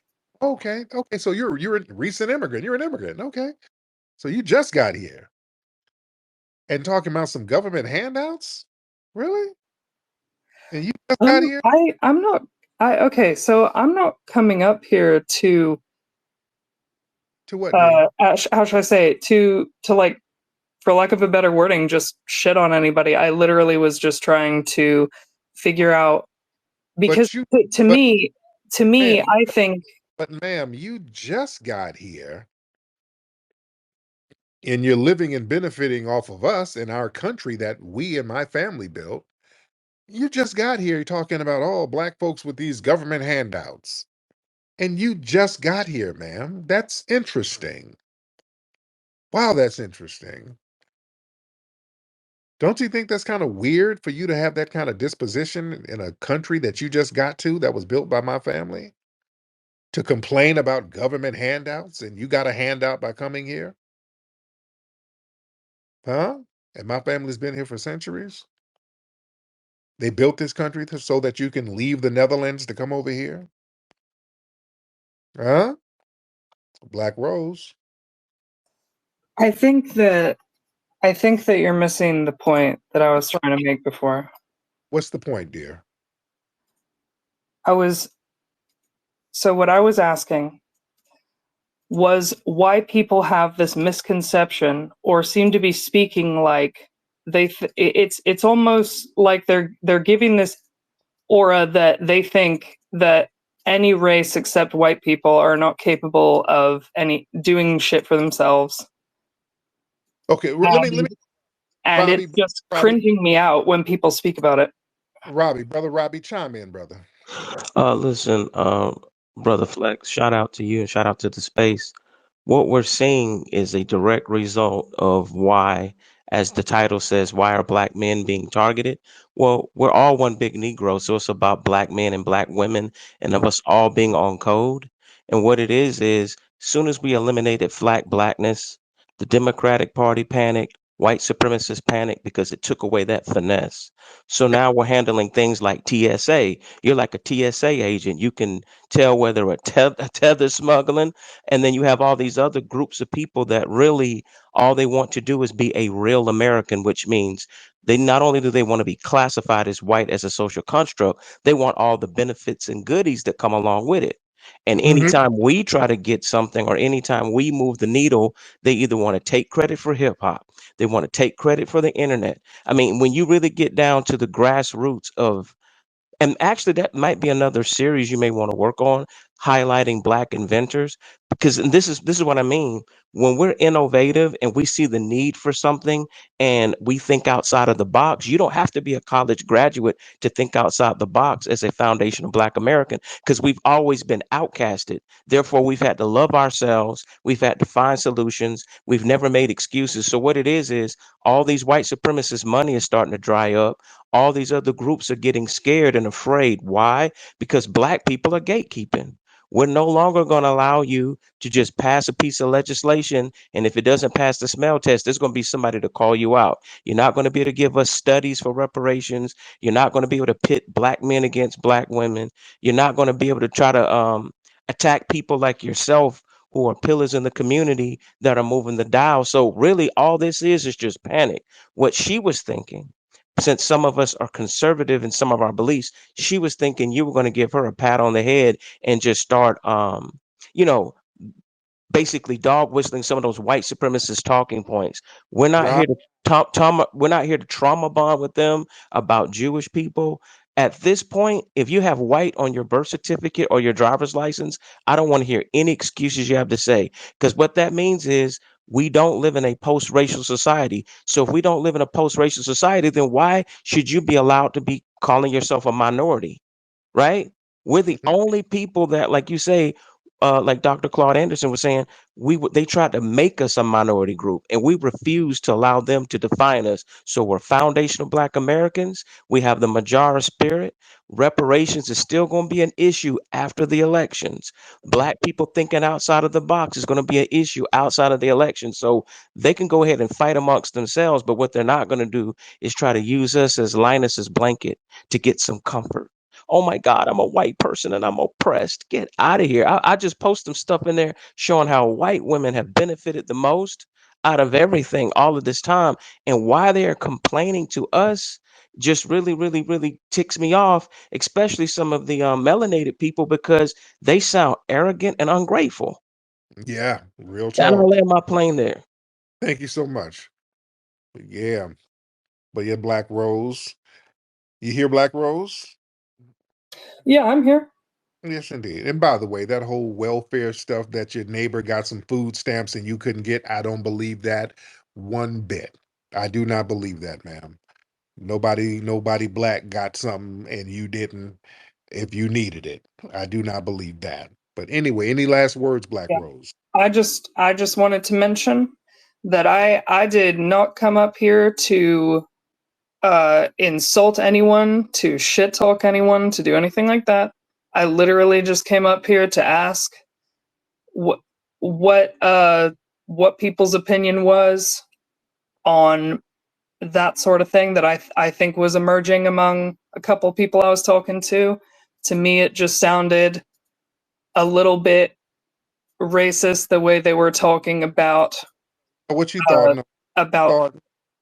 Okay. So you're a recent immigrant. You're an immigrant. Okay. So you just got here and talking about some government handouts? Really? And you just got here I'm not okay, so I'm not coming up here to to what, dear? how should I say it? To like, for lack of a better wording, just shit on anybody. I literally was just trying to figure out because But you, to but me, ma'am, I think but ma'am, you just got here and you're living and benefiting off of us in our country that we and my family built. You just got here talking about all black folks with these government handouts. And you just got here, ma'am. That's interesting. Wow, that's interesting. Don't you think that's kind of weird for you to have that kind of disposition in a country that you just got to that was built by my family? To complain about government handouts and you got a handout by coming here? Huh? And my family's been here for centuries. They built this country so that you can leave the Netherlands to come over here. Huh? Black Rose. I think that you're missing the point that I was trying to make before. What's the point, dear? So what I was asking was why people have this misconception or seem to be speaking like it's almost like they're giving this aura that they think that any race except white people are not capable of any doing shit for themselves. Okay, let me, And Robbie, it's just Robbie, cringing me out when people speak about it. Brother Robbie, chime in, brother. Listen, brother Flex, shout out to you and shout out to the space. What we're seeing is a direct result of why, as the title says, why are black men being targeted? Well, we're all one big Negro, so it's about black men and black women and of us all being on code. And what it is soon as we eliminated blackness, the Democratic Party panicked, White supremacists panicked because it took away that finesse. So now we're handling things like TSA. You're like a TSA agent. You can tell whether a tether smuggling, and then you have all these other groups of people that really all they want to do is be a real American, which means they not only do they want to be classified as white as a social construct, they want all the benefits and goodies that come along with it. And Hmm. anytime we try to get something or anytime we move the needle, they either want to take credit for hip hop, they want to take credit for the internet. I mean, when you really get down to the grassroots of, and actually that might be another series you may want to work on, highlighting black inventors, because and this is what I mean. When we're innovative and we see the need for something and we think outside of the box, you don't have to be a college graduate to think outside the box as a foundational black American, because we've always been outcasted. Therefore we've had to love ourselves, we've had to find solutions, we've never made excuses. So what it is all these white supremacist money is starting to dry up, all these other groups are getting scared and afraid. Why? Because black people are gatekeeping. We're no longer going to allow you to just pass a piece of legislation. And if it doesn't pass the smell test, there's going to be somebody to call you out. You're not going to be able to give us studies for reparations. You're not going to be able to pit black men against black women. You're not going to be able to try to attack people like yourself who are pillars in the community that are moving the dial. So really all this is just panic. What she was thinking, since some of us are conservative in some of our beliefs, she was thinking you were going to give her a pat on the head and just start, you know, basically dog whistling some of those white supremacist talking points. We're not Right. here to we're not here to trauma bond with them about Jewish people. At this point, if you have white on your birth certificate or your driver's license, I don't want to hear any excuses you have to say, because what that means is we don't live in a post-racial society. So if we don't live in a post-racial society, then why should you be allowed to be calling yourself a minority? Right? We're the Mhm. only people that, like you say, like Dr. Claude Anderson was saying, they tried to make us a minority group, and we refuse to allow them to define us. So we're foundational Black Americans. We have the Majara spirit. Reparations is still going to be an issue after the elections. Black people thinking outside of the box is going to be an issue outside of the election. So they can go ahead and fight amongst themselves, but what they're not going to do is try to use us as Linus's blanket to get some comfort. Oh my God, I'm a white person and I'm oppressed. Get out of here. I just post some stuff in there showing how white women have benefited the most out of everything all of this time. And why they're complaining to us just really, really, really ticks me off, especially some of the melanated people, because they sound arrogant and ungrateful. Yeah, real And I'll talk. land my plane there. Thank you so much. Yeah, but yeah, Black Rose. You hear Black Rose? Yeah, I'm here. Yes, indeed. And by the way, that whole welfare stuff that your neighbor got some food stamps and you couldn't get, I don't believe that one bit. I do not believe that, ma'am. Nobody black got something and you didn't if you needed it. I do not believe that. But anyway, any last words, Black Yeah. Rose? I just wanted to mention that I did not come up here to insult anyone, to shit talk anyone, to do anything like that. I literally just came up here to ask what what uh what people's opinion was on that sort of thing that I think was emerging among a couple people I was talking to. To me, it just sounded a little bit racist the way they were talking What you thought? uh, No, about. thought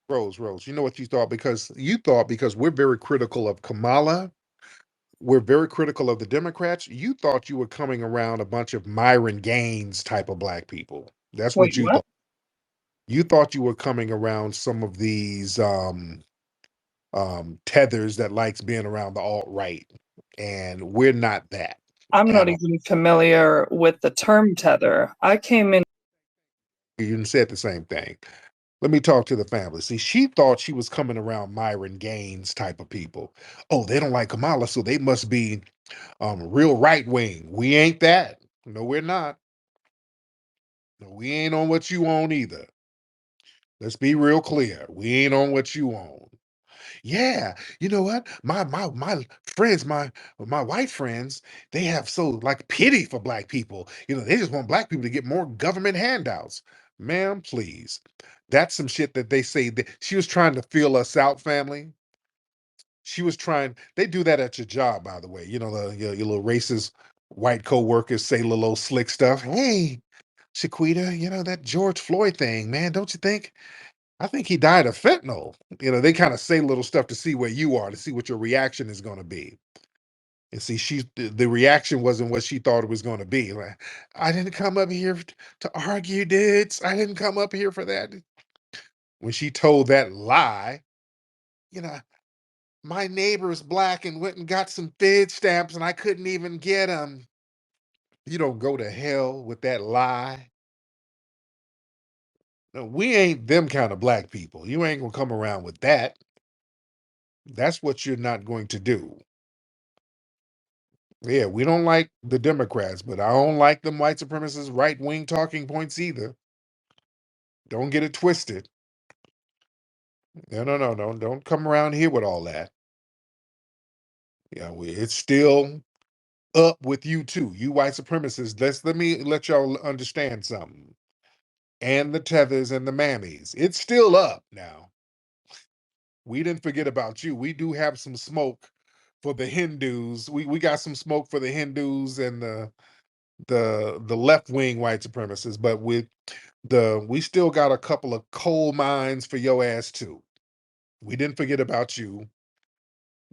Rose. You know what you thought because we're very critical of Kamala. We're very critical of the Democrats. You thought you were coming around a bunch of Myron Gaines type of black people. That's Wait, what you what? thought. You thought you were coming around some of these tethers that likes being around the alt right, and we're not that I'm at not all. even familiar with the term tether. I came in. You said the same thing. Let me talk to the family. See, she thought she was coming around Myron Gaines type of people. Oh, they don't like Kamala, so they must be real right wing. We ain't that. No, we're not. No, we ain't on what you on either. Let's be real clear. We ain't on what you on. Yeah, you know what? My friends, my white friends, they have so like pity for black people. You know, they just want black people to get more government handouts. Ma'am, please. That's some shit that they say that she was trying to feel us out, family. She was trying, they do that at your job, by the way. You know, your little racist white co-workers say little old slick stuff. Hey, Shaquita, you know, that George Floyd thing, man, don't you think? I think he died of fentanyl. You know, they kind of say little stuff to see where you are, to see what your reaction is going to be. And see, the reaction wasn't what she thought it was going to be. Like, I didn't come up here to argue, dudes. I didn't come up here for that. When she told that lie, you know, my neighbor's black and went and got some food stamps and I couldn't even get them. You don't go to hell with that lie. No, we ain't them kind of black people. You ain't gonna come around with that. That's what you're not going to do. Yeah, we don't like the Democrats, but I don't like them white supremacist right wing talking points either. Don't get it twisted. No, no, no, no. Don't come around here with all that. Yeah, it's still up with you too. You white supremacists. Let me let y'all understand something. And the tethers and the mammies. It's still up now. We didn't forget about you. We do have some smoke for the Hindus. We got some smoke for the Hindus and the left wing white supremacists, but we still got a couple of coal mines for your ass too. We didn't forget about you.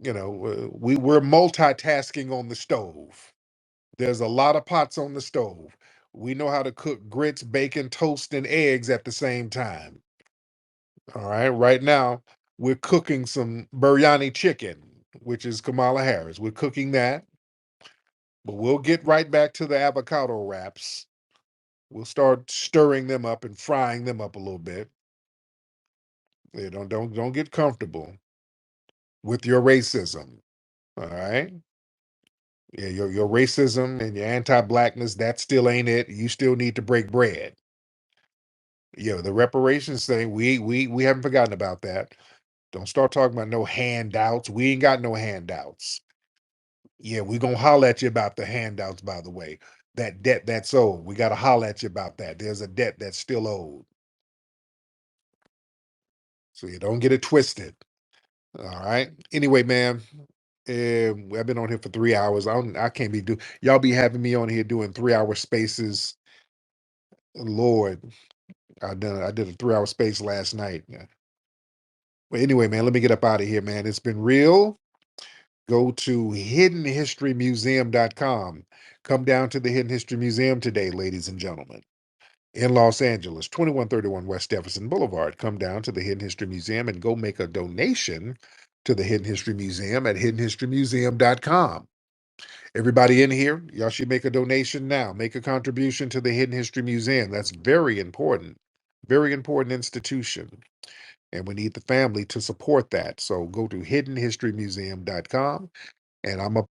You know, we're multitasking on the stove. There's a lot of pots on the stove. We know how to cook grits, bacon, toast, and eggs at the same time. All right. Right now, we're cooking some biryani chicken, which is Kamala Harris. We're cooking that, but we'll get right back to the avocado wraps. We'll start stirring them up and frying them up a little bit. Yeah, don't get comfortable with your racism. All right. Yeah, your racism and your anti-blackness, that still ain't it. You still need to break bread. You know, the reparations thing, we haven't forgotten about that. Don't start talking about no handouts. We ain't got no handouts. Yeah, we gonna holler at you about the handouts, by the way. That debt that's owed. We gotta holler at you about that. There's a debt that's still owed. So you don't get it twisted. All right. Anyway, man, I've been on here for 3 hours. I can't be do y'all be having me on here doing 3 hour spaces. Lord, I did a 3 hour space last night. Yeah. But anyway, man, let me get up out of here, man. It's been real. Go to hiddenhistorymuseum.com. Come down to the Hidden History Museum today, ladies and gentlemen. In Los Angeles, 2131 West Jefferson Boulevard. Come down to the Hidden History Museum and go make a donation to the Hidden History Museum at hiddenhistorymuseum.com. Everybody in here, y'all should make a donation now. Make a contribution to the Hidden History Museum. That's very important institution. And we need the family to support that. So go to hiddenhistorymuseum.com and I'm a